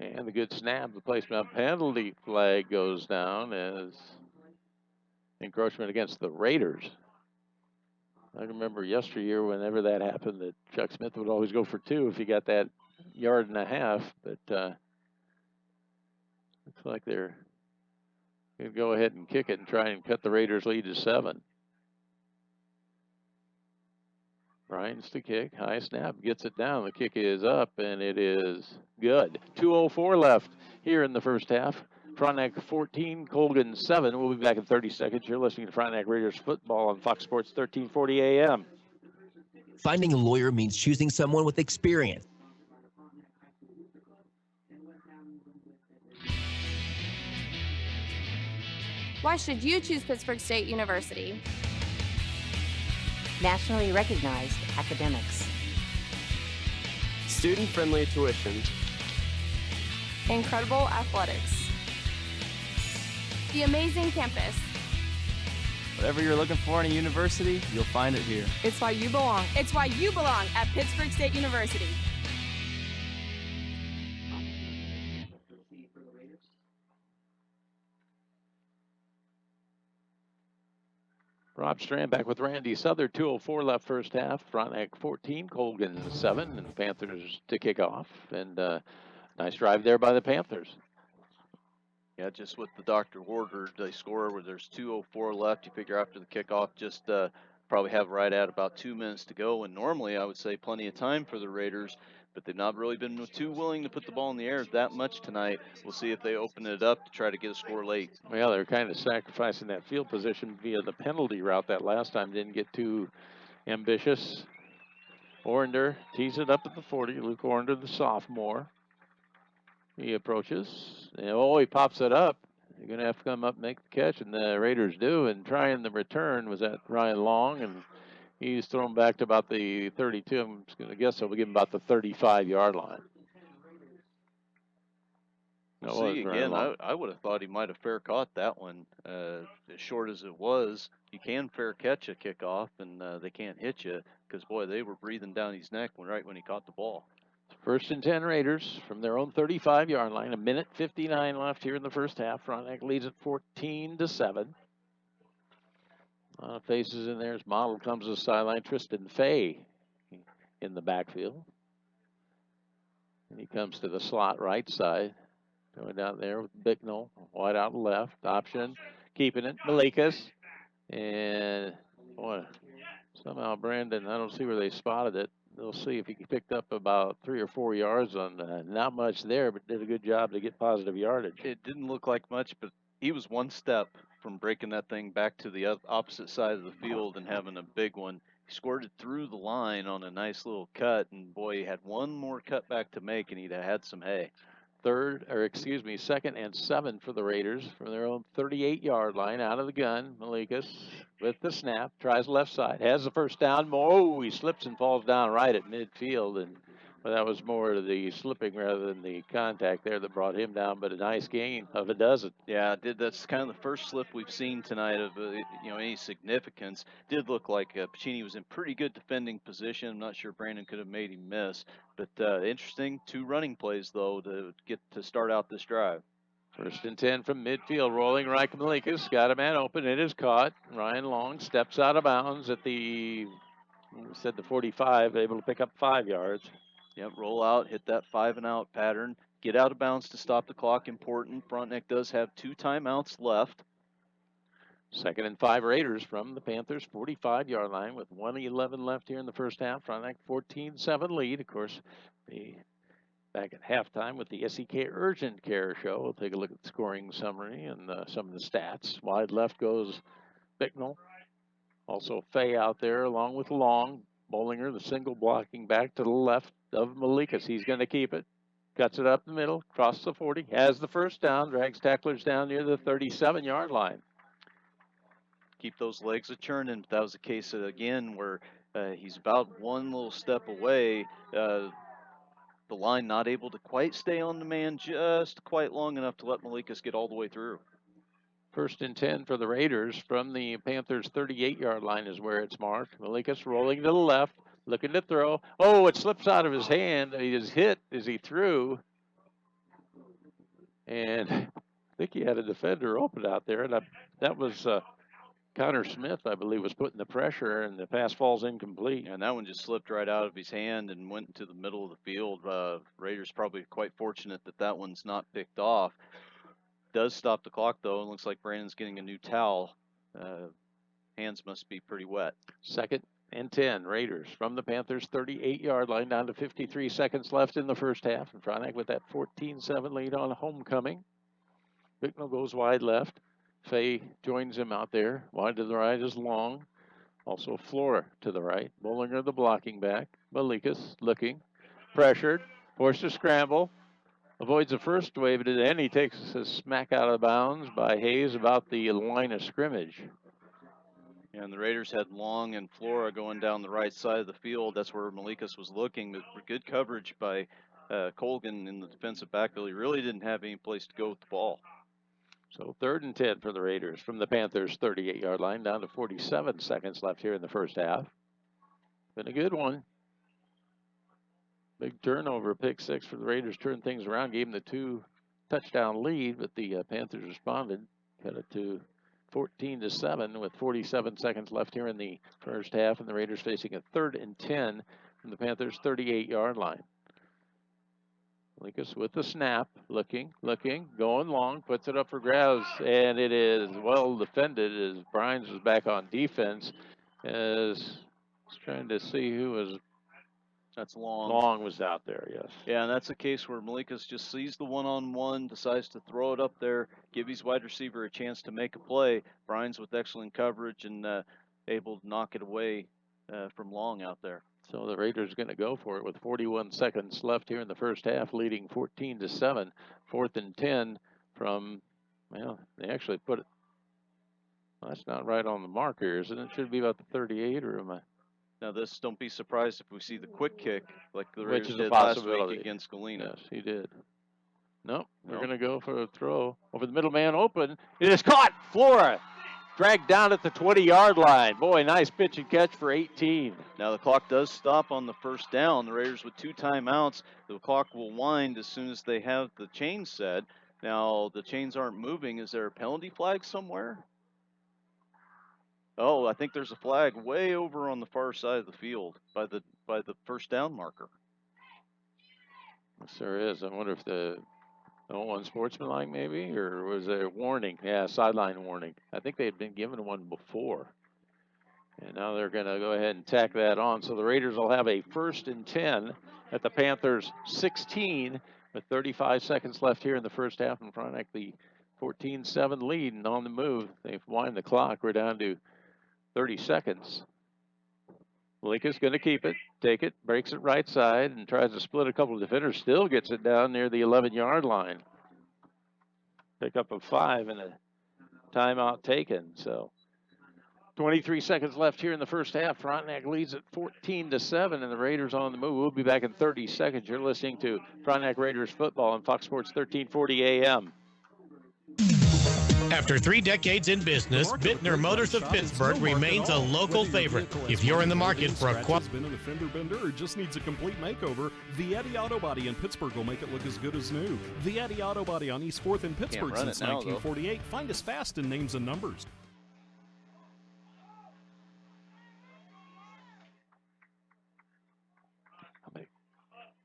And the good snap, the placement penalty flag goes down as encroachment against the Raiders. I remember yesteryear, whenever that happened, that Chuck Smith would always go for 2 if he got that 1.5 yards. But looks like they're going to go ahead and kick it and try and cut the Raiders' lead to 7. Ryan's to kick. High snap. Gets it down. The kick is up, and it is good. 2:04 left here in the first half. Frontenac 14, Colgan 7. We'll be back in 30 seconds. You're listening to Frontenac Raiders football on Fox Sports 1340 AM. Finding a lawyer means choosing someone with experience. Why should you choose Pittsburg State University? Nationally recognized academics. Student-friendly tuition. Incredible athletics. The amazing campus. Whatever you're looking for in a university, you'll find it here. It's why you belong. It's why you belong at Pittsburg State University. Rob Strand back with Randy Souther. 2:04 left first half. Frontenac 14, Colgan 7, and the Panthers to kick off. And nice drive there by the Panthers. Yeah, just what the doctor ordered. They score where there's 2:04 left. You figure after the kickoff, just probably have right at about 2 minutes to go. And normally I would say plenty of time for the Raiders, but they've not really been too willing to put the ball in the air that much tonight. We'll see if they open it up to try to get a score late. Well, they're kind of sacrificing that field position via the penalty route that last time. Didn't get too ambitious. Orender tees it up at the 40. Luke Orender, the sophomore. He approaches. And, he pops it up. You're going to have to come up and make the catch, and the Raiders do. And trying the return was at Ryan Long, and he's thrown back to about the 32. I'm just going to guess he'll give him about the 35-yard line. See, again, I would have thought he might have fair caught that one. As short as it was, you can fair catch a kickoff, and they can't hit you because, boy, they were breathing down his neck right when he caught the ball. First and 10 Raiders from their own 35-yard line. 1:59 left here in the first half. Frontenac leads at 14-7. Faces in there as Model comes to the sideline. Tristan Fay in the backfield. And he comes to the slot right side. Going down there with Bicknell. Wide out left. Option. Keeping it. Malikas. And, boy, somehow Brandon, I don't see where they spotted it. They'll see if he picked up about 3 or 4 yards on not much there, but did a good job to get positive yardage. It didn't look like much, but he was one step from breaking that thing back to the opposite side of the field and having a big one. He squirted through the line on a nice little cut, and boy, he had one more cutback to make, and he'd have had some hay. Second and 7 for the Raiders from their own 38-yard line out of the gun. Malikas with the snap, tries left side, has the first down. He slips and falls down right at midfield, and that was more the slipping rather than the contact there that brought him down, but a nice gain of a dozen. Yeah, that's kind of the first slip we've seen tonight of any significance. Did look like Pacini was in pretty good defending position. I'm not sure Brandon could have made him miss, but interesting 2 running plays though to get to start out this drive. First and 10 from midfield, rolling right. Malikas got a man open. It is caught. Ryan Long steps out of bounds at the 45, able to pick up 5 yards. Yep, roll out, hit that 5-and-out pattern. Get out of bounds to stop the clock, important. Frontenac does have 2 timeouts left. Second and 5 Raiders from the Panthers' 45-yard line with 1:11 left here in the first half. Frontenac 14-7 lead. Of course, back at halftime with the SEK Urgent Care Show. We'll take a look at the scoring summary and some of the stats. Wide left goes Bicknell. Also Fay out there along with Long. Bollinger, the single blocking back to the left of Malikas. He's going to keep it. Cuts it up the middle, crosses the 40, has the first down, drags tacklers down near the 37-yard line. Keep those legs a-churning. That was a case, again, where he's about one little step away. The line not able to quite stay on the man just quite long enough to let Malikas get all the way through. First and 10 for the Raiders from the Panthers' 38-yard line is where it's marked. Malikas rolling to the left, looking to throw. It slips out of his hand. He is hit as he threw. And I think he had a defender open out there. And that was Connor Smith, I believe, was putting the pressure, and the pass falls incomplete. And that one just slipped right out of his hand and went into the middle of the field. Raiders probably quite fortunate that one's not picked off. Does stop the clock, though, and looks like Brandon's getting a new towel. Hands must be pretty wet. Second and 10, Raiders from the Panthers' 38-yard line, down to 53 seconds left in the first half. And Frontenac with that 14-7 lead on homecoming. Bicknell goes wide left. Fay joins him out there. Wide to the right is Long. Also Flora to the right. Bollinger the blocking back. Malikas looking. Pressured. Forced to scramble. Avoids the first wave, but then he takes a smack out of bounds by Hayes about the line of scrimmage. And the Raiders had Long and Flora going down the right side of the field. That's where Malikas was looking. But good coverage by Colgan in the defensive backfield. He really didn't have any place to go with the ball. So 3rd and 10 for the Raiders from the Panthers' 38-yard line, down to 47 seconds left here in the first half. Been a good one. Big turnover, pick 6 for the Raiders. Turned things around, gave them the 2-touchdown lead, but the Panthers responded. Cut it to 14-7 with 47 seconds left here in the first half, and the Raiders facing a 3rd and 10 from the Panthers' 38-yard line. Malikas with the snap, looking, going long, puts it up for grabs, and it is well defended as Brines was back on defense. As trying to see who was. That's Long. Long was out there, yes. Yeah, and that's a case where Malikas just sees the one-on-one, decides to throw it up there, give his wide receiver a chance to make a play. Brines with excellent coverage and able to knock it away from Long out there. So the Raiders are going to go for it with 41 seconds left here in the first half, leading 14-7. 4th and 10 from, they actually put it. Well, that's not right on the marker, isn't it? It should be about the 38, or am I? Now, don't be surprised if we see the quick kick like the Which Raiders is did a possibility last week against Galena. Yes, he did. Nope, we're going to go for a throw. Over the middle, man open. It is caught. Flora dragged down at the 20-yard line. Boy, nice pitch and catch for 18. Now, the clock does stop on the first down. The Raiders with 2 timeouts. The clock will wind as soon as they have the chains set. Now, the chains aren't moving. Is there a penalty flag somewhere? Oh, I think there's a flag way over on the far side of the field by the first down marker. Yes, there is. I wonder if the unsportsmanlike maybe, or was there a warning? Yeah, sideline warning. I think they had been given one before. And now they're going to go ahead and tack that on. So the Raiders will have a 1st and 10 at the Panthers 16 with 35 seconds left here in the first half. And Frontenac, the 14-7 lead and on the move. They've wind the clock. We're down to 30 seconds. Lincoln's going to keep it, take it, breaks it right side, and tries to split a couple of defenders. Still gets it down near the 11-yard line. Pick up a 5 and a timeout taken. So 23 seconds left here in the first half. Frontenac leads at 14-7, and the Raiders on the move. We'll be back in 30 seconds. You're listening to Frontenac Raiders football on Fox Sports 1340 AM. After 3 decades in business, Bittner Motors of Pittsburgh remains a local favorite. If you're in the market for a has been an offender bender or just needs a complete makeover, Vietti Auto Body in Pittsburgh will make it look as good as new. Vietti Auto Body on East 4th in Pittsburgh since 1948. Find us fast in names and numbers. How many?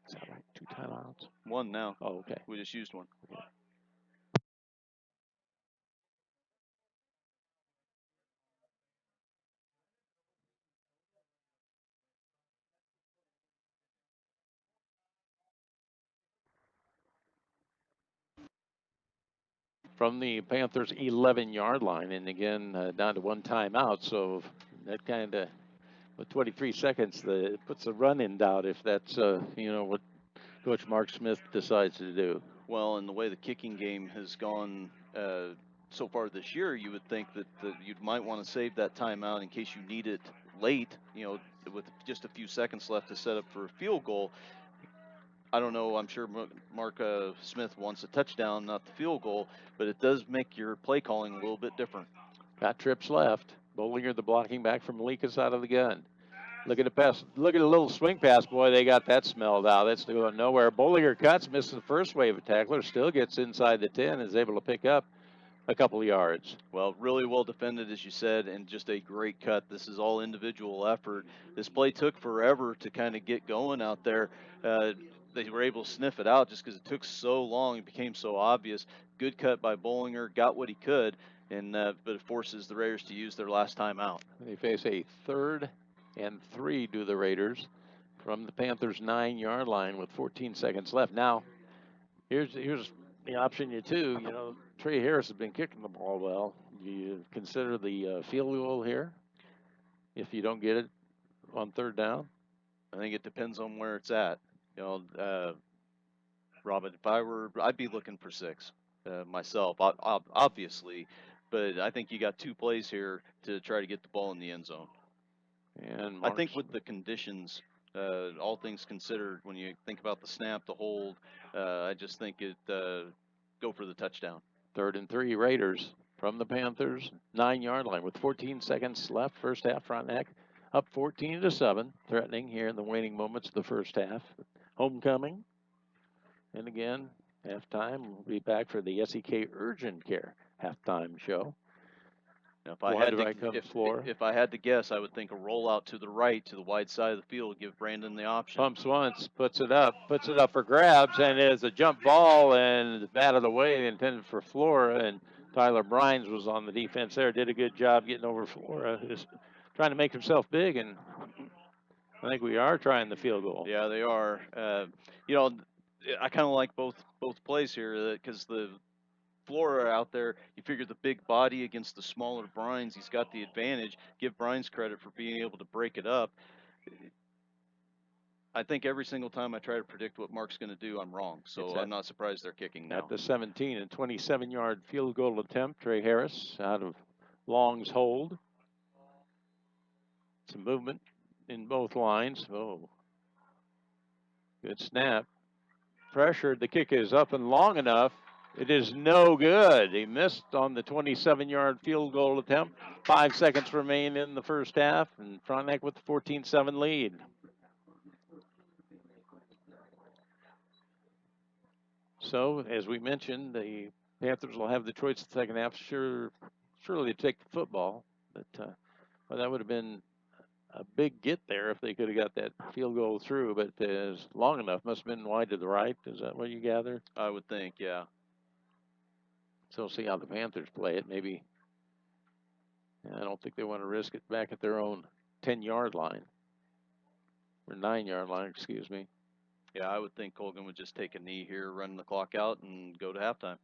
Is that right? 2 timeouts? 1 now. Oh, okay. We just used 1. Okay. From the Panthers' 11-yard line, and again down to 1 timeout. So that kind of, with 23 seconds, it puts the run in doubt if that's what Coach Mark Smith decides to do. Well, and the way the kicking game has gone so far this year, you would think that you might want to save that timeout in case you need it late. With just a few seconds left to set up for a field goal. I don't know. I'm sure Mark Smith wants a touchdown, not the field goal, but it does make your play calling a little bit different. Got trips left. Bollinger, the blocking back from Malikas out of the gun. Look at the pass. Look at a little swing pass. Boy, they got that smelled out. That's going nowhere. Bollinger cuts, misses the first wave of tacklers, still gets inside the 10, is able to pick up a couple of yards. Well, really well defended, as you said, and just a great cut. This is all individual effort. This play took forever to kind of get going out there. They were able to sniff it out just because it took so long. It became so obvious. Good cut by Bollinger, got what he could, but it forces the Raiders to use their last time out. They face a 3rd and 3 to the Raiders from the Panthers' 9-yard line with 14 seconds left. Now, here's the option you two. Trey Harris has been kicking the ball well. Do you consider the field goal here if you don't get it on 3rd down? I think it depends on where it's at. Robin, if I were, I'd be looking for 6 myself, obviously. But I think you got 2 plays here to try to get the ball in the end zone. And I think with the conditions, all things considered, when you think about the snap, the hold, I just think go for the touchdown. 3rd and 3 Raiders from the Panthers 9-yard line with 14 seconds left. First half, Frontenac up 14-7, threatening here in the waning moments of the first half. Homecoming. And again, halftime. We'll be back for the SEK Urgent Care halftime show. Now, if I had to guess, I would think a rollout to the right, to the wide side of the field, give Brandon the option. Pumps once, puts it up for grabs, and it is a jump ball and out of the way, intended for Flora, and Tyler Brines was on the defense there. Did a good job getting over Flora, just trying to make himself big, and I think we are trying the field goal. Yeah, they are. I kind of like both plays here because the Flora out there, you figure the big body against the smaller Brines, he's got the advantage. Give Brines credit for being able to break it up. I think every single time I try to predict what Mark's going to do, I'm wrong. So I'm not surprised they're kicking now. At the 17 and 27-yard field goal attempt, Trey Harris out of Long's hold. Some movement in both lines. Oh, good snap. Pressured. The kick is up and long enough. It is no good. He missed on the 27-yard field goal attempt. 5 seconds remain in the first half, and Frontenac with the 14-7 lead. So, as we mentioned, the Panthers will have the choice in the second half. Surely to take the football, but that would have been a big get there if they could have got that field goal through. But it is long enough. Must have been wide to the right. Is that what you gather? I would think, yeah. So we'll see how the Panthers play it. Maybe I don't think they want to risk it back at their own 10-yard line. Or 9-yard line, excuse me. Yeah, I would think Colgan would just take a knee here, run the clock out, and go to halftime.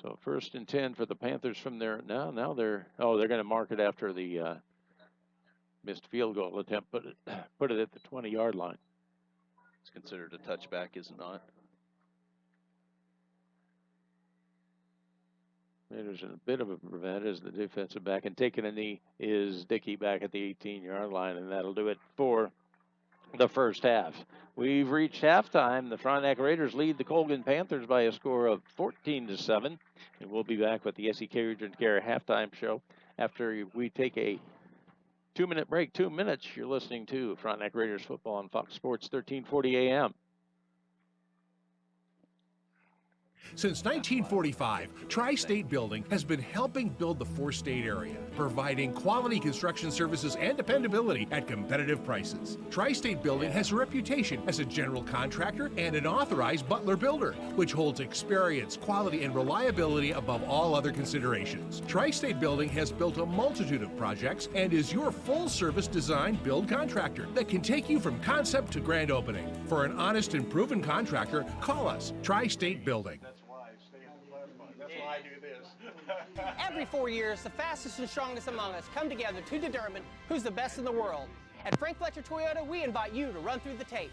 So 1st and 10 for the Panthers from there. Now they're going to mark it after the missed field goal attempt. Put it at the 20-yard line. It's considered a touchback, is it not? There's a bit of a prevent as the defensive back, and taking a knee is Dickey back at the 18-yard line, and that'll do it for the first half. We've reached halftime. The Frontenac Raiders lead the Colgan Panthers by a score of 14-7, and we'll be back with the SEK Urgent Care halftime show after we take a 2-minute break. 2 minutes. You're listening to Frontenac Raiders football on Fox Sports 1340 AM. Since 1945, Tri-State Building has been helping build the four-state area, providing quality construction services and dependability at competitive prices. Tri-State Building has a reputation as a general contractor and an authorized Butler builder, which holds experience, quality, and reliability above all other considerations. Tri-State Building has built a multitude of projects and is your full-service design build contractor that can take you from concept to grand opening. For an honest and proven contractor, call us, Tri-State Building. That's why I do this. Every 4 years, the fastest and strongest among us come together to determine who's the best in the world. At Frank Fletcher Toyota, we invite you to run through the tape.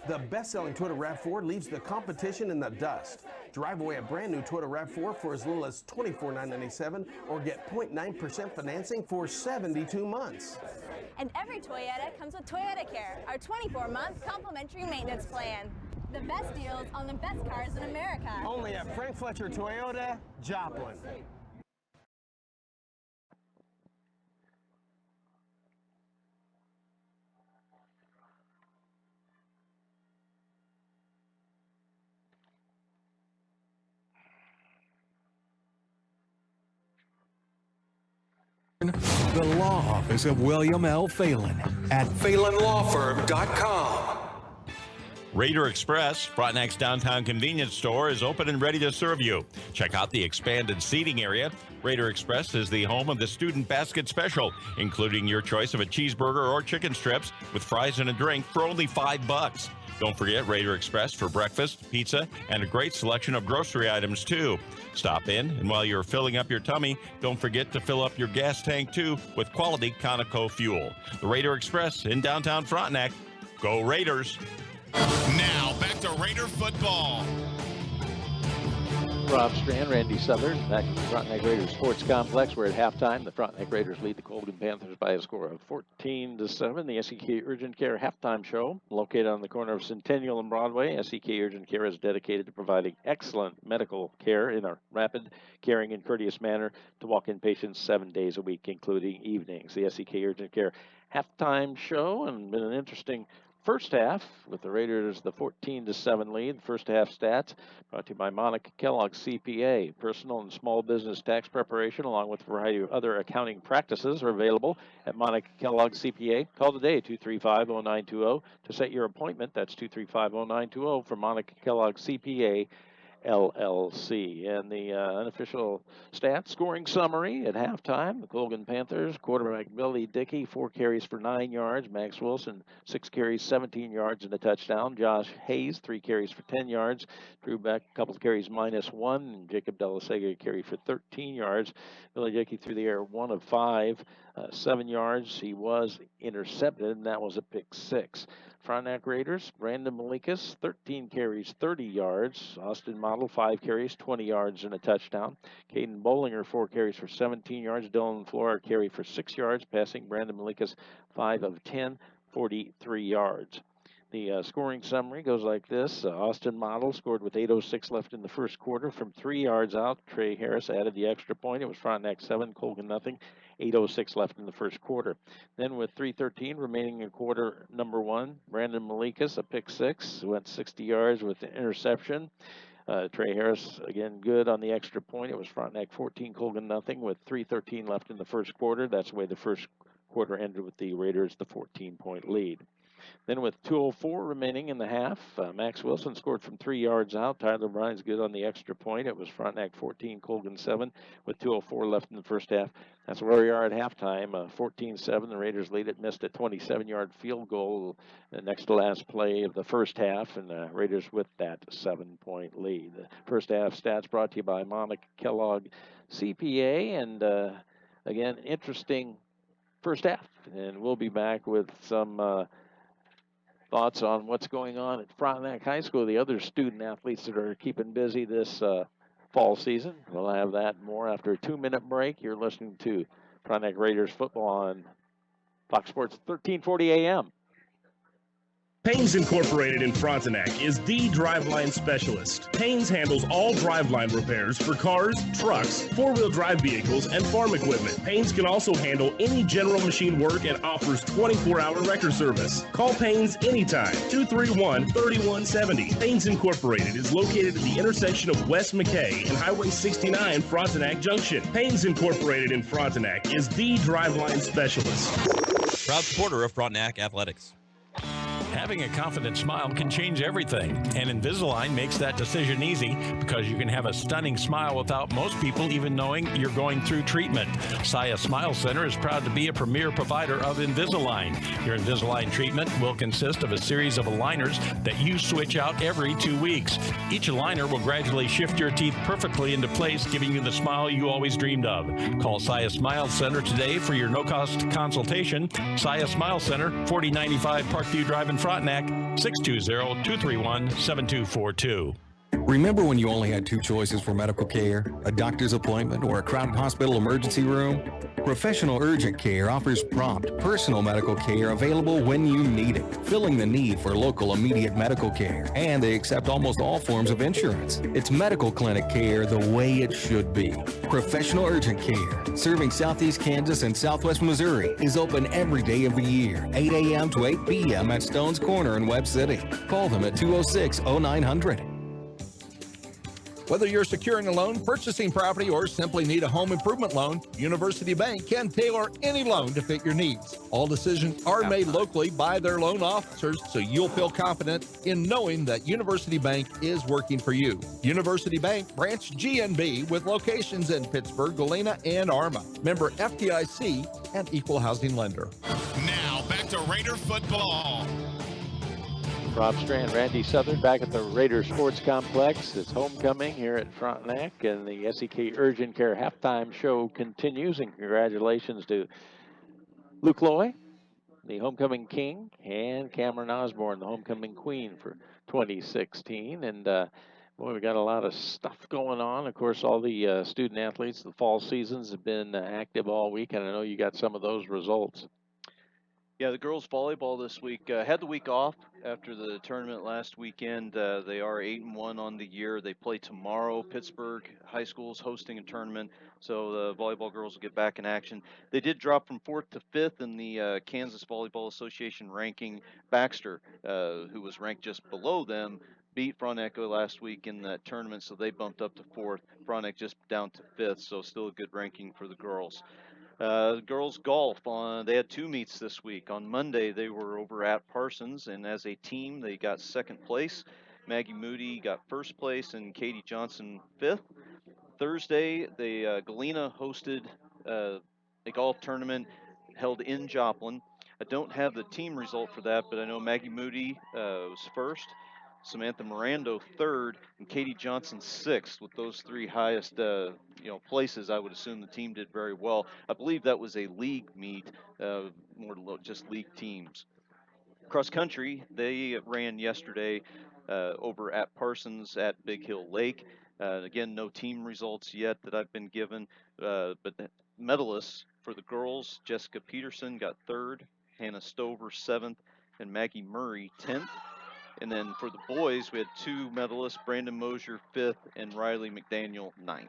The best-selling Toyota RAV4 leaves the competition in the dust. Drive away a brand new Toyota RAV4 for as little as $24,997 or get 0.9% financing for 72 months. And every Toyota comes with Toyota Care, our 24-month complimentary maintenance plan. The best deals on the best cars in America. Only at Frank Fletcher Toyota, Joplin. The law office of William L. Phelan at PhelanLawFirm.com. Raider Express, Frontenac's downtown convenience store, is open and ready to serve you. Check out the expanded seating area. Raider Express is the home of the student basket special, including your choice of a cheeseburger or chicken strips with fries and a drink for only $5. Don't forget Raider Express for breakfast, pizza, and a great selection of grocery items, too. Stop in, and while you're filling up your tummy, don't forget to fill up your gas tank, too, with quality Conoco fuel. The Raider Express in downtown Frontenac. Go Raiders! Now, back to Raider football. Rob Strand, Randy Southern, back at the Frontenac Raiders Sports Complex. We're at halftime. The Frontenac Raiders lead the Colgan Panthers by a score of 14-7. The SEK Urgent Care halftime show, located on the corner of Centennial and Broadway. SEK Urgent Care is dedicated to providing excellent medical care in a rapid, caring, and courteous manner to walk-in patients 7 days a week, including evenings. The SEK Urgent Care halftime show, and been an interesting first half with the Raiders, the 14-7 lead. First half stats brought to you by Monica Kellogg CPA. Personal and small business tax preparation, along with a variety of other accounting practices, are available at Monica Kellogg CPA. Call today, 235-0920, to set your appointment. That's 235-0920 for Monica Kellogg CPA LLC. And the unofficial stats scoring summary at halftime. The Colgan Panthers, quarterback Billy Dickey, 4 carries for 9 yards. Max Wilson, 6 carries, 17 yards and a touchdown. Josh Hayes, 3 carries for 10 yards. Drew Beck, a couple of carries -1. And Jacob Delasega carried for 13 yards. Billy Dickey through the air 1 of 5, 7 yards. He was intercepted, and that was a pick 6. Frontenac Raiders, Brandon Malikas, 13 carries, 30 yards. Austin Model, 5 carries, 20 yards and a touchdown. Caden Bollinger, 4 carries for 17 yards. Dylan Flora, carry for 6 yards, passing Brandon Malikas 5 of 10, 43 yards. The scoring summary goes like this. Austin Model scored with 8:06 left in the first quarter from 3 yards out. Trey Harris added the extra point. It was Frontenac 7, Colgan nothing. 8:06 left in the first quarter. Then with 3:13 remaining in quarter number 1, Brandon Malikas, a pick 6, went 60 yards with the interception. Trey Harris, again, good on the extra point. It was Frontenac 14, Colgan nothing with 3:13 left in the first quarter. That's the way the first quarter ended with the Raiders, the 14-point lead. Then with 2:04 remaining in the half, Max Wilson scored from 3 yards out. Tyler Bryan's good on the extra point. It was Frontenac 14, Colgan 7 with 2:04 left in the first half. That's where we are at halftime, 14-7. The Raiders lead it, missed a 27-yard field goal the next to last play of the first half, and the Raiders with that 7-point lead. The first half stats brought to you by Monica Kellogg CPA, and again, interesting first half. And we'll be back with some thoughts on what's going on at Frontenac High School, the other student athletes that are keeping busy this fall season. We'll have that more after a 2-minute break. You're listening to Frontenac Raiders football on Fox Sports 1340 AM. Paynes Incorporated in Frontenac is the driveline specialist. Paynes handles all driveline repairs for cars, trucks, four-wheel drive vehicles, and farm equipment. Paynes can also handle any general machine work and offers 24-hour wrecker service. Call Paynes anytime, 231-3170. Paynes Incorporated is located at the intersection of West McKay and Highway 69 Frontenac Junction. Paynes Incorporated in Frontenac is the driveline specialist. Proud supporter of Frontenac Athletics. Having a confident smile can change everything, and Invisalign makes that decision easy because you can have a stunning smile without most people even knowing you're going through treatment. Saya Smile Center is proud to be a premier provider of Invisalign. Your Invisalign treatment will consist of a series of aligners that you switch out every 2 weeks. Each aligner will gradually shift your teeth perfectly into place, giving you the smile you always dreamed of. Call Saya Smile Center today for your no-cost consultation. Saya Smile Center, 4095 Parkview Drive in Frontenac, 620-231-7242. Remember when you only had 2 choices for medical care, a doctor's appointment or a crowded hospital emergency room? Professional Urgent Care offers prompt, personal medical care available when you need it, filling the need for local immediate medical care. And they accept almost all forms of insurance. It's medical clinic care the way it should be. Professional Urgent Care, serving Southeast Kansas and Southwest Missouri, is open every day of the year, 8 a.m. to 8 p.m. at Stone's Corner in Webb City. Call them at 206-0900. Whether you're securing a loan, purchasing property, or simply need a home improvement loan, University Bank can tailor any loan to fit your needs. All decisions are made locally by their loan officers, so you'll feel confident in knowing that University Bank is working for you. University Bank Branch GNB with locations in Pittsburgh, Galena, and Arma. Member FDIC and equal housing lender. Now back to Raider football. Rob Strand, Randy Southern back at the Raider Sports Complex. It's homecoming here at Frontenac, and the SEK Urgent Care halftime show continues. And congratulations to Luke Loy, the homecoming king, and Cameron Osborne, the homecoming queen for 2016. And boy, we got a lot of stuff going on. Of course, all the student athletes, the fall seasons have been active all week, and I know you got some of those results. Yeah, the girls volleyball this week had the week off after the tournament last weekend. They are 8-1 on the year. They play tomorrow. Pittsburgh High School is hosting a tournament, so the volleyball girls will get back in action. They did drop from 4th to 5th in the Kansas Volleyball Association ranking. Baxter, who was ranked just below them, beat Frontenac last week in that tournament, so they bumped up to 4th. Frontenac just down to 5th, so still a good ranking for the girls. Girls golf, they had 2 meets this week. On Monday, they were over at Parsons, and as a team, they got 2nd place. Maggie Moody got 1st place, and Katie Johnson 5th. Thursday, Galena hosted a golf tournament held in Joplin. I don't have the team result for that, but I know Maggie Moody was 1st. Samantha Mirando 3rd, and Katie Johnson 6th. With those 3 highest places, I would assume the team did very well. I believe that was a league meet, more just league teams. Cross country, they ran yesterday over at Parsons at Big Hill Lake. Again, no team results yet that I've been given, but the medalists for the girls, Jessica Peterson got 3rd, Hannah Stover 7th, and Maggie Murray 10th. And then for the boys, we had 2 medalists, Brandon Mosier 5th and Riley McDaniel 9th.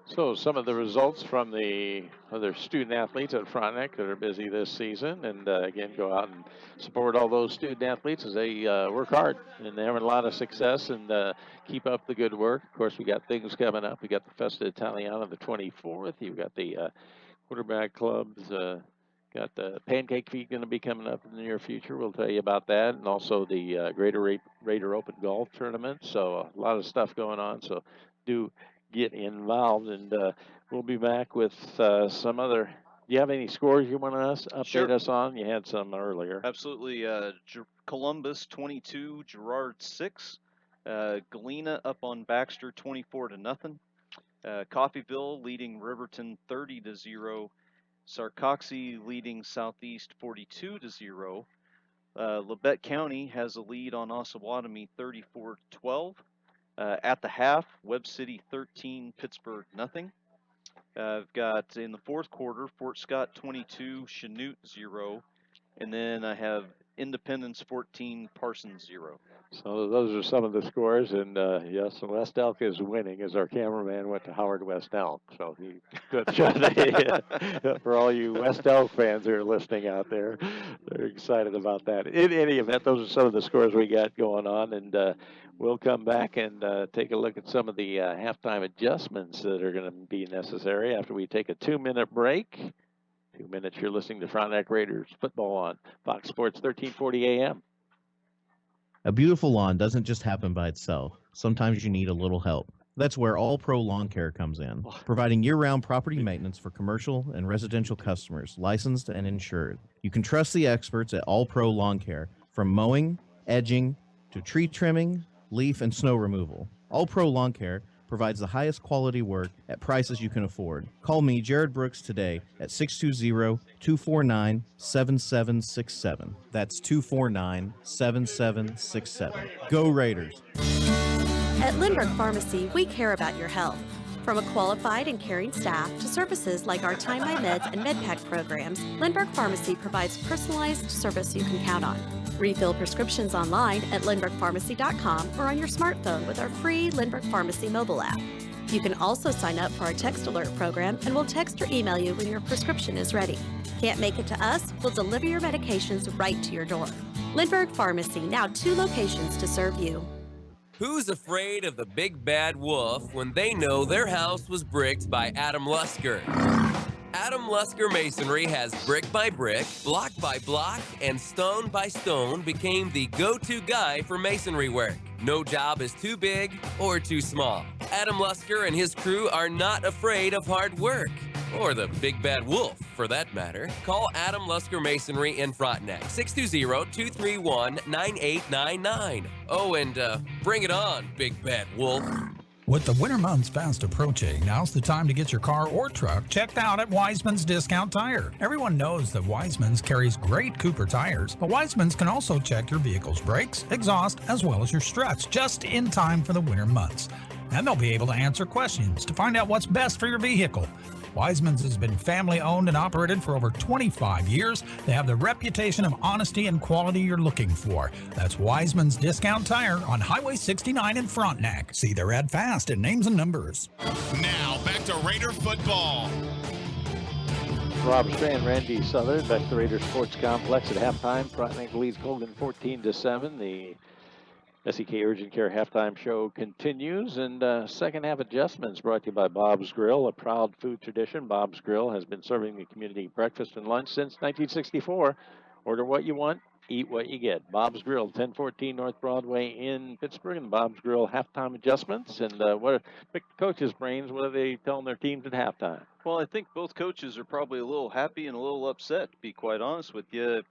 So some of the results from the other student athletes at Frontenac that are busy this season. And again, go out and support all those student athletes as they work hard. And they're having a lot of success, and keep up the good work. Of course, we got things coming up. We got the Festa Italiana the 24th. You've got the quarterback clubs Got the Pancake Feed going to be coming up in the near future. We'll tell you about that, and also the Greater Raider Open Golf Tournament. So a lot of stuff going on. So do get involved, and we'll be back with some other. Do you have any scores you want to update us on? You had some earlier. Absolutely. Columbus 22, Girard 6. Galena up on Baxter 24-0. Coffeyville leading Riverton 30-0. Sarcoxy leading Southeast 42-0. Labette County has a lead on Osawatomie 34-12. At the half, Webb City 13, Pittsburgh nothing. I've got in the fourth quarter, Fort Scott 22, Chanute 0. And then I have Independence 14, Parsons 0. So those are some of the scores, and yes, West Elk is winning as our cameraman went to Howard West Elk. So he good shot for all you West Elk fans who are listening out there. They're excited about that. In any event, those are some of the scores we got going on, and we'll come back and take a look at some of the halftime adjustments that are going to be necessary after we take a 2-minute break. 2 minutes, you're listening to Frontenac Raiders football on Fox Sports 1340 AM. A beautiful lawn doesn't just happen by itself. Sometimes you need a little help. That's where All Pro Lawn Care comes in, providing year-round property maintenance for commercial and residential customers, licensed and insured. You can trust the experts at All Pro Lawn Care, from mowing, edging, to tree trimming, leaf and snow removal. All Pro Lawn Care provides the highest quality work at prices you can afford. Call me, Jared Brooks, today at 620-249-7767. That's 249-7767. Go Raiders. At Lindbergh Pharmacy, we care about your health. From a qualified and caring staff to services like our Time My Meds and MedPack programs, Lindbergh Pharmacy provides personalized service you can count on. Refill prescriptions online at lindberghpharmacy.com or on your smartphone with our free Lindbergh Pharmacy mobile app. You can also sign up for our text alert program, and we'll text or email you when your prescription is ready. Can't make it to us? We'll deliver your medications right to your door. Lindbergh Pharmacy, now 2 locations to serve you. Who's afraid of the big bad wolf when they know their house was bricked by Adam Lusker? Adam Lusker Masonry has brick by brick, block by block, and stone by stone became the go-to guy for masonry work. No job is too big or too small. Adam Lusker and his crew are not afraid of hard work. Or the big bad wolf, for that matter. Call Adam Lusker Masonry in Frontenac, 620-231-9899. Oh, and bring it on, big bad wolf. With the winter months fast approaching, now's the time to get your car or truck checked out at Wiseman's Discount Tire. Everyone knows that Wiseman's carries great Cooper tires, but Wiseman's can also check your vehicle's brakes, exhaust, as well as your struts, just in time for the winter months. And they'll be able to answer questions to find out what's best for your vehicle. Wiseman's has been family owned and operated for over 25 years. They have the reputation of honesty and quality you're looking for. That's Wiseman's Discount Tire on Highway 69 in Frontenac. See their ad fast at Names and Numbers. Now back to Raider football. Rob Strand, Randy Southern, back to the Raiders Sports Complex at halftime. Frontenac leads Colgan 14-7. The SEK Urgent Care halftime show continues, and second half adjustments brought to you by Bob's Grill, a proud food tradition. Bob's Grill has been serving the community breakfast and lunch since 1964. Order what you want, eat what you get. Bob's Grill, 1014 North Broadway in Pittsburgh, and Bob's Grill halftime adjustments. And pick the coaches' brains. What are they telling their teams at halftime? Well, I think both coaches are probably a little happy and a little upset, to be quite honest with you. If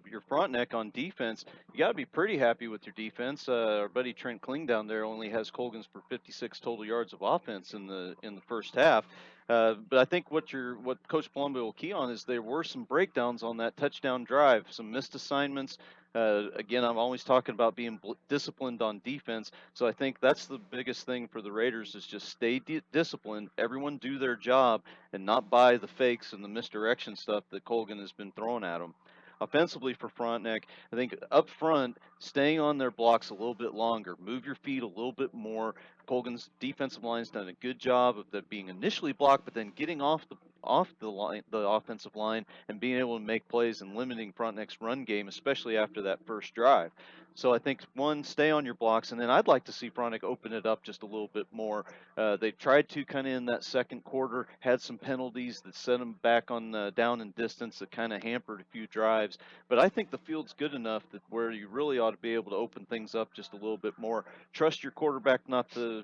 you're Frontenac on defense, you got to be pretty happy with your defense. Our buddy Trent Kling down there only has Colgan's for 56 total yards of offense in the first half. But I think what Coach Palumbo will key on is there were some breakdowns on that touchdown drive, some missed assignments. Again, I'm always talking about being disciplined on defense. So I think that's the biggest thing for the Raiders is just stay disciplined. Everyone do their job and not buy the fakes and the misdirection stuff that Colgan has been throwing at them. Offensively for Frontenac, I think up front, staying on their blocks a little bit longer, move your feet a little bit more. Colgan's defensive line's done a good job of that being initially blocked, but then getting off off the line, the offensive line, and being able to make plays and limiting Frontenac's run game, especially after that first drive. So I think, one, stay on your blocks, and then I'd like to see Frontenac open it up just a little bit more. They tried to kind of in that second quarter, had some penalties that set them back on down and distance that kind of hampered a few drives. But I think the field's good enough that where you really ought to be able to open things up just a little bit more. Trust your quarterback not to,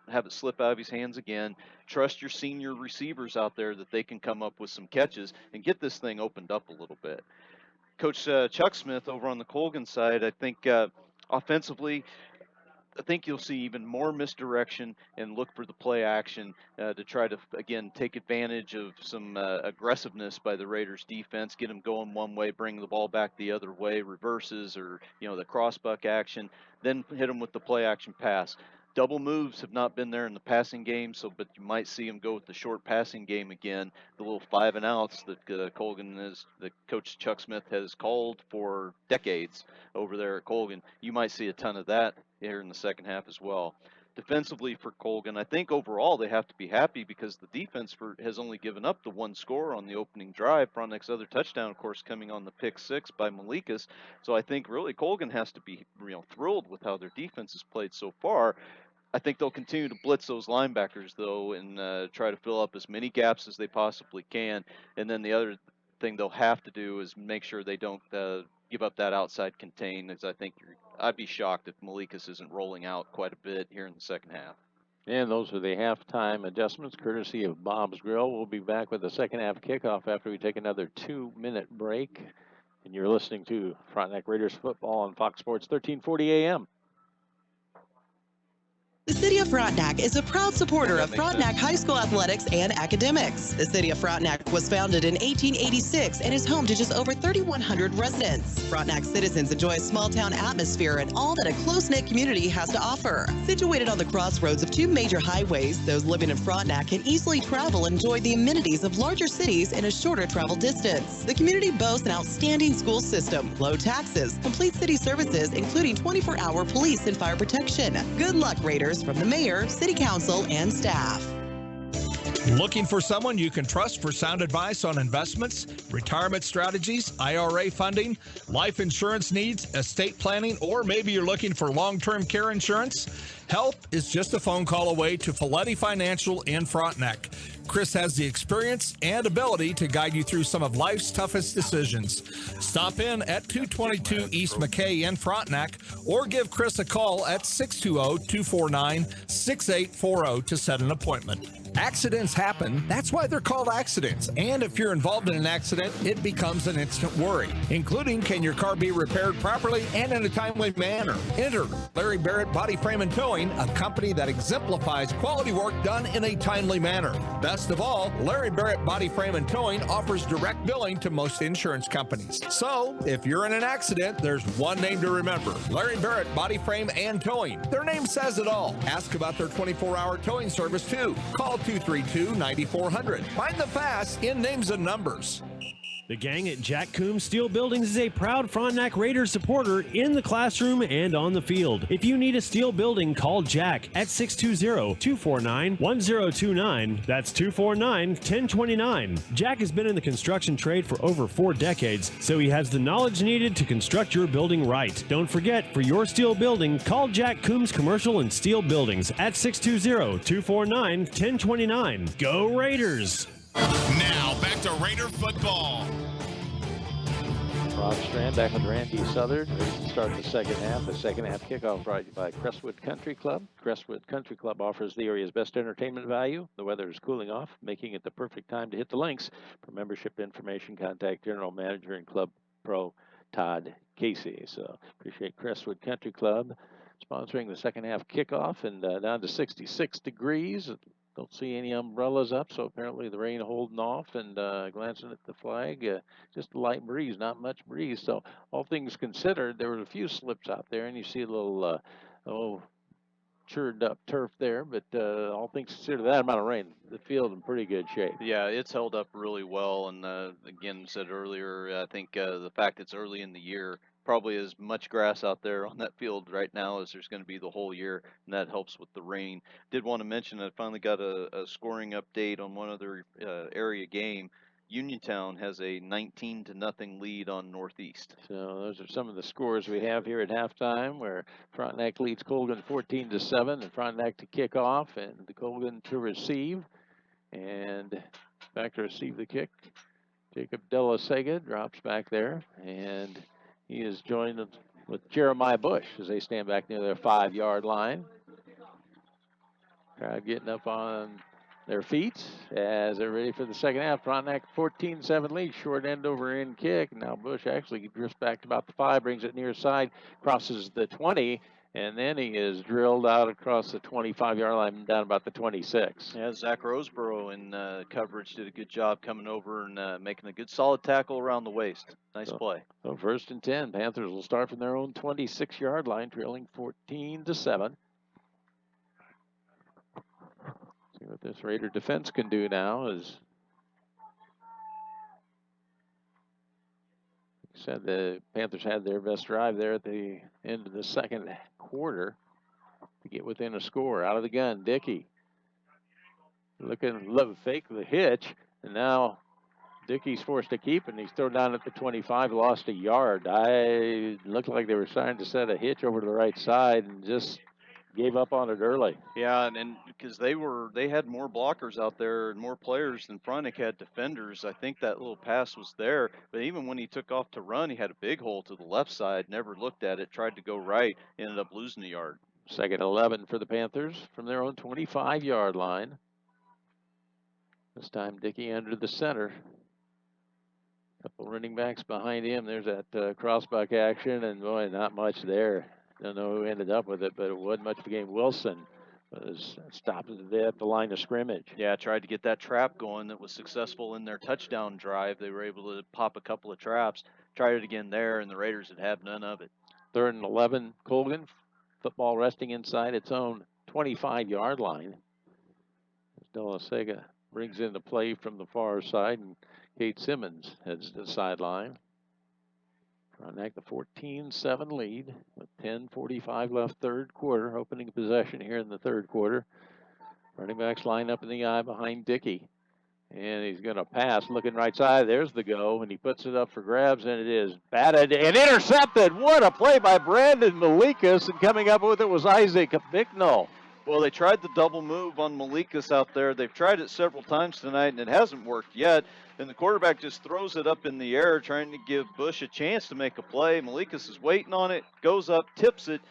have it slip out of his hands again. Trust your senior receivers out there that they can come up with some catches and get this thing opened up a little bit. Coach Chuck Smith over on the Colgan side, I think offensively, I think you'll see even more misdirection and look for the play action to try to, again, take advantage of some aggressiveness by the Raiders defense, get them going one way, bring the ball back the other way, reverses or, the crossbuck action, then hit them with the play action pass. Double moves have not been there in the passing game, but you might see them go with the short passing game again, the little 5 and outs that Colgan that Coach Chuck Smith has called for decades over there at Colgan. You might see a ton of that here in the second half as well. Defensively for Colgan, I think overall they have to be happy because the defense has only given up the 1 score on the opening drive. Frontenac's other touchdown, of course, coming on the pick 6 by Malikas. So I think really Colgan has to be thrilled with how their defense has played so far. I think they'll continue to blitz those linebackers, though, and try to fill up as many gaps as they possibly can. And then the other thing they'll have to do is make sure they don't give up that outside contain, as I think I'd be shocked if Malikas isn't rolling out quite a bit here in the second half. And those are the halftime adjustments, courtesy of Bob's Grill. We'll be back with the second half kickoff after we take another 2-minute break. And you're listening to Frontenac Raiders football on Fox Sports 1340 AM. The City of Frontenac is a proud supporter of Frontenac High School athletics and academics. The City of Frontenac was founded in 1886 and is home to just over 3,100 residents. Frontenac citizens enjoy a small-town atmosphere and all that a close-knit community has to offer. Situated on the crossroads of 2 major highways, those living in Frontenac can easily travel and enjoy the amenities of larger cities in a shorter travel distance. The community boasts an outstanding school system, low taxes, complete city services, including 24-hour police and fire protection. Good luck, Raiders, from the mayor, city council, and staff. Looking for someone you can trust for sound advice on investments, retirement strategies, IRA funding, life insurance needs, estate planning, or maybe you're looking for long-term care insurance? Help is just a phone call away to Folletti Financial in Frontenac. Chris has the experience and ability to guide you through some of life's toughest decisions. Stop in at 222 East McKay in Frontenac or give Chris a call at 620-249-6840 to set an appointment. Accidents happen. That's why they're called accidents. And if you're involved in an accident, it becomes an instant worry, including can your car be repaired properly and in a timely manner. Enter Larry Barrett Body Frame and Towing, a company that exemplifies quality work done in a timely manner. Best of all, Larry Barrett Body Frame and Towing offers direct billing to most insurance companies. So, if you're in an accident, there's one name to remember: Larry Barrett Body Frame and Towing. Their name says it all. Ask about their 24-hour towing service, too. Call 232-9400. Find the fast in names and numbers. The gang at Jack Coombs Steel Buildings is a proud Frontenac Raiders supporter in the classroom and on the field. If you need a steel building, call Jack at 620-249-1029. That's 249-1029. Jack has been in the construction trade for over 4 decades, so he has the knowledge needed to construct your building right. Don't forget, for your steel building, call Jack Coombs Commercial and Steel Buildings at 620-249-1029. Go Raiders! Now, back to Raider football. Rob Strand back with Randy Southern. Ready to start the second half. The second half kickoff brought to you by Crestwood Country Club. Crestwood Country Club offers the area's best entertainment value. The weather is cooling off, making it the perfect time to hit the links. For membership information, contact General Manager and Club Pro Todd Casey. So appreciate Crestwood Country Club sponsoring the second half kickoff, and down to 66 degrees. Don't see any umbrellas up, so apparently the rain holding off, and glancing at the flag, just a light breeze, not much breeze. So all things considered, there were a few slips out there, and you see a little, churned up turf there, but all things considered, that amount of rain, the field in pretty good shape. Yeah, it's held up really well, and again, said earlier, I think the fact it's early in the year probably as much grass out there on that field right now as there's going to be the whole year, and that helps with the rain. Did want to mention I finally got a scoring update on one other area game. Uniontown has a 19-0 lead on Northeast. So those are some of the scores we have here at halftime, where Frontenac leads Colgan 14-7, and Frontenac to kick off, and the Colgan to receive. And back to receive the kick, Jacob Della Sega drops back there, and he is joined with Jeremiah Bush as they stand back near their 5-yard line. Crowd getting up on their feet as they're ready for the second half. Frontenac 14-7 lead, short end over end kick. Now Bush actually drifts back to about the 5, brings it near side, crosses the 20, and then he is drilled out across the 25-yard line down about the 26. Yeah, Zach Roseborough in coverage did a good job coming over and making a good solid tackle around the waist. Nice play. So 1st and 10. Panthers will start from their own 26-yard line, trailing 14-7. See what this Raider defense can do now. As said, the Panthers had their best drive there at the end of the second quarter to get within a score. Out of the gun, Dickey looking fake the hitch, and now Dickey's forced to keep, and he's thrown down at the 25, lost a yard. Looked like they were trying to set a hitch over to the right side and just gave up on it early. Yeah, and because they had more blockers out there and more players than Frontenac had defenders. I think that little pass was there, but even when he took off to run, he had a big hole to the left side, never looked at it, tried to go right, ended up losing a yard. 2nd 11 for the Panthers from their own 25-yard line. This time Dickey under the center. Couple running backs behind him. There's that crossbuck action, and boy, not much there. Don't know who ended up with it, but it wasn't much of a game. Wilson was stopped at the line of scrimmage. Yeah, tried to get that trap going that was successful in their touchdown drive. They were able to pop a couple of traps, tried it again there, and the Raiders would have none of it. 3rd and 11, Colgan. Football resting inside its own 25-yard line. Della Sega brings in the play from the far side, and Kate Simmons heads to the sideline. Frontenac the 14-7 lead with 10:45 left, third quarter. Opening possession here in the third quarter. Running backs line up in the eye behind Dickey. And he's going to pass, looking right side. There's the go, and he puts it up for grabs, and it is batted and intercepted. What a play by Brandon Malikas, and coming up with it was Isaac Bicknell. Well, they tried the double move on Malikas out there. They've tried it several times tonight, and it hasn't worked yet. And the quarterback just throws it up in the air, trying to give Bush a chance to make a play. Malikas is waiting on it, goes up, tips it.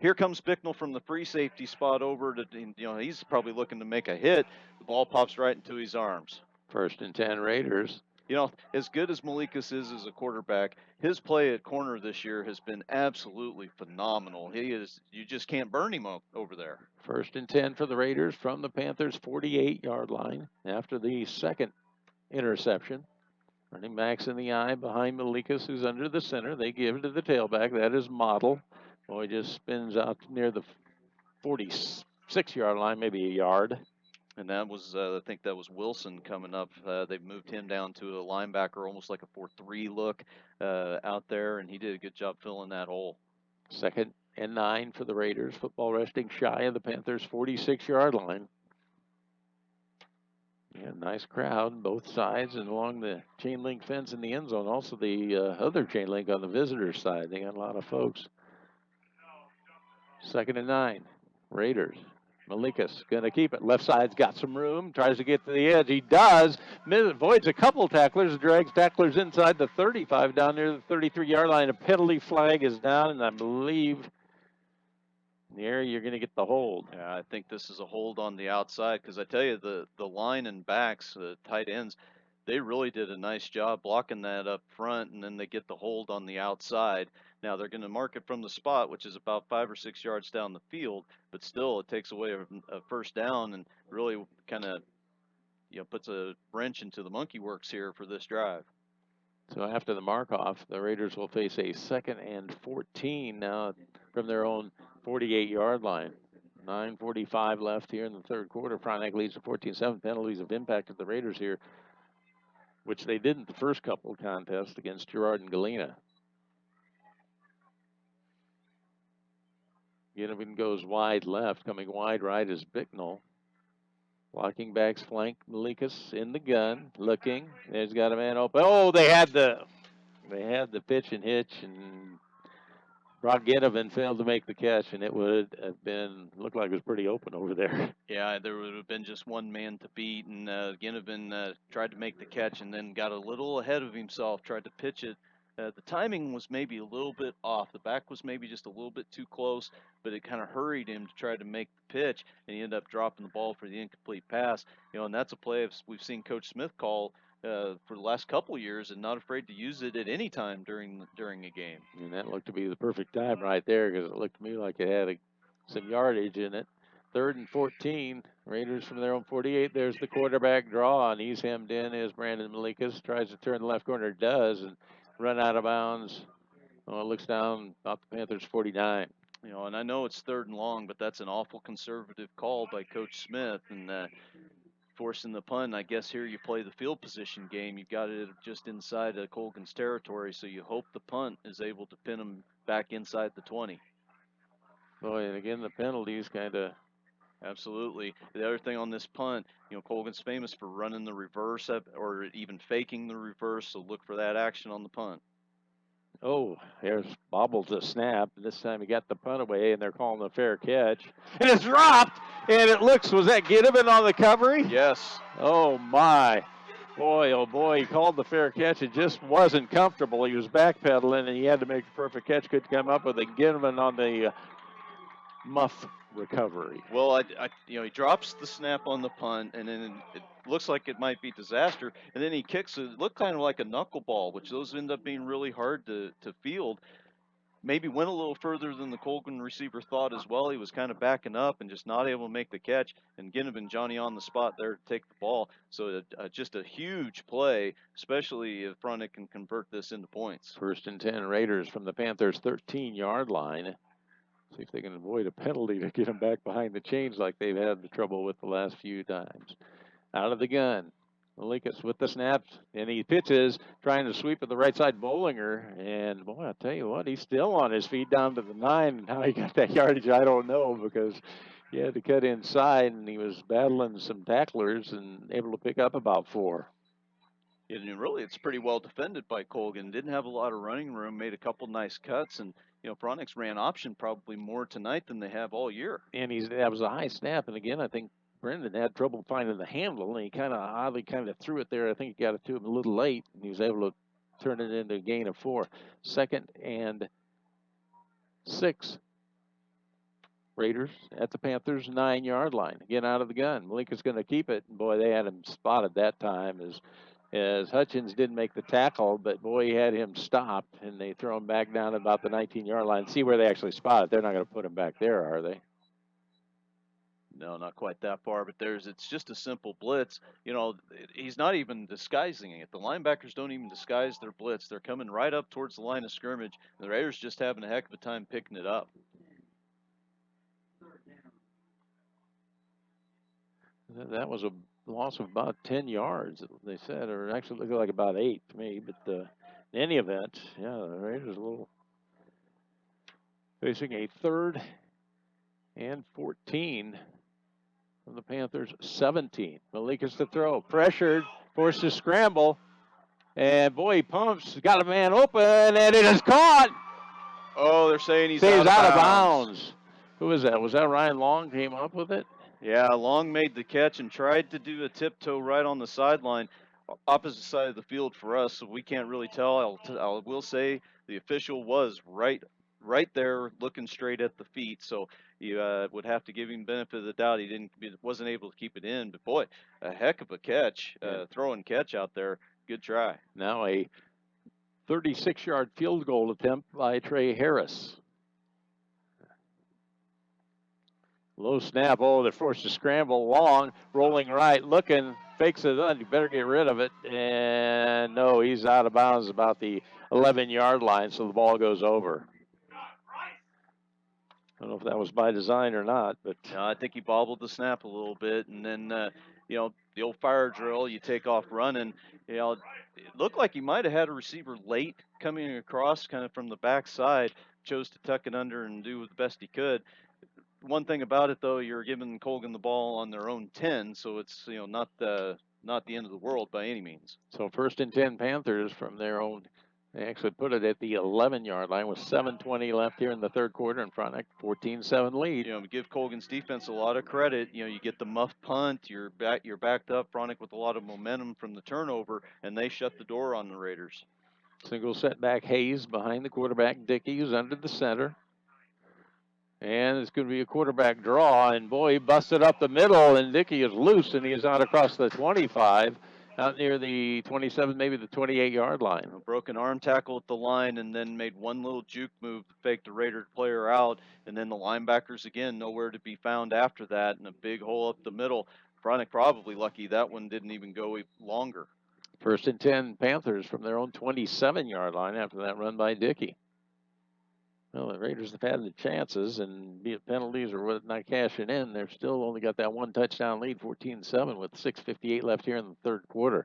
Here comes Bicknell from the free safety spot over to, he's probably looking to make a hit. The ball pops right into his arms. 1st and 10 Raiders. As good as Malikas is as a quarterback, his play at corner this year has been absolutely phenomenal. You just can't burn him over there. 1st and 10 for the Raiders from the Panthers' 48-yard line after the second interception. Running backs in the eye behind Malikas, who's under the center. They give it to the tailback. That is Model. Boy, just spins out near the 46-yard line, maybe a yard. And that was, I think that was Wilson coming up. They've moved him down to a linebacker, almost like a 4-3 look out there, and he did a good job filling that hole. 2nd and 9 for the Raiders. Football resting shy of the Panthers' 46-yard line. Yeah, nice crowd on both sides and along the chain link fence in the end zone. Also the other chain link on the visitor side. They got a lot of folks. 2nd and 9. Raiders. Malikas going to keep it. Left side's got some room. Tries to get to the edge. He does. Avoids a couple tacklers. Drags tacklers inside the 35 down near the 33-yard line. A penalty flag is down, and I believe in the area you're going to get the hold. Yeah, I think this is a hold on the outside because I tell you, the line and backs, the tight ends, they really did a nice job blocking that up front, and then they get the hold on the outside. Now they're going to mark it from the spot, which is about 5 or 6 yards down the field, but still it takes away a first down and really kind of puts a wrench into the monkey works here for this drive. So after the mark-off, the Raiders will face a 2nd and 14 now from their own 48-yard line. 9:45 left here in the third quarter. Frontenac leads to 14-7. Penalties have impacted the Raiders here, which they didn't the first couple of contests against Girard and Galena. Ginnivan goes wide left. Coming wide right is Bicknell. Blocking backs flank Malikas in the gun. Looking. There's got a man open. Oh, they had the pitch and hitch, and Brock Ginnivan failed to make the catch, and it would have looked like it was pretty open over there. Yeah, there would have been just one man to beat, and Ginnivan tried to make the catch and then got a little ahead of himself, tried to pitch it. The timing was maybe a little bit off. The back was maybe just a little bit too close, but it kind of hurried him to try to make the pitch, and he ended up dropping the ball for the incomplete pass. And that's a play we've seen Coach Smith call for the last couple years, and not afraid to use it at any time during a game. And that looked to be the perfect time right there, because it looked to me like it had some yardage in it. 3rd and 14. Raiders from their own 48. There's the quarterback draw, and he's hemmed in as Brandon Malikas tries to turn the left corner, does, and run out of bounds. Well, it looks down about the Panthers' 49. And I know it's 3rd and long, but that's an awful conservative call by Coach Smith, and forcing the punt. I guess here you play the field position game. You've got it just inside of Colgan's territory, so you hope the punt is able to pin them back inside the 20. Boy, and again, the penalties kind of... Absolutely. The other thing on this punt, Colgan's famous for running the reverse or even faking the reverse, so look for that action on the punt. Oh, there's bobbled the snap. This time he got the punt away, and they're calling a fair catch. And it's dropped, and it looks, was that Ginnivan on the recovery? Yes. Oh, my. Boy, oh, boy, he called the fair catch. It just wasn't comfortable. He was backpedaling, and he had to make the perfect catch. Couldn't come up with a Ginnivan on the muff recovery. Well, he drops the snap on the punt, and then it looks like it might be disaster, and then he kicks it. It looked kind of like a knuckleball, which those end up being really hard to field. Maybe went a little further than the Colgan receiver thought as well. He was kind of backing up and just not able to make the catch, and Ginnivan, Johnny on the spot there to take the ball. So just a huge play, especially if Frontenac can convert this into points. 1st and 10 Raiders from the Panthers' 13-yard line. See if they can avoid a penalty to get them back behind the chains like they've had the trouble with the last few times. Out of the gun. Malikas with the snaps, and he pitches, trying to sweep at the right side, Bollinger. And, boy, I'll tell you what, he's still on his feet down to the 9. And how he got that yardage, I don't know, because he had to cut inside, and he was battling some tacklers and able to pick up about 4. And really, it's pretty well defended by Colgan. Didn't have a lot of running room, made a couple nice cuts, and Frontenac's ran option probably more tonight than they have all year. And that was a high snap, and again, I think Brendan had trouble finding the handle, and he kind of oddly threw it there. I think he got it to him a little late, and he was able to turn it into a gain of 4. 2nd and 6. Raiders at the Panthers' 9-yard line. Again, out of the gun. Malika's going to keep it. Boy, they had him spotted that time as Hutchins didn't make the tackle, but boy, he had him stopped, and they throw him back down about the 19-yard line. See where they actually spot it. They're not going to put him back there, are they? No, not quite that far, but it's just a simple blitz. He's not even disguising it. The linebackers don't even disguise their blitz. They're coming right up towards the line of scrimmage. The Raiders just having a heck of a time picking it up. That was a loss of about 10 yards, they said, or actually looked like about 8 to me. But in any event, yeah, the Raiders facing a 3rd and 14 from the Panthers' 17. Malikas to throw, pressured, forced to scramble, and boy, he pumps, got a man open, and it is caught. Oh, they're saying he's out of bounds. Who was that? Was that Ryan Long came up with it? Yeah, Long made the catch and tried to do a tiptoe right on the sideline, opposite side of the field for us, so we can't really tell. I will say the official was right there looking straight at the feet, so you would have to give him benefit of the doubt. He wasn't able to keep it in, but boy, a heck of a catch, throw and catch out there. Good try. Now a 36-yard field goal attempt by Trey Harris. Low snap. Oh, they're forced to scramble. Long, rolling right, looking, fakes it on. You better get rid of it. And no, he's out of bounds about the 11-yard line, so the ball goes over. I don't know if that was by design or not, but I think he bobbled the snap a little bit, and then the old fire drill, you take off running. It looked like he might have had a receiver late coming across kind of from the backside, chose to tuck it under and do the best he could. One thing about it, though, you're giving Colgan the ball on their own 10, so it's not the end of the world by any means. So 1st and 10 Panthers from their own. They actually put it at the 11-yard line with 7:20 left here in the third quarter, and Frontenac 14-7 lead. Give Colgan's defense a lot of credit. You get the muff punt, you're backed up. Frontenac with a lot of momentum from the turnover, and they shut the door on the Raiders. Single setback Hayes behind the quarterback. Dickey, who's under the center. And it's going to be a quarterback draw, and boy, he busted up the middle, and Dickey is loose, and he is out across the 25, out near the 27, maybe the 28-yard line. A broken arm tackle at the line, and then made one little juke move to fake the Raider player out, and then the linebackers, again, nowhere to be found after that, and a big hole up the middle. Frontenac probably lucky that one didn't even go longer. 1st and 10 Panthers from their own 27-yard line after that run by Dickey. Well, the Raiders have had the chances, and be it penalties or not cashing in, they're still only got that one touchdown lead, 14-7, with 6:58 left here in the third quarter.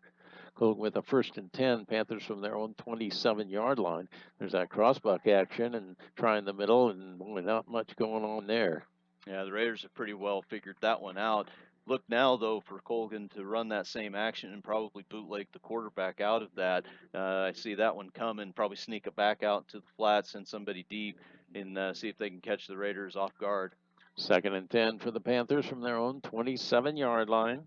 Colgan with a 1st and 10, Panthers from their own 27-yard line. There's that crossbuck action and trying the middle, and boy, not much going on there. Yeah, the Raiders have pretty well figured that one out. Look now, though, for Colgan to run that same action and probably bootleg the quarterback out of that. I see that one coming, probably sneak it back out to the flats, send somebody deep, and see if they can catch the Raiders off guard. 2nd and 10 for the Panthers from their own 27-yard line.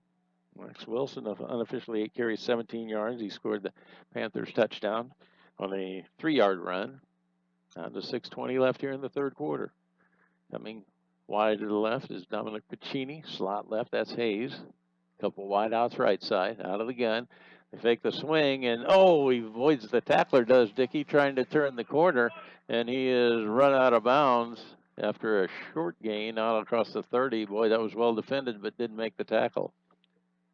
Max Wilson, unofficially 8 carries, 17 yards. He scored the Panthers touchdown on a 3-yard run. Down to 6:20 left here in the third quarter. Coming wide to the left is Dominic Piccini. Slot left, that's Hayes. Couple wide outs right side, out of the gun. They fake the swing, and he avoids the tackler, does Dickey, trying to turn the corner, and he is run out of bounds after a short gain out across the 30. Boy, that was well defended, but didn't make the tackle.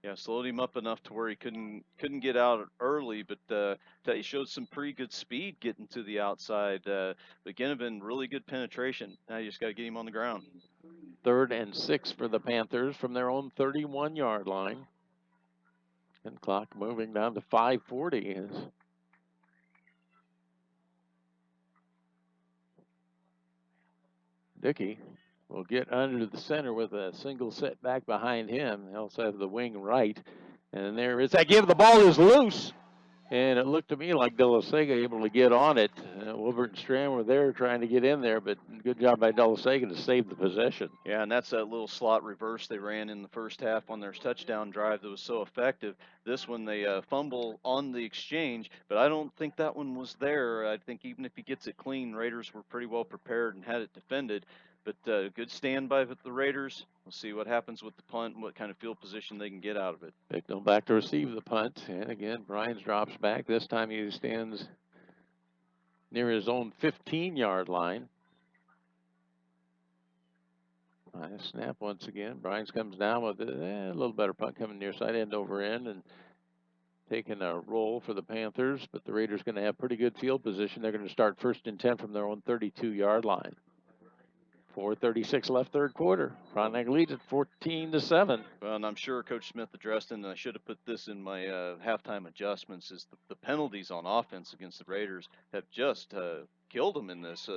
Yeah, slowed him up enough to where he couldn't get out early, but he showed some pretty good speed getting to the outside. But Ginnivan, really good penetration. Now you just got to get him on the ground. 3rd and 6 for the Panthers from their own 31-yard line. And clock moving down to 5:40. Dickey will get under the center with a single setback behind him. They also have the wing right. And there is that give. The ball is loose. And it looked to me like De La Sega able to get on it. Wilbert and Strand were there trying to get in there, but good job by De La Sega to save the possession. Yeah, and that's that little slot reverse they ran in the first half on their touchdown drive that was so effective. This one, they fumble on the exchange, but I don't think that one was there. I think even if he gets it clean, Raiders were pretty well prepared and had it defended. But good standby with the Raiders. We'll see what happens with the punt and what kind of field position they can get out of it. Bicknell back to receive the punt. And again, Bryans drops back. This time he stands near his own 15-yard line. Nice snap once again. Bryans comes down with a little better punt coming near side, end over end, and taking a roll for the Panthers. But the Raiders going to have pretty good field position. They're going to start 1st and 10 from their own 32-yard line. 4:36 left third quarter. Frontenac leads at 14-7. Well, and I'm sure Coach Smith addressed it, and I should have put this in my halftime adjustments, is the penalties on offense against the Raiders have just killed them in this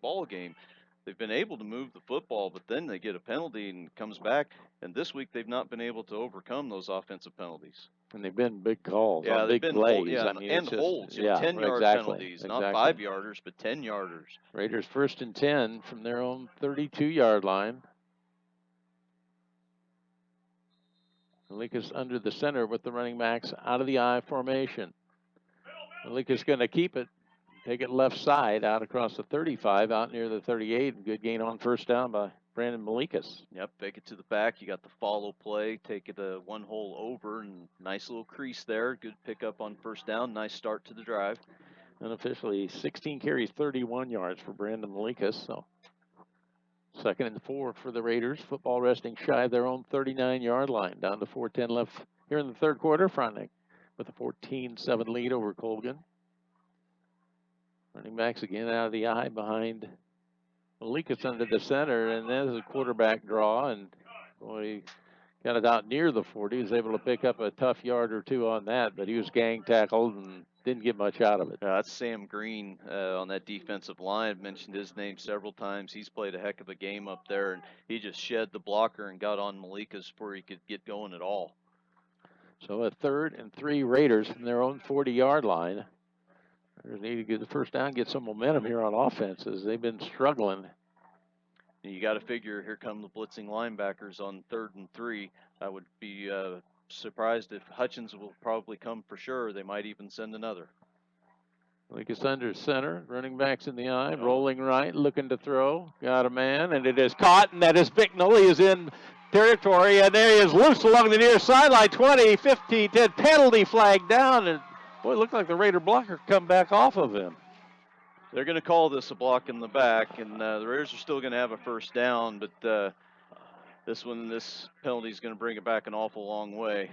ball game. They've been able to move the football, but then they get a penalty and it comes back. And this week they've not been able to overcome those offensive penalties. And they've been big calls, yeah, big plays. Yeah, I mean, and holds. 10-yard penalties, not 5-yarders, but 10-yarders. Raiders 1st and 10 from their own 32-yard line. Malikas under the center with the running backs out of the I formation. Malikas going to keep it. Take it left side out across the 35, out near the 38. Good gain on 1st down by Brandon Malikas. Yep, take it to the back. You got the follow play. Take it one hole over, and nice little crease there. Good pickup on 1st down. Nice start to the drive. Unofficially, 16 carries, 31 yards for Brandon Malikas. So 2nd and 4 for the Raiders. Football resting shy of their own 39-yard line. Down to 4:10 left here in the third quarter. Frontenac with a 14-7 lead over Colgan. Running backs again out of the eye behind Malikas under the center, and there's a quarterback draw, and boy, got it out near the 40. He was able to pick up a tough yard or two on that, but he was gang tackled and didn't get much out of it. That's Sam Green on that defensive line. I've mentioned his name several times. He's played a heck of a game up there, and he just shed the blocker and got on Malika's before he could get going at all. So a 3rd and 3 Raiders from their own 40-yard line. They need to get the first down, get some momentum here on offenses. They've been struggling. And you got to figure here come the blitzing linebackers on 3rd and 3. I would be surprised if Hutchins will probably come for sure. They might even send another. Lucas under center, running backs in the eye, rolling right, looking to throw. Got a man, and it is caught, and that is Bicknell. He is in territory, and there he is loose along the near sideline. 20, 15, 10, penalty flag down, and boy, it looked like the Raider blocker come back off of him. They're going to call this a block in the back, and the Raiders are still going to have a first down, but this penalty is going to bring it back an awful long way.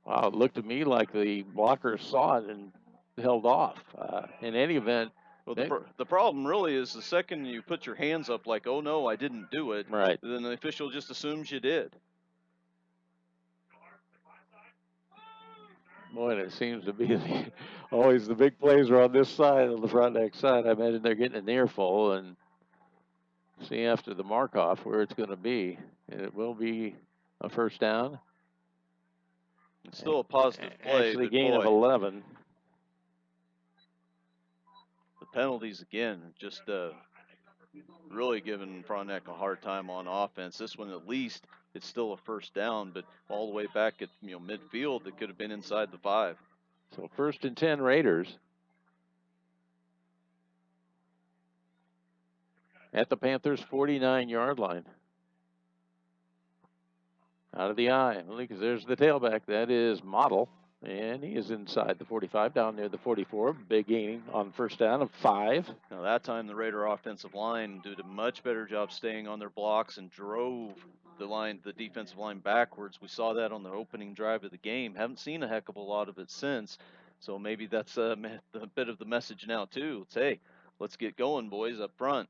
Wow, it looked to me like the blocker saw it and held off. In any event, well, the problem really is the second you put your hands up like, oh no, I didn't do it, right, then the official just assumes you did. Boy, and it seems to be always the big plays are on this side, on the Frontenac side. I imagine they're getting an earful and see after the mark-off where it's going to be. And it will be a first down. It's still a positive play. Actually, gain of 11. The penalties, again, just really giving Frontenac a hard time on offense. This one, at least, it's still a first down, but all the way back at midfield, it could have been inside the 5. So 1st and 10 Raiders at the Panthers' 49-yard line. Out of the eye, because there's the tailback. That is Model, and he is inside the 45, down near the 44. Big gain on first down of 5. Now that time the Raider offensive line did a much better job staying on their blocks and drove the defensive line backwards. We saw that on the opening drive of the game. Haven't seen a heck of a lot of it since. So maybe that's a bit of the message now too. It's, hey, let's get going, boys, up front.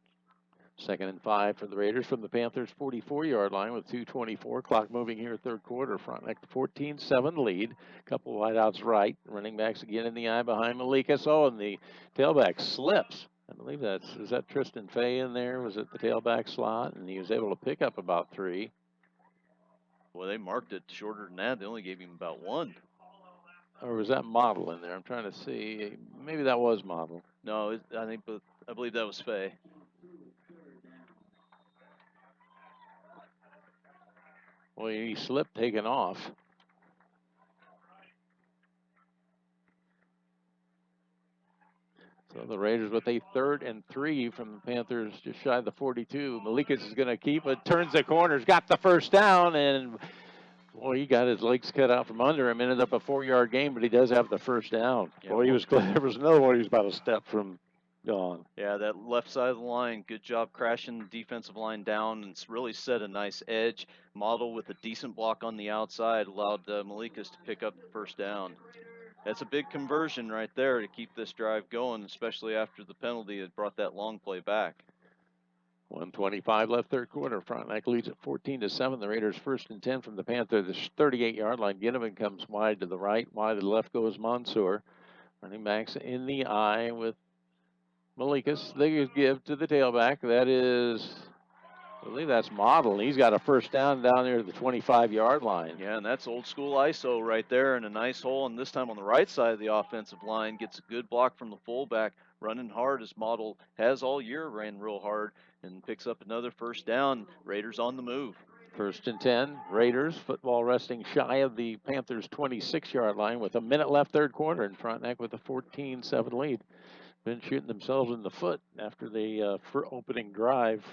2nd and 5 for the Raiders from the Panthers' 44-yard line with 2:24. Clock moving here, 3rd quarter. Frontenac 14-7 lead. Couple wideouts right. Running backs again in the eye behind Malika. So, and the tailback slips. I believe is that Tristan Fay in there? Was it the tailback slot? And he was able to pick up about 3. Well, they marked it shorter than that. They only gave him about 1. Or was that Model in there? I'm trying to see. Maybe that was Model. No, I believe that was Fay. Well, he slipped, taken off. So the Raiders with a 3rd and 3 from the Panthers, just shy of the 42. Malikas is going to keep it, turns the corners, got the first down, and boy, he got his legs cut out from under him. Ended up a 4-yard gain, but he does have the first down. Yeah, boy, he was close. There was another one. He was about a step from gone. Yeah, that left side of the line, good job crashing the defensive line down, and it's really set a nice edge. Model with a decent block on the outside allowed Malikas to pick up the first down. That's a big conversion right there to keep this drive going, especially after the penalty that brought that long play back. 1:25 left, 3rd quarter. Frontenac leads at 14-7. The Raiders 1st and 10 from the Panthers' 38-yard line. Ginnivan comes wide to the right. Wide to the left goes Mansour. Running backs in the eye with Malikas. They give to the tailback. That is, I believe that's Model. He's got a first down near the 25-yard line. Yeah, and that's old school ISO right there in a nice hole. And this time on the right side of the offensive line, gets a good block from the fullback, running hard as Model has all year, ran real hard, and picks up another first down. Raiders on the move. 1st and 10. Raiders football resting shy of the Panthers' 26-yard line with a minute left, 3rd quarter, and Frontenac with a 14-7 lead. Been shooting themselves in the foot after the opening drive.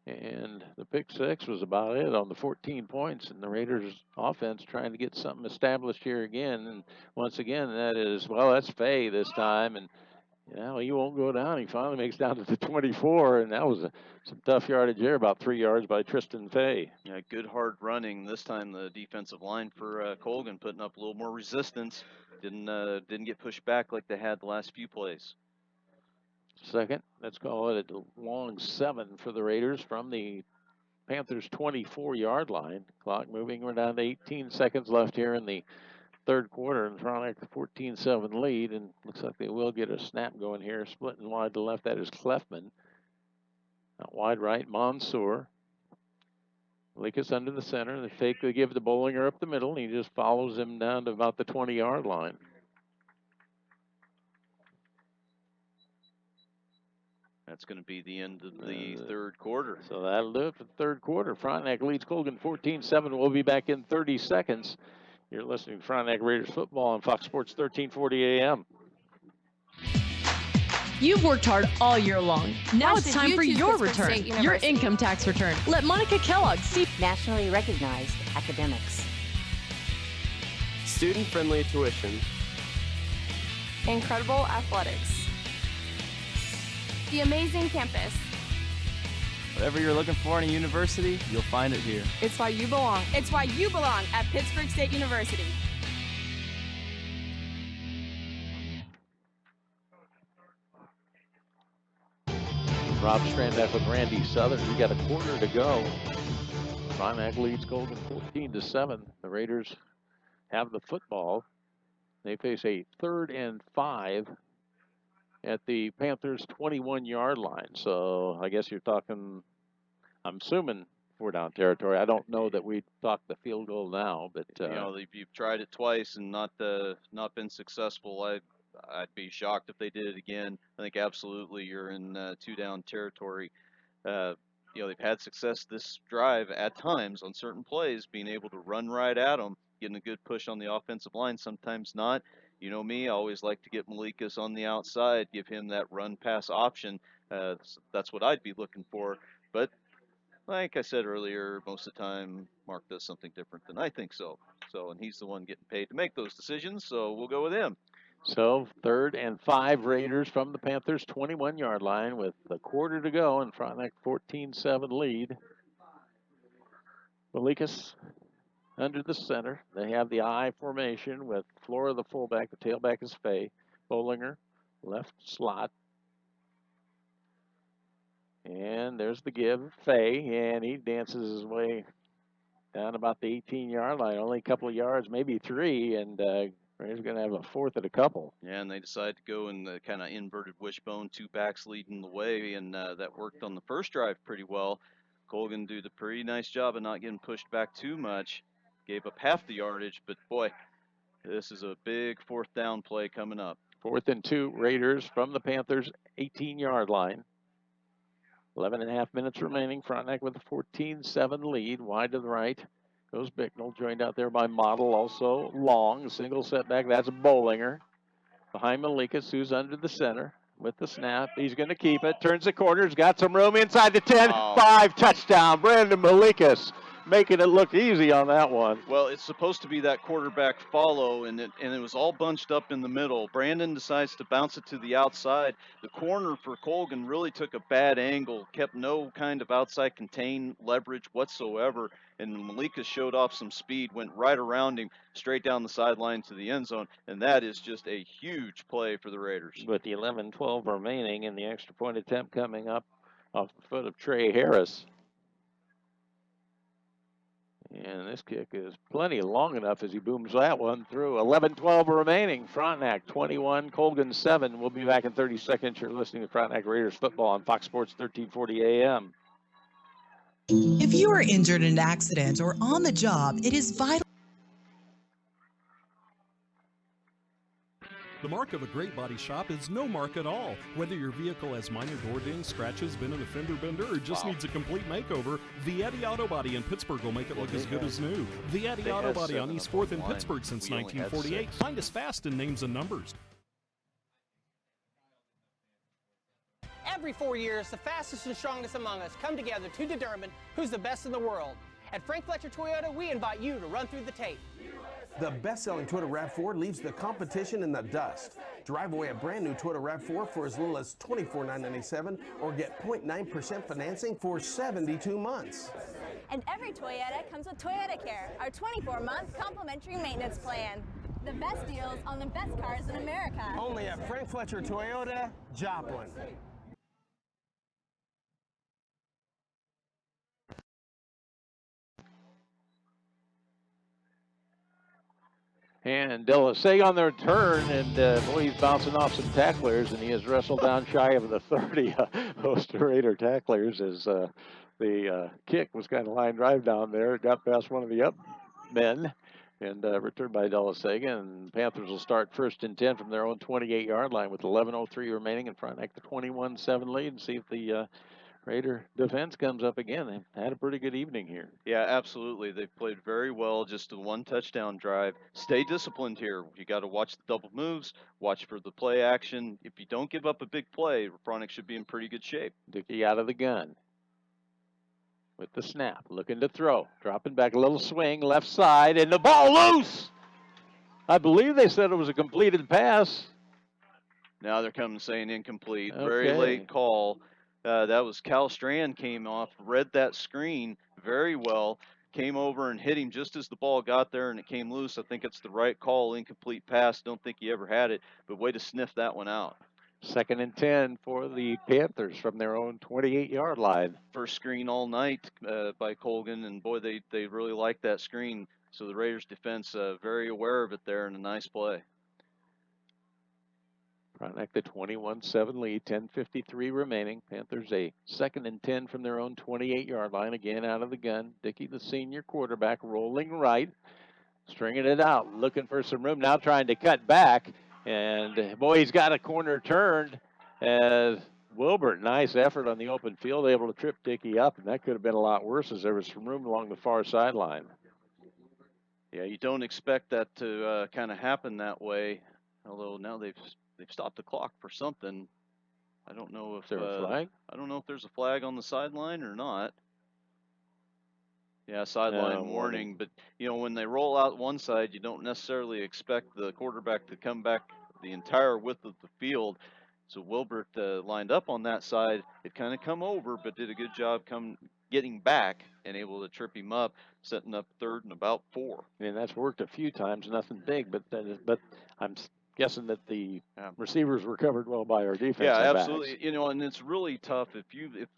And the pick 6 was about it on the 14 points. And the Raiders offense trying to get something established here again. And once again, that's Fay this time. And, he won't go down. He finally makes down to the 24. And that was some tough yardage there, about 3 yards by Tristan Fay. Yeah, good hard running. This time the defensive line for Colgan putting up a little more resistance. Didn't get pushed back like they had the last few plays. 2nd, let's call it a long 7 for the Raiders from the Panthers' 24-yard line. Clock moving. We're down to 18 seconds left here in the third quarter, and Frontenac 14-7 lead, and looks like they will get a snap going here. Splitting wide to left, that is Clefman. Out wide right, Mansour. Likas under the center. The fake they give to Bollinger up the middle. He just follows him down to about the 20-yard line. That's going to be the end of the third quarter. So that'll do it for the third quarter. Frontenac leads Colgan 14-7. We'll be back in 30 seconds. You're listening to Frontenac Raiders football on Fox Sports 1340 AM. You've worked hard all year long. Now Why it's should time you for choose your Pittsburgh return, State your University? income tax return. Let Monica Kellogg see Nationally recognized academics. Student-friendly tuition. Incredible athletics. The amazing campus. Whatever you're looking for in a university, you'll find it here. It's why you belong. It's why you belong at Pittsburgh State University. Rob Strandak with Randy Southern. We got a quarter to go. Frontenac leads Colgan 14-7. The Raiders have the football. They face a 3rd and 5 at the Panthers' 21-yard line. So I guess you're talking, I'm assuming, 4-down territory. I don't know that we talked the field goal now, but you've tried it twice and not been successful. I'd be shocked if they did it again. I think absolutely you're in 2-down territory. They've had success this drive at times on certain plays, being able to run right at them, getting a good push on the offensive line, sometimes not. You know me, I always like to get Malikas on the outside, give him that run-pass option. That's what I'd be looking for. But like I said earlier, most of the time, Mark does something different than I think so. And he's the one getting paid to make those decisions, so we'll go with him. So 3rd and 5 Raiders from the Panthers' 21-yard line with a quarter to go, and Frontenac 14-7 lead. Malikas under the center. They have the I formation with Flora the fullback. The tailback is Fay. Bollinger, left slot. And there's the give, Fay, and he dances his way down about the 18-yard line. Only a couple of yards, maybe 3, and Raiders going to have a 4th and a couple. Yeah, and they decided to go in the kind of inverted wishbone, 2 backs leading the way, and that worked on the first drive pretty well. Colgan did a pretty nice job of not getting pushed back too much. Gave up half the yardage, but boy, this is a big 4th down play coming up. 4th and 2 Raiders from the Panthers' 18-yard line. 11.5 minutes remaining. Frontenac with a 14-7 lead. Wide to the right goes Bicknell, joined out there by Model, also Long. Single setback, that's Bollinger. Behind Malikas, who's under the center with the snap. He's going to keep it. Turns the corner. He's got some room inside the 10. 5, touchdown. Brandon Malikas making it look easy on that one. Well, it's supposed to be that quarterback follow, and it was all bunched up in the middle. Brandon decides to bounce it to the outside. The corner for Colgan really took a bad angle, kept no kind of outside contain leverage whatsoever, and Malika showed off some speed, went right around him, straight down the sideline to the end zone, and that is just a huge play for the Raiders. With the 11-12 remaining and the extra point attempt coming up off the foot of Trey Harris. And this kick is plenty long enough as he booms that one through. 11-12 remaining. Frontenac 21, Colgan 7. We'll be back in 30 seconds. You're listening to Frontenac Raiders football on Fox Sports 1340 AM. If you are injured in an accident or on the job, it is vital. The mark of a great body shop is no mark at all. Whether your vehicle has minor door dings, scratches, been in a fender bender, or just needs a complete makeover, the Eddie Auto Body in Pittsburgh will make it look as good as new. The Eddie Auto Body on East 4th in Pittsburgh since 1948. Find us fast in names and numbers. Every 4 years, the fastest and strongest among us come together to determine who's the best in the world. At Frank Fletcher Toyota, we invite you to run through the tape. The best-selling Toyota RAV4 leaves the competition in the dust. Drive away a brand new Toyota RAV4 for as little as $24,997 or get 0.9% financing for 72 months. And every Toyota comes with Toyota Care, our 24-month complimentary maintenance plan. The best deals on the best cars in America. Only at Frank Fletcher Toyota, Joplin. And Delasay on the return, and boy, he's bouncing off some tacklers, and he has wrestled down shy of the 30 host Raider tacklers as the kick was kind of line drive down there. It got past one of the up men, and returned by Delasega, and Panthers will start 1st and 10 from their own 28-yard line with 11:03 remaining in Frontenac, the 21-7 lead, and see if the Raider defense comes up again. They've had a pretty good evening here. Yeah, absolutely. They've played very well, just a one touchdown drive. Stay disciplined here. You got to watch the double moves, watch for the play action. If you don't give up a big play, Frontenac should be in pretty good shape. Dickey out of the gun with the snap, looking to throw. Dropping back, a little swing, left side, and the ball loose! I believe they said it was a completed pass. Now they're coming saying incomplete. Okay. Very late call. That was Cal Strand came off, read that screen very well, came over and hit him just as the ball got there and it came loose. I think it's the right call, incomplete pass. Don't think he ever had it, but way to sniff that one out. 2nd and 10 for the Panthers from their own 28-yard line. First screen all night by Colgan, and boy, they really like that screen. So the Raiders defense very aware of it there, and a nice play. Frontenac the 21-7 lead, 10:53 remaining. Panthers a 2nd and 10 from their own 28-yard line. Again out of the gun. Dickey, the senior quarterback, rolling right, stringing it out, looking for some room. Now trying to cut back, and boy, he's got a corner turned. As Wilbert, nice effort on the open field, able to trip Dickey up, and that could have been a lot worse as there was some room along the far sideline. Yeah, you don't expect that to kind of happen that way. Although now they've stopped the clock for something. I don't know if there's a flag. I don't know if there's a flag on the sideline or not. Yeah, sideline warning. But you know, when they roll out one side, you don't necessarily expect the quarterback to come back the entire width of the field. So Wilbert lined up on that side. It kind of come over, but did a good job getting back and able to trip him up, setting up 3rd and about 4. And that's worked a few times, nothing big, but I'm guessing that the receivers were covered well by our defensive Yeah, backs. absolutely. You know, and it's really tough if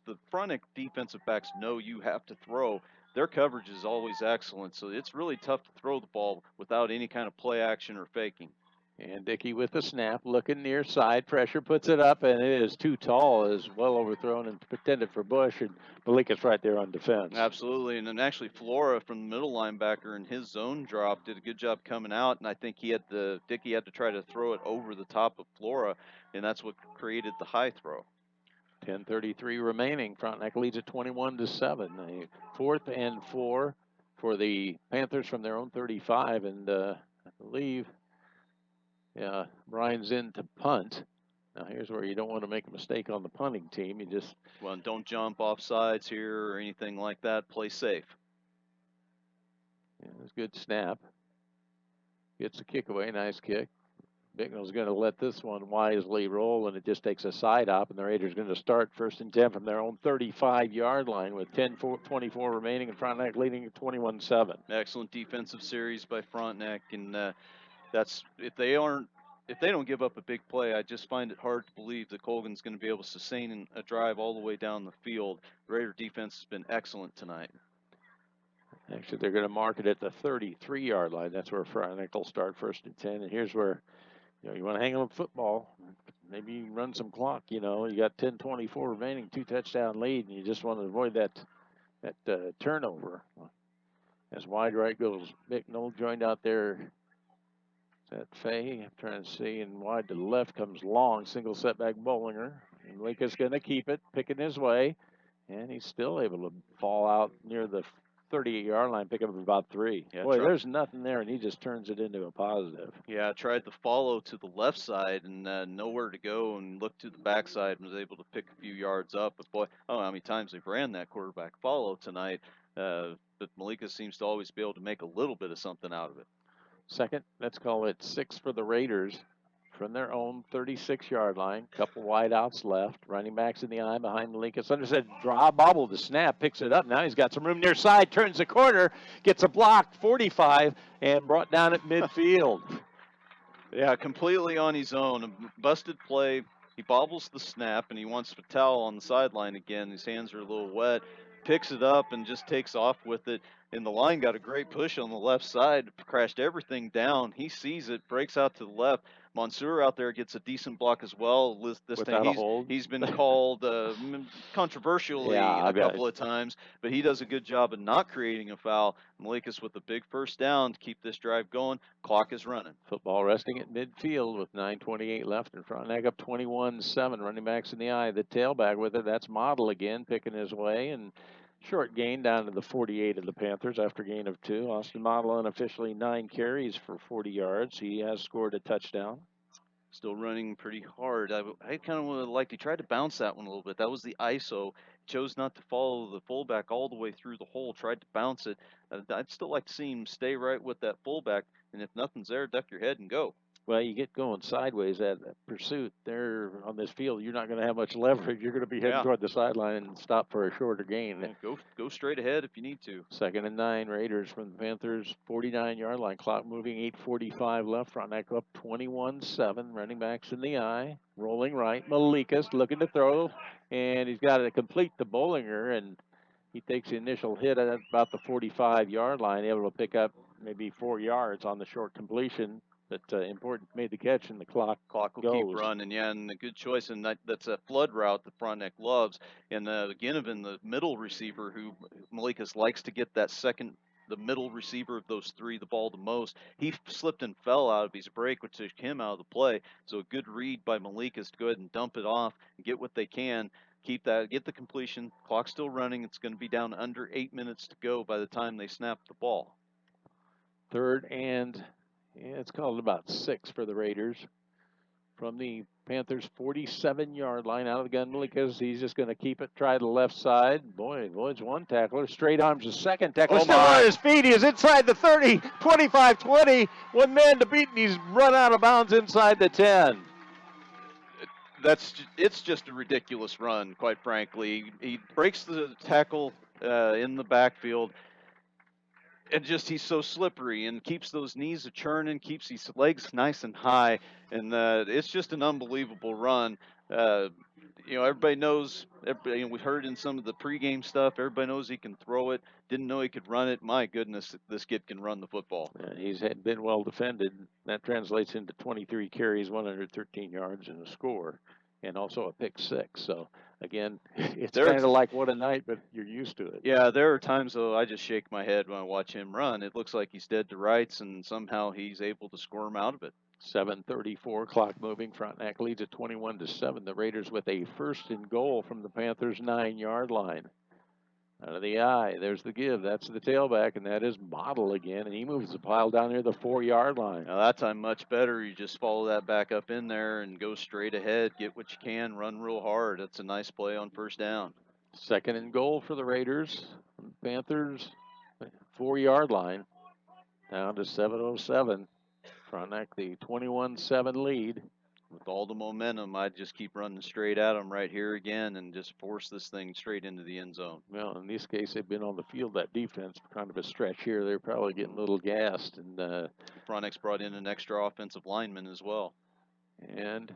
the Frontenac defensive backs know you have to throw. Their coverage is always excellent, so it's really tough to throw the ball without any kind of play action or faking. And Dickey with the snap, looking near side, pressure puts it up, and it is too tall, is well overthrown and pretended for Bush, and Malika's right there on defense. Absolutely, and then actually Flora from the middle linebacker in his zone drop did a good job coming out, and I think Dickey had to try to throw it over the top of Flora, and that's what created the high throw. 10:33 remaining. Frontenac leads at 21-7. 4th and 4 for the Panthers from their own 35, and I believe. Yeah, Brian's in to punt. Now, here's where you don't want to make a mistake on the punting team. You just... Well, don't jump off sides here or anything like that. Play safe. Yeah, it was a good snap. Gets the kick away. Nice kick. Bicknell's going to let this one wisely roll, and it just takes a side hop, and the Raiders going to start 1st and 10 from their own 35-yard line with 10:24 remaining, and Frontenac leading at 21-7. Excellent defensive series by Frontenac, and that's if they don't give up a big play, I just find it hard to believe that Colgan's going to be able to sustain a drive all the way down the field. The Raider defense has been excellent tonight. Actually, they're going to mark it at the 33-yard line. That's where Frontenac will start 1st and 10. And here's where, you want to hang on football. Maybe you can run some clock. You got 10:24 remaining, 2-touchdown lead, and you just want to avoid that turnover. As wide right goes Bicknell, joined out there. Is that Fay? I'm trying to see. And wide to the left comes Long, single setback Bollinger. And Lincoln's going to keep it, picking his way. And he's still able to fall out near the 38-yard line, pick up about 3. Yeah, boy, there's nothing there, and he just turns it into a positive. Yeah, tried to follow to the left side and nowhere to go, and looked to the backside and was able to pick a few yards up. But boy, I don't know how many times they've ran that quarterback follow tonight. But Malika seems to always be able to make a little bit of something out of it. 2nd, let's call it 6 for the Raiders from their own 36-yard line. Couple wideouts left. Running backs in the eye behind Malika. Sunder said draw bobble the snap, picks it up. Now he's got some room near side, turns the corner, gets a block, 45, and brought down at midfield. Yeah, completely on his own. A busted play. He bobbles the snap, and he wants Patel on the sideline again. His hands are a little wet. Picks it up and just takes off with it. and the line got a great push on the left side, crashed everything down. He sees it, breaks out to the left. Mansour out there gets a decent block as well. This Without time a hold. he's been called controversially a couple of times, but he does a good job of not creating a foul. Malikas with a big first down to keep this drive going. Clock is running. Football resting at midfield with 9:28 left, and Frontenac up 21-7. Running backs in the eye. The tailback with it. That's Model again, picking his way, and short gain down to the 48 of the Panthers after gain of 2. Austin Model unofficially 9 carries for 40 yards. He has scored a touchdown. Still running pretty hard. I kind of would have liked, he tried to bounce that one a little bit. That was the ISO. Chose not to follow the fullback all the way through the hole. Tried to bounce it. I'd still like to see him stay right with that fullback. And if nothing's there, duck your head and go. Well, you get going sideways at pursuit there on this field. You're not going to have much leverage. You're going to be heading toward the sideline and stop for a shorter gain. Yeah, go straight ahead if you need to. 2nd and 9, Raiders from the Panthers, 49-yard line. Clock moving, 8:45 left. Frontenac up 21-7. Running backs in the eye. Rolling right. Malikas looking to throw, and he's got to complete the Bollinger, and he takes the initial hit at about the 45-yard line, able to pick up maybe 4 yards on the short completion. But important, made the catch, and the clock will goes. Keep running, yeah, and a good choice. And that's a flood route that Frontenac loves. And Ginnivan, the middle receiver, who Malikas likes to get that the middle receiver of those 3, the ball the most. He slipped and fell out of his break, which took him out of the play. So a good read by Malikas to go ahead and dump it off and get what they can. Keep that, get the completion. Clock's still running. It's going to be down under 8 minutes to go by the time they snap the ball. 3rd and... yeah, it's called about 6 for the Raiders. From the Panthers' 47-yard line out of the gun, Malikas, he's just going to keep it, try the left side. Boy, avoids one tackler. Straight arms the second tackler. Still on his feet. He is inside the 30, 25-20. 1 man to beat, and he's run out of bounds inside the 10. It's just a ridiculous run, quite frankly. He breaks the tackle in the backfield. And just he's so slippery and keeps those knees a-churning, keeps his legs nice and high, and it's just an unbelievable run. Everybody knows. We heard in some of the pregame stuff. Everybody knows he can throw it. Didn't know he could run it. My goodness, this kid can run the football. He's been well defended. That translates into 23 carries, 113 yards, and a score, and also a pick 6. So. Again, it's kind of like what a night, but you're used to it. Yeah, there are times, though, I just shake my head when I watch him run. It looks like he's dead to rights, and somehow he's able to squirm out of it. 7:34, clock moving. Frontenac leads at 21-7. The Raiders with a 1st and goal from the Panthers' 9-yard line. Out of the eye, there's the give. That's the tailback, and that is Model again, and he moves the pile down near the 4-yard line. Now that time much better. You just follow that back up in there and go straight ahead, get what you can, run real hard. That's a nice play on 1st down. 2nd and goal for the Raiders. Panthers, 4-yard line, down to 7:07. Frontenac, the 21-7 lead. With all the momentum, I'd just keep running straight at them right here again and just force this thing straight into the end zone. Well, in this case, they've been on the field, that defense, kind of a stretch here. They're probably getting a little gassed. And Frontenac's brought in an extra offensive lineman as well. And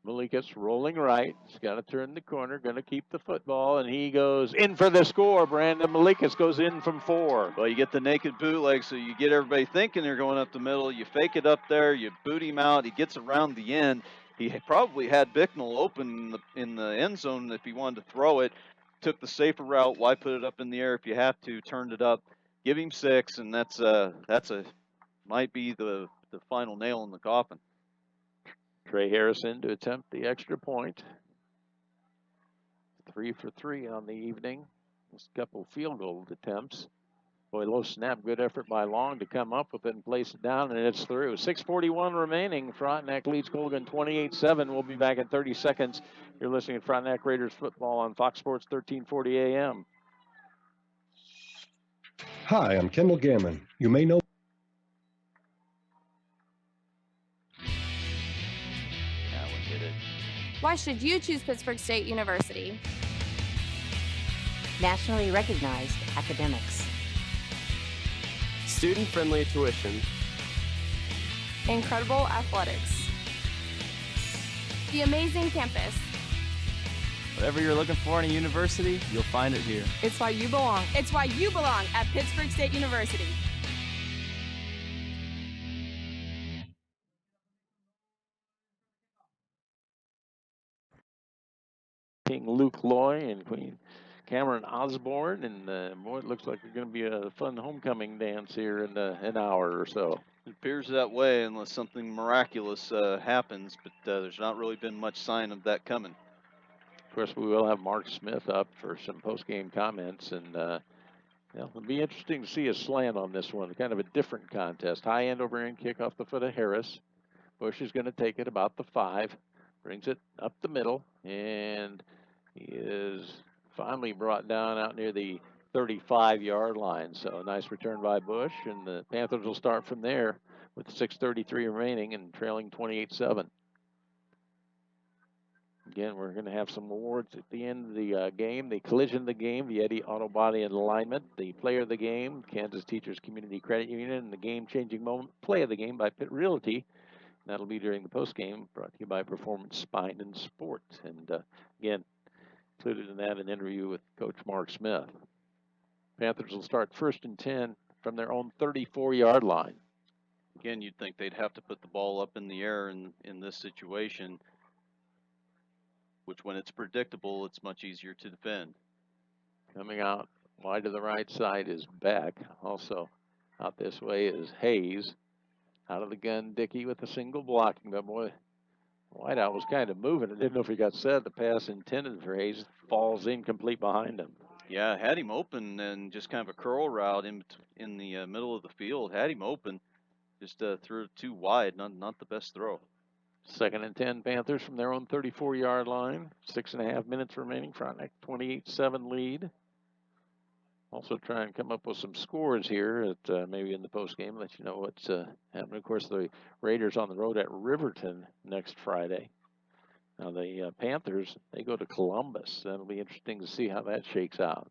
Malikas rolling right. He's got to turn the corner, going to keep the football, and he goes in for the score. Brandon Malikas goes in from 4. Well, you get the naked bootleg, so you get everybody thinking they're going up the middle. You fake it up there, you boot him out. He gets around the end. He probably had Bicknell open in the end zone if he wanted to throw it. Took the safer route. Why put it up in the air if you have to? Turned it up. Give him 6, and that's might be the final nail in the coffin. Trey Harrison to attempt the extra point. 3 for 3 on the evening. Just a couple field goal attempts. Boy, low snap, good effort by Long to come up with it and place it down, and it's through. 6:41 remaining. Frontenac leads Colgan 28-7. We'll be back in 30 seconds. You're listening to Frontenac Raiders football on Fox Sports 1340 AM. Hi, I'm Kendall Gammon. You may know. Why should you choose Pittsburg State University? Nationally recognized academics. Student-friendly tuition. Incredible athletics. The amazing campus. Whatever you're looking for in a university, you'll find it here. It's why you belong. It's why you belong at Pittsburg State University. King Luke Loy and Queen Cameron Osborne, and boy, it looks like it's going to be a fun homecoming dance here in an hour or so. It appears that way unless something miraculous happens, but there's not really been much sign of that coming. Of course, we will have Mark Smith up for some post-game comments, and it'll be interesting to see a slant on this one, kind of a different contest. High end over end kick off the foot of Harris. Bush is going to take it about the 5, brings it up the middle, and he is finally brought down out near the 35-yard line. So a nice return by Bush, and the Panthers will start from there with 6:33 remaining and trailing 28-7. Again, we're going to have some awards at the end of the game. The collision of the game, the Eddie Auto Body and Alignment. The player of the game, Kansas Teachers Community Credit Union. And the game-changing moment, play of the game by Pitt Realty. That'll be during the postgame, brought to you by Performance Spine and Sport. And again, included in that an interview with Coach Mark Smith. Panthers will start 1st and 10 from their own 34-yard line. Again, you'd think they'd have to put the ball up in the air in this situation, which when it's predictable, it's much easier to defend. Coming out wide to the right side is Beck. Also out this way is Hayes. Out of the gun, Dickey with a single blocking. But boy, Whiteout was kind of moving. I didn't know if he got set. The pass intended for Hayes falls incomplete behind him. Yeah, had him open and just kind of a curl route in the middle of the field. Had him open, just threw it too wide. Not the best throw. 2nd and 10 Panthers from their own 34-yard line. 6.5 minutes remaining. Frontenac 28-7 lead. Also try and come up with some scores here at maybe in the postgame. Let you know what's happening. Of course, the Raiders on the road at Riverton next Friday. Now the Panthers, they go to Columbus. That'll be interesting to see how that shakes out.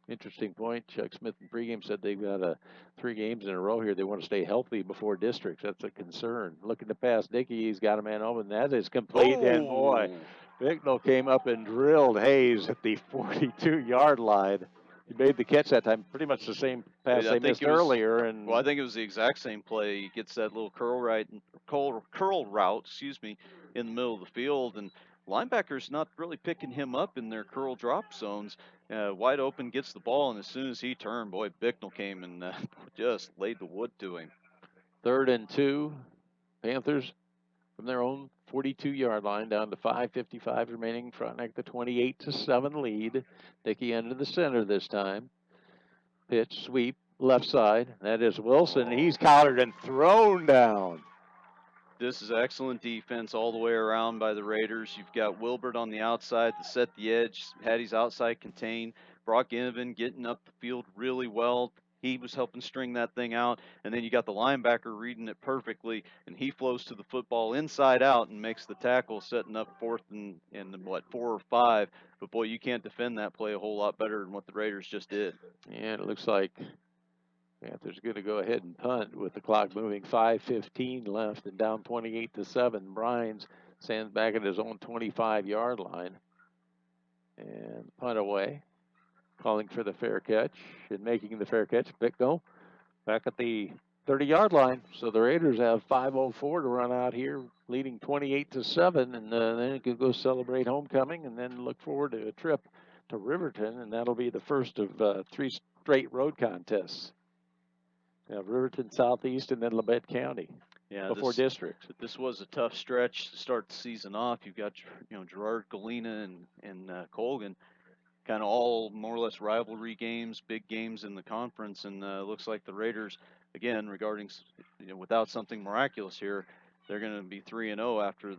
Interesting point. Chuck Smith in pregame said they've got 3 games in a row here. They want to stay healthy before districts. That's a concern. Looking to pass Dickey, he's got a man open. That is complete. Oh. And boy, Bicknell came up and drilled Hayes at the 42-yard line. He made the catch that time. Pretty much the same pass they missed earlier. And well, I think it was the exact same play. He gets that little curl route, in the middle of the field, and linebackers not really picking him up in their curl drop zones. Wide open, gets the ball, and as soon as he turned, boy, Bicknell came and just laid the wood to him. 3rd and 2, Panthers from their own 42-yard line down to 5:55 remaining. Frontenac the 28-7 lead. Dickey into the center this time. Pitch, sweep, left side. That is Wilson. He's collared and thrown down. This is excellent defense all the way around by the Raiders. You've got Wilbert on the outside to set the edge. Hattie's outside contained. Brock Inovan getting up the field really well. He was helping string that thing out. And then you got the linebacker reading it perfectly, and he flows to the football inside out and makes the tackle, setting up 4th and 4 or 5. But boy, you can't defend that play a whole lot better than what the Raiders just did. And it looks like Panthers going to go ahead and punt with the clock moving. 5:15 left and down 28-7. Brines stands back at his own 25-yard line and punt away. Calling for the fair catch and making the fair catch. Bicknell back at the 30-yard line. So the Raiders have 5:04 to run out here, leading 28-7, and then you can go celebrate homecoming and then look forward to a trip to Riverton, and that'll be the first of 3 straight road contests. Riverton Southeast and then Labette County before districts. This was a tough stretch to start the season off. You've got Gerard, Galena, and Colgan, kind of all more or less rivalry games, big games in the conference, and looks like the Raiders, again, regarding without something miraculous here, they're going to be 3-0 after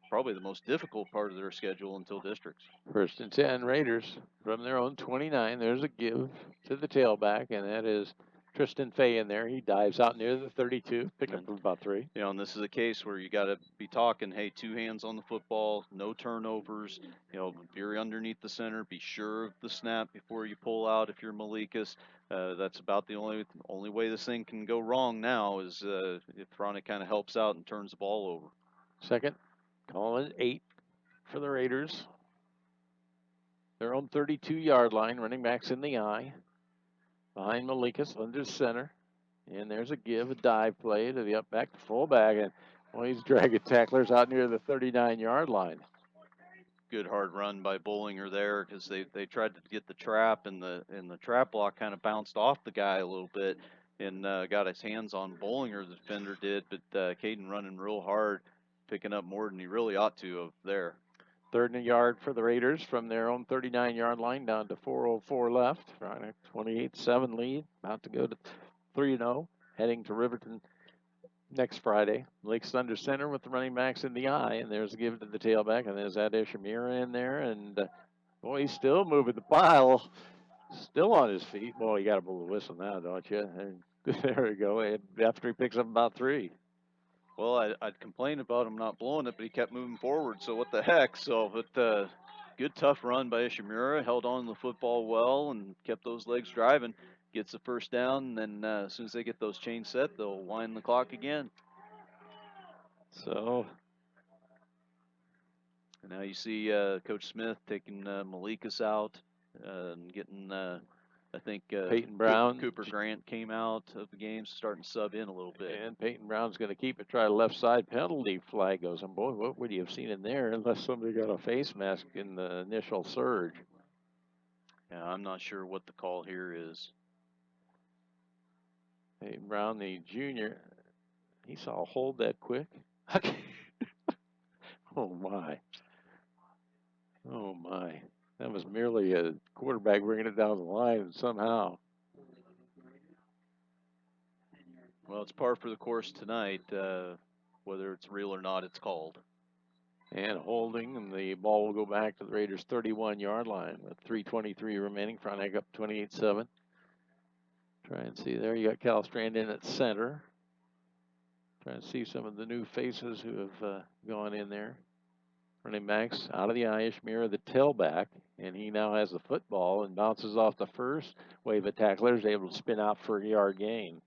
probably the most difficult part of their schedule until districts. 1st and 10 Raiders from their own 29. There's a give to the tailback, and that is Tristan Fay in there. He dives out near the 32, picking up about 3. And this is a case where you got to be talking, hey, 2 hands on the football, no turnovers. If you're underneath the center, be sure of the snap before you pull out. If you're Malikas, that's about the only way this thing can go wrong now is if Frontenac kind of helps out and turns the ball over. 2nd, calling 8. for the Raiders. Their own 32-yard line, running backs in the eye. Behind Malikas, under center. And there's a give, a dive play to the up back to fullback. And he's dragging tacklers out near the 39-yard line. Good hard run by Bollinger there because they tried to get the trap, and the trap block kind of bounced off the guy a little bit and got his hands on Bollinger, the defender did. But Caden running real hard, picking up more than he really ought to of there. 3rd and a yard for the Raiders from their own 39-yard line down to 4:04 left. 28-7 lead, about to go to 3-0, heading to Riverton next Friday. Lakes under center with the running backs in the eye, and there's a give to the tailback, and there's Ade Shamira in there, and he's still moving the pile, still on his feet. Boy, you got to blow the whistle now, don't you? And there we go, and after he picks up about 3. Well, I'd complain about him not blowing it, but he kept moving forward, so what the heck. So, but good tough run by Ishimura, held on to the football well and kept those legs driving. Gets the first down, and then as soon as they get those chains set, they'll wind the clock again. So and now you see Coach Smith taking Malikas out and getting, I think, Peyton Brown. Cooper Grant came out of the game, starting to sub in a little bit. And Peyton Brown's going to keep it, try left side. Penalty flag goes. And boy, what would you have seen in there unless somebody got a face mask in the initial surge? Yeah, I'm not sure what the call here is. Peyton Brown, the junior, he saw a hold that quick. Oh, my. Oh, my. That was merely a quarterback bringing it down the line, and somehow. Well, it's par for the course tonight. Whether it's real or not, it's called. And holding, and the ball will go back to the Raiders' 31-yard line with 3:23 remaining. Frontenac up 28-7. Try and see there. You got Cal Strand in at center. Try and see some of the new faces who have gone in there. Running backs out of the eye. Ishmir, the tailback, and he now has the football and bounces off the first wave of tacklers, able to spin out for a yard gain.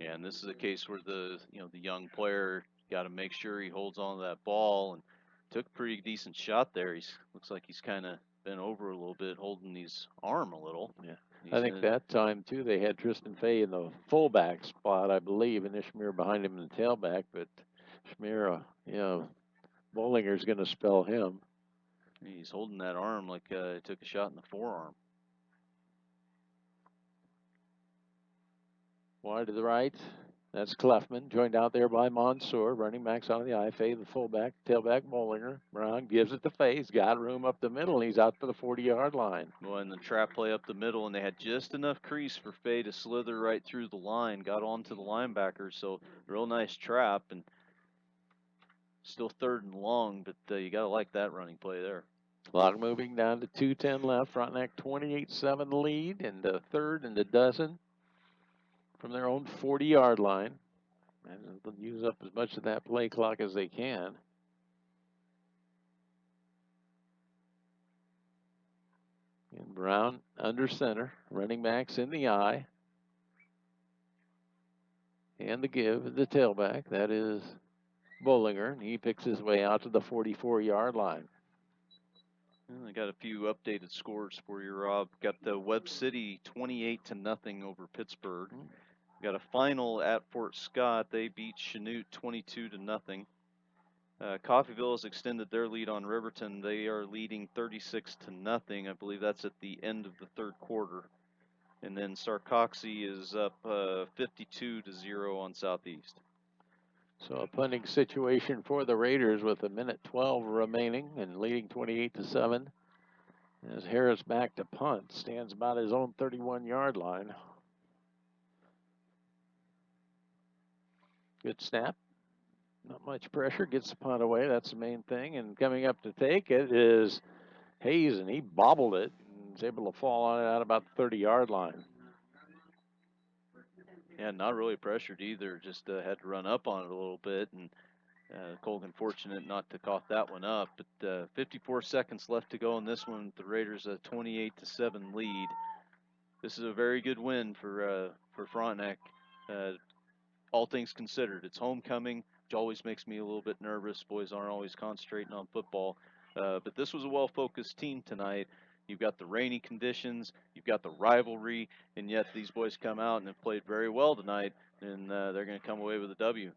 Yeah, and this is a case where the young player got to make sure he holds on to that ball, and took a pretty decent shot there. Looks like he's kind of bent over a little bit, holding his arm a little. Yeah, I think that time too they had Tristan Fay in the fullback spot, I believe, and Ishmir behind him in the tailback. But Ishmir, Bollinger's going to spell him. He's holding that arm like he took a shot in the forearm. Wide to the right. That's Clefman, joined out there by Mansour. Running backs out of the eye. Fay, the fullback. Tailback, Bollinger. Brown gives it to Fay. He's got room up the middle, and he's out for the 40-yard line. Well, and the trap play up the middle, and they had just enough crease for Fay to slither right through the line. Got onto the linebacker, so real nice trap. And still 3rd and long, but you got to like that running play there. Clock moving down to 2:10 left. Frontenac 28-7 lead, and 3rd and a dozen from their own 40-yard line. And they'll use up as much of that play clock as they can. And Brown under center. Running backs in the eye. And the give, the tailback. That is Bollinger, and he picks his way out to the 44-yard line. I got a few updated scores for you, Rob. Got the Webb City 28-0 over Pittsburgh. Got a final at Fort Scott. They beat Chanute 22-0. Coffeyville has extended their lead on Riverton. They are leading 36-0. I believe that's at the end of the 3rd quarter. And then Sarcoxy is up 52-0 on Southeast. So a punting situation for the Raiders with 1:12 remaining and leading 28-7. As Harris back to punt, stands about his own 31-yard line. Good snap. Not much pressure. Gets the punt away. That's the main thing. And coming up to take it is Hayes, and he bobbled it and was able to fall on it out about the 30-yard line. Yeah, not really pressured either. Just had to run up on it a little bit, and Colgan fortunate not to cough that one up. But 54 seconds left to go in this one. The Raiders a 28-7 lead. This is a very good win for Frontenac. All things considered, it's homecoming, which always makes me a little bit nervous. Boys aren't always concentrating on football. But this was a well-focused team tonight. You've got the rainy conditions, you've got the rivalry, and yet these boys come out and have played very well tonight, and they're going to come away with a W.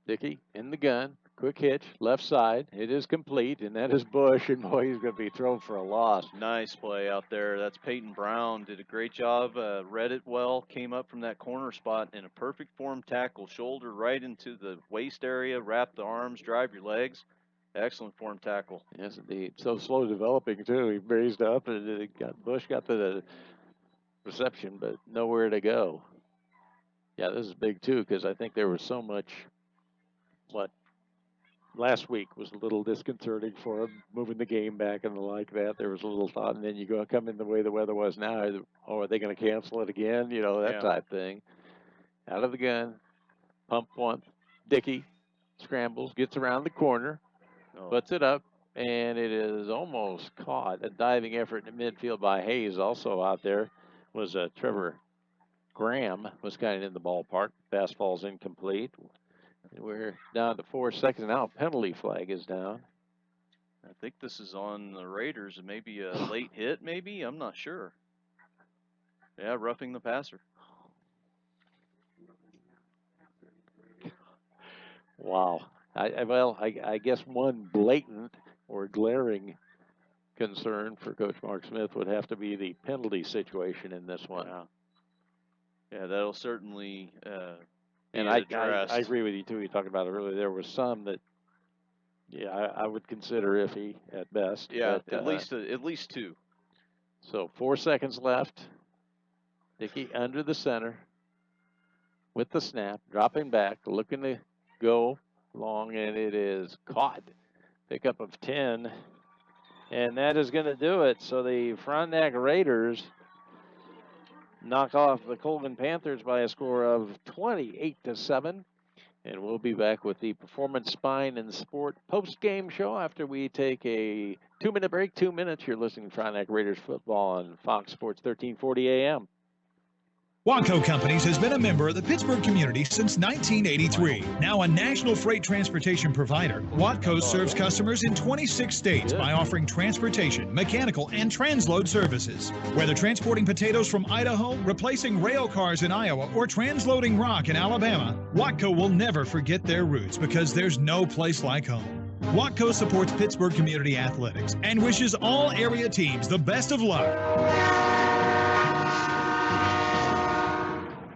Dickey in the gun, quick hitch, left side. It is complete, and that is Bush, and boy, he's going to be thrown for a loss. Nice play out there. That's Peyton Brown. Did a great job, read it well, came up from that corner spot in a perfect form tackle, shoulder right into the waist area, wrap the arms, drive your legs. Excellent form tackle. Yes, indeed. So slow developing, too. He raised up, and Bush got the reception, but nowhere to go. Yeah, this is big, too, because I think there was so much last week was a little disconcerting for him, moving the game back and like that. There was a little thought, and then you go come in the way the weather was now. Are they going to cancel it again? You know, that type thing. Out of the gun, pump once. Dickey scrambles, gets around the corner, puts it up, and it is almost caught. A diving effort in the midfield by Hayes also out there was Trevor Graham was kind of in the ballpark. Fastball's incomplete. We're down to 4 seconds now. Penalty flag is down. I think this is on the Raiders. Maybe a late hit, maybe? I'm not sure. Yeah, roughing the passer. Wow. I guess one blatant or glaring concern for Coach Mark Smith would have to be the penalty situation in this one. Yeah, that'll certainly and I agree with you, too. You talked about it earlier. There was some that, I would consider iffy at best. Yeah, but, at least two. So 4 seconds left. Dickey under the center with the snap, dropping back, looking to go long, and it is caught. Pickup of 10, and that is going to do it. So the Frontenac Raiders knock off the Colgan Panthers by a score of 28-7. And we'll be back with the Performance Spine and Sport post-game show after we take a 2-minute break. 2 minutes. You're listening to Frontenac Raiders football on Fox Sports 1340 AM. Watco Companies has been a member of the Pittsburgh community since 1983. Now a national freight transportation provider, Watco serves customers in 26 states by offering transportation, mechanical, and transload services. Whether transporting potatoes from Idaho, replacing rail cars in Iowa, or transloading rock in Alabama, Watco will never forget their roots because there's no place like home. Watco supports Pittsburgh community athletics and wishes all area teams the best of luck.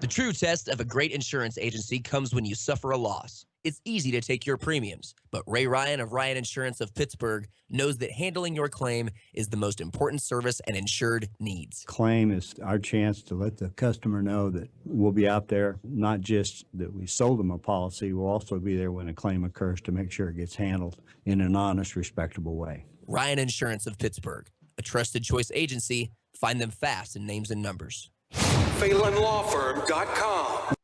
The true test of a great insurance agency comes when you suffer a loss. It's easy to take your premiums, but Ray Ryan of Ryan Insurance of Pittsburgh knows that handling your claim is the most important service an insured needs. Claim is our chance to let the customer know that we'll be out there, not just that we sold them a policy, we'll also be there when a claim occurs to make sure it gets handled in an honest, respectable way. Ryan Insurance of Pittsburgh, a trusted choice agency. Find them fast in names and numbers. PhelanLawFirm.com.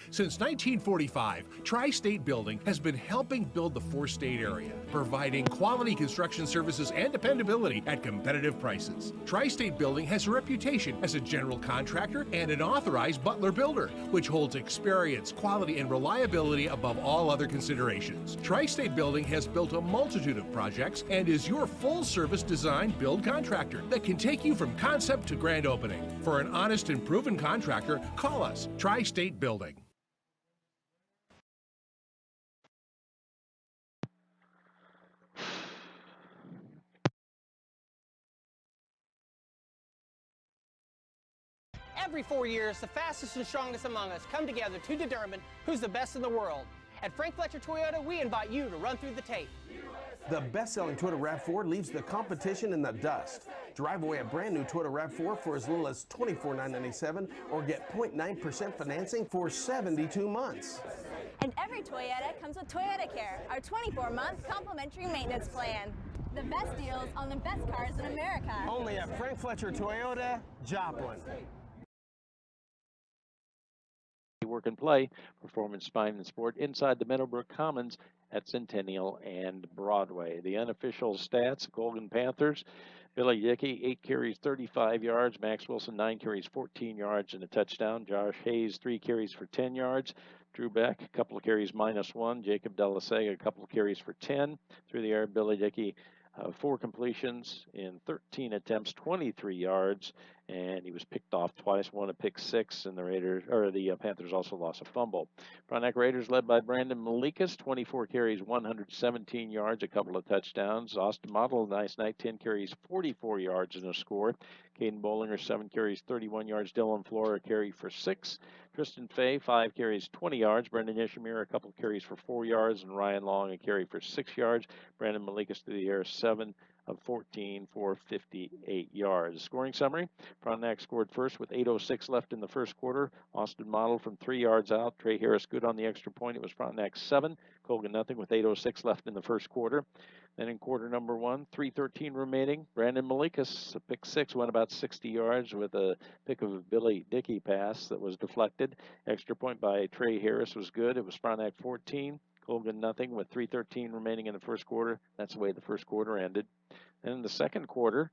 Since 1945, Tri-State Building has been helping build the four-state area, providing quality construction services and dependability at competitive prices. Tri-State Building has a reputation as a general contractor and an authorized Butler builder, which holds experience, quality, and reliability above all other considerations. Tri-State Building has built a multitude of projects and is your full-service design build contractor that can take you from concept to grand opening. For an honest and proven contractor, call us, Tri-State Building. Every 4 years, the fastest and strongest among us come together to determine who's the best in the world. At Frank Fletcher Toyota, we invite you to run through the tape. The best-selling Toyota RAV4 leaves the competition in the dust. Drive away a brand new Toyota RAV4 for as little as $24,997 or get 0.9% financing for 72 months. And every Toyota comes with Toyota Care, our 24-month complimentary maintenance plan. The best deals on the best cars in America. Only at Frank Fletcher Toyota, Joplin. Work and play, Performance Spine and Sport inside the Meadowbrook Commons at Centennial and Broadway. The unofficial stats, Colgan Panthers, Billy Dickey, 8 carries, 35 yards. Max Wilson, 9 carries, 14 yards and a touchdown. Josh Hayes, 3 carries for 10 yards. Drew Beck, a couple of carries, -1. Jacob Delasega, a couple of carries for 10. Through the air, Billy Dickey, 4 completions in 13 attempts, 23 yards, and he was picked off twice, one a pick 6, and the Panthers also lost a fumble. Frontenac Raiders led by Brandon Malikas, 24 carries, 117 yards, a couple of touchdowns. Austin Model, nice night, 10 carries, 44 yards and a score. Caden Bollinger, 7 carries, 31 yards. Dylan Flora, a carry for 6. Tristan Fay, 5 carries, 20 yards. Brendan Ishimir, a couple of carries for 4 yards. And Ryan Long, a carry for 6 yards. Brandon Malikas through the air, 7 of 14 for 58 yards. Scoring summary, Frontenac scored first with 8:06 left in the first quarter. Austin Model from 3 yards out. Trey Harris good on the extra point. It was Frontenac 7. Colgan nothing with 8:06 left in the first quarter. Then in quarter number 1, 3:13 remaining, Brandon Malikas, a pick 6, went about 60 yards with a pick of a Billy Dickey pass that was deflected. Extra point by Trey Harris was good. It was Frontenac 14. Colgan nothing with 3:13 remaining in the first quarter. That's the way the first quarter ended. And in the second quarter,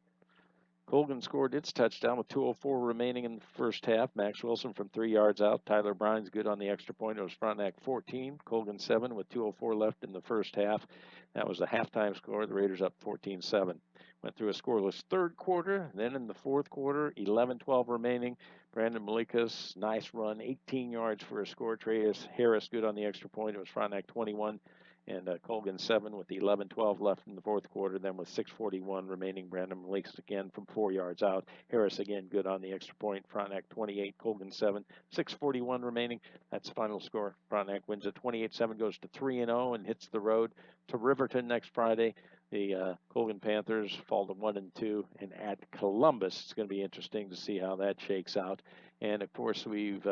Colgan scored its touchdown with 2:04 remaining in the first half. Max Wilson from 3 yards out. Tyler Brines good on the extra point. It was Frontenac 14, Colgan 7 with 2:04 left in the first half. That was the halftime score. The Raiders up 14-7. Went through a scoreless third quarter. Then in the fourth quarter, 11:12 remaining. Brandon Malikas, nice run, 18 yards for a score. Trey Harris good on the extra point. It was Frontenac 21. And Colgan 7 with the 11:12 left in the fourth quarter. Then with 6:41 remaining, Brandon Malikas again from 4 yards out. Harris again good on the extra point. Frontenac 28, Colgan 7, 6:41 remaining. That's the final score. Frontenac wins at 28-7, goes to 3-0, and hits the road to Riverton next Friday. The Colgan Panthers fall to 1-2, and at Columbus, it's going to be interesting to see how that shakes out. And of course, we've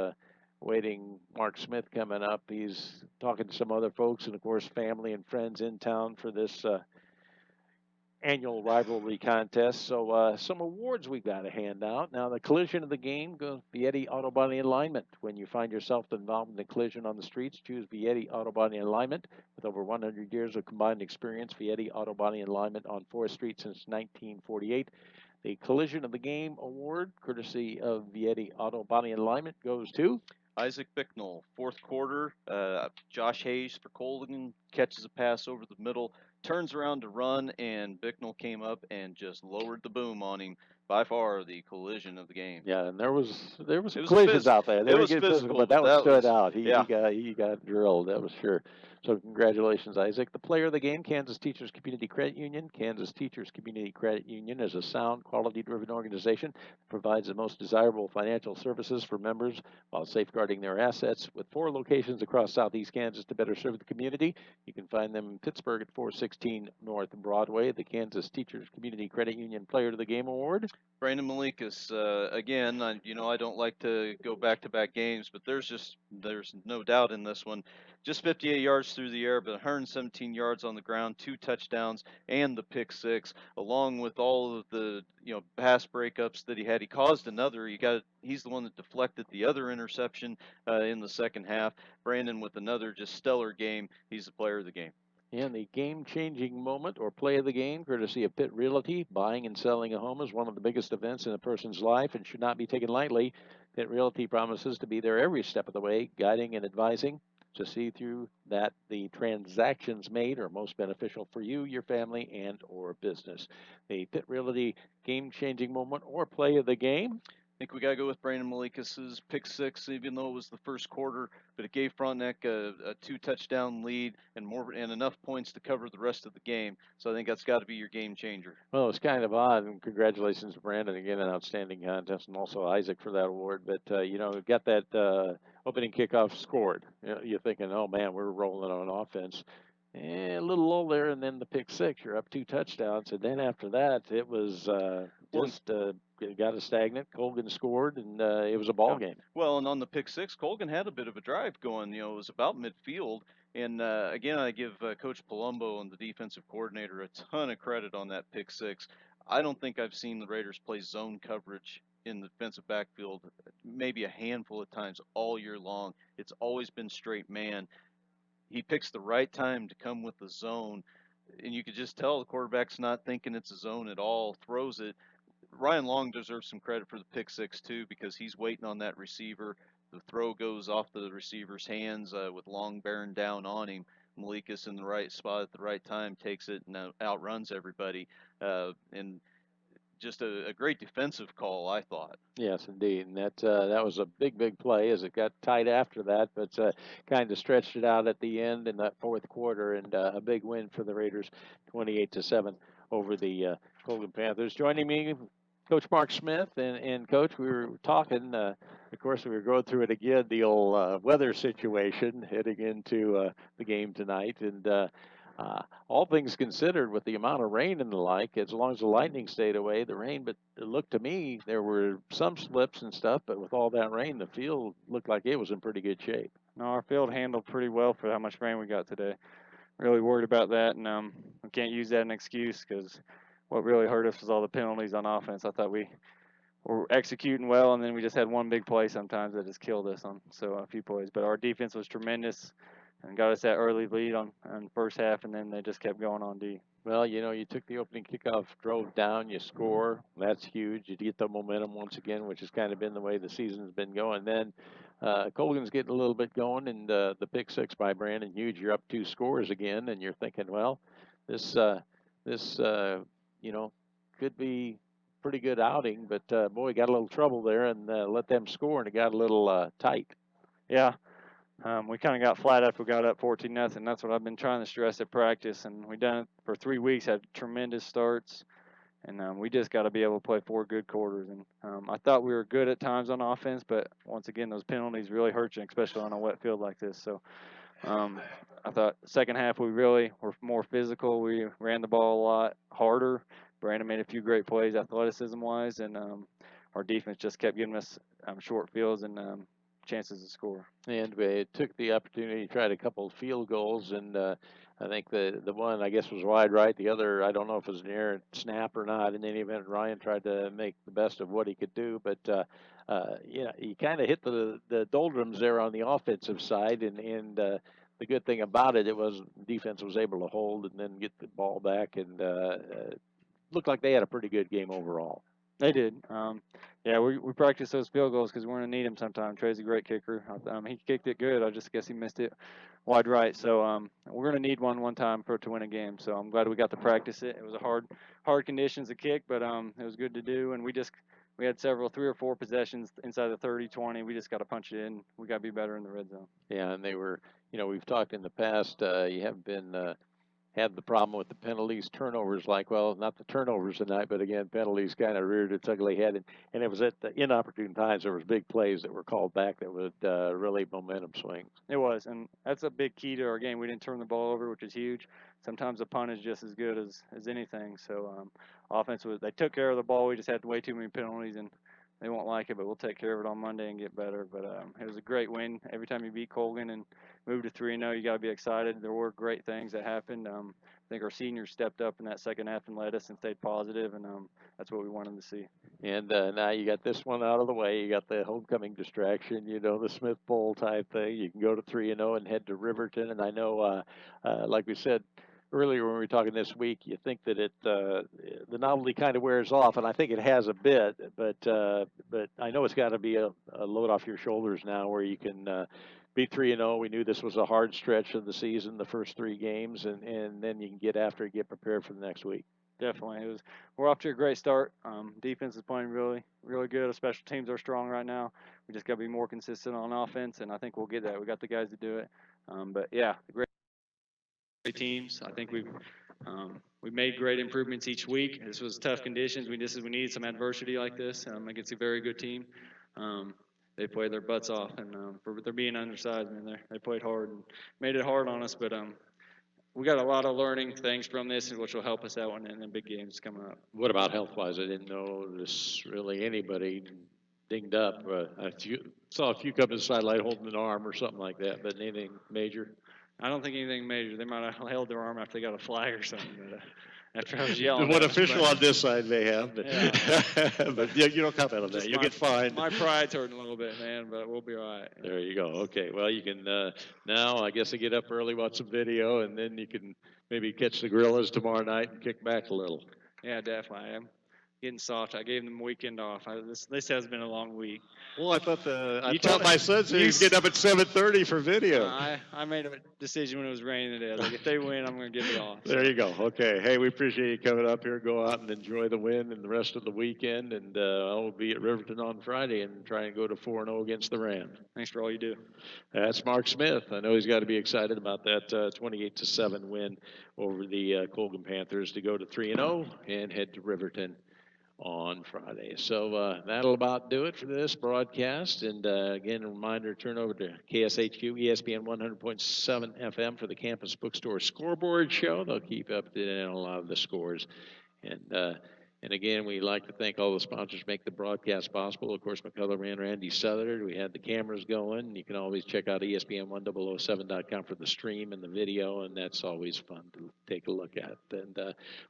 waiting Mark Smith coming up. He's talking to some other folks and, of course, family and friends in town for this annual rivalry contest. So some awards we got to hand out. Now, the collision of the game goes Vietti Auto Body Alignment. When you find yourself involved in a collision on the streets, choose Vietti Auto Body Alignment. With over 100 years of combined experience, Vietti Auto Body Alignment on 4th Street since 1948. The Collision of the Game Award, courtesy of Vietti Auto Body Alignment, goes to Isaac Bicknell, fourth quarter. Josh Hayes for Colgan catches a pass over the middle, turns around to run, and Bicknell came up and just lowered the boom on him. By far the collision of the game. Yeah, and there was collisions out there. They was get physical, but that one stood out. He yeah. got drilled, that was sure. So congratulations, Isaac. The player of the game, Kansas Teachers Community Credit Union. Kansas Teachers Community Credit Union is a sound, quality-driven organization that provides the most desirable financial services for members while safeguarding their assets. With 4 locations across southeast Kansas to better serve the community, you can find them in Pittsburgh at 416 North Broadway. The Kansas Teachers Community Credit Union Player of the Game Award. Brandon Malikas, again, I don't like to go back-to-back games, but there's no doubt in this one. Just 58 yards through the air, but 117 yards on the ground, 2 touchdowns, and the pick 6, along with all of the pass breakups that he had. He caused another. He's the one that deflected the other interception in the second half. Brandon with another just stellar game. He's the player of the game. And the game-changing moment or play of the game, courtesy of Pitt Realty. Buying and selling a home is one of the biggest events in a person's life and should not be taken lightly. Pitt Realty promises to be there every step of the way, guiding and advising to see through that the transactions made are most beneficial for you, your family, and or business. The Pitt Realty game-changing moment or play of the game. I think we got to go with Brandon Malikas' pick 6, even though it was the first quarter, but it gave Frontenac a 2-touchdown lead and enough points to cover the rest of the game. So I think that's got to be your game changer. Well, it's kind of odd, and congratulations to Brandon, again, an outstanding contest, and also Isaac for that award. But, we've got that opening kickoff scored. You're thinking, oh, man, we're rolling on offense. A little lull there, and then the pick 6, you're up 2 touchdowns. And then after that, it was got a stagnant. Colgan scored, and it was a ball game. Well, and on the pick 6, Colgan had a bit of a drive going. It was about midfield. And again, I give Coach Palumbo and the defensive coordinator a ton of credit on that pick 6. I don't think I've seen the Raiders play zone coverage in the defensive backfield maybe a handful of times all year long. It's always been straight man. He picks the right time to come with the zone. and you could just tell the quarterback's not thinking it's a zone at all, throws it. Ryan Long deserves some credit for the pick six too, because he's waiting on that receiver. The throw goes off the receiver's hands with Long bearing down on him. Malikas in the right spot at the right time takes it and outruns everybody. And just a great defensive call, I thought. Yes, indeed, and that was a big play as it got tight after that, but kind of stretched it out at the end in that fourth quarter, and a big win for the Raiders, 28-7 over the Colgan Panthers. Joining me, Coach Mark Smith, and Coach, we were talking. Of course, we were going through it again, the old weather situation heading into the game tonight, and. All things considered, with the amount of rain and the like, as long as the lightning stayed away, the rain, but it looked to me there were some slips and stuff, but with all that rain, the field looked like it was in pretty good shape. No, our field handled pretty well for how much rain we got today. Really worried about that, and we can't use that as an excuse, because what really hurt us was all the penalties on offense. I thought we were executing well, and then we just had one big play sometimes that just killed us on a few plays. But our defense was tremendous and got us that early lead on the first half, and then they just kept going on D. Well, you took the opening kickoff, drove down, you score. That's huge. You get the momentum once again, which has kind of been the way the season's been going. Then Colgan's getting a little bit going, and the pick six by Brandon Hughes, you're up 2 scores again, and you're thinking, well, this could be pretty good outing, but boy, got a little trouble there and let them score, and it got a little tight. Yeah. We kind of got flat after we got up 14-0. That's what I've been trying to stress at practice, and we done it for 3 weeks, had tremendous starts, and we just got to be able to play 4 good quarters. And I thought we were good at times on offense, but once again, those penalties really hurt you, especially on a wet field like this. So I thought second half we really were more physical. We ran the ball a lot harder. Brandon made a few great plays athleticism-wise, and our defense just kept giving us short fields and chances to score. And we took the opportunity, tried a couple of field goals, and I think the one, I guess, was wide right. The other, I don't know if it was an errant snap or not. In any event, Ryan tried to make the best of what he could do, but he kind of hit the doldrums there on the offensive side, and the good thing about it was defense was able to hold and then get the ball back, and looked like they had a pretty good game overall. They did. We practiced those field goals because we're going to need him sometime. Trey's a great kicker. He kicked it good. I just guess he missed it wide right. So we're going to need one time to win a game. So I'm glad we got to practice it. It was a hard conditions to kick, but it was good to do. And we had 3 or 4 possessions inside the 30-20. We just got to punch it in. We got to be better in the red zone. Yeah, and they were, we've talked in the past, you haven't been had the problem with the penalties, turnovers, not the turnovers tonight, but again, penalties kind of reared its ugly head. And it was at the inopportune times, there was big plays that were called back that would really momentum swings. It was, and that's a big key to our game. We didn't turn the ball over, which is huge. Sometimes the punt is just as good as anything. So offense they took care of the ball. We just had way too many penalties, and they won't like it, but we'll take care of it on Monday and get better. But it was a great win. Every time you beat Colgan and move to 3-0, you got to be excited. There were great things that happened. I think our seniors stepped up in that second half and led us and stayed positive, and that's what we wanted to see. And now you got this one out of the way. You got the homecoming distraction, the Smith Bowl type thing. You can go to 3-0 and head to Riverton. And I know, like we said earlier when we were talking this week, you think that the novelty kind of wears off, and I think it has a bit, but I know it's got to be a load off your shoulders now where you can be 3-0. We knew this was a hard stretch of the season, the first 3 games, and then you can get after it, get prepared for the next week. Definitely. We're off to a great start. Defense is playing really, really good. Our special teams are strong right now. We just got to be more consistent on offense, and I think we'll get that. We got the guys to do it. But yeah, great teams. I think we've made great improvements each week. This was tough conditions. We needed some adversity like this against a very good team. They played their butts off, and they're being undersized. They played hard and made it hard on us, but we got a lot of learning things from this, which will help us out in the big games coming up. What about health-wise? I didn't notice really anybody dinged up. I saw a few come to the sideline holding an arm or something like that, but anything major? I don't think anything major. They might have held their arm after they got a flag or something. But After I was yelling. What at him, official but- on this side may have, but, but yeah, you don't comment on that. Just You'll my- get fined. My pride's hurting a little bit, man, but we'll be all right. There you go. Okay. Well, you can now. I guess I get up early, watch some video, and then you can maybe catch the Gorillas tomorrow night and kick back a little. Yeah, definitely. I'm getting soft. I gave them a weekend off. This has been a long week. Well, I thought told my me- son said he you was getting up at 7:30 for video. I made a decision when it was raining today. I was like, if they win, I'm going to give it off. There you go. Okay. Hey, we appreciate you coming up here. Go out and enjoy the win and the rest of the weekend. And I'll be at Riverton on Friday and try and go to 4-0 against the Rams. Thanks for all you do. That's Mark Smith. I know he's got to be excited about that 28-7 win over the Colgan Panthers to go to 3-0 and head to Riverton on Friday. So that'll about do it for this broadcast. And again, a reminder, turn over to KSHQ, ESPN 100.7 FM for the Campus Bookstore Scoreboard Show. They'll keep up to date on a lot of the scores. And again, we'd like to thank all the sponsors who make the broadcast possible. Of course, McCullough and Randy Southard. We had the cameras going. You can always check out ESPN1007.com for the stream and the video, and that's always fun to take a look at. And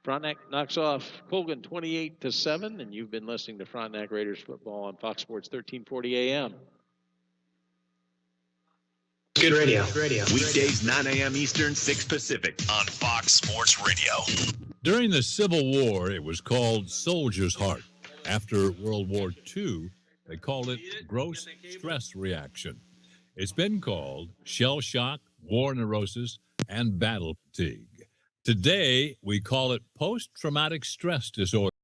Frontenac knocks off Colgan 28-7, and you've been listening to Frontenac Raiders football on Fox Sports 1340 AM. Good radio. Weekdays 9 a.m. Eastern, 6 Pacific on Fox Sports Radio. During the Civil War, it was called soldier's heart. After World War II, they called it gross stress reaction. It's been called shell shock, war neurosis, and battle fatigue. Today, we call it post-traumatic stress disorder.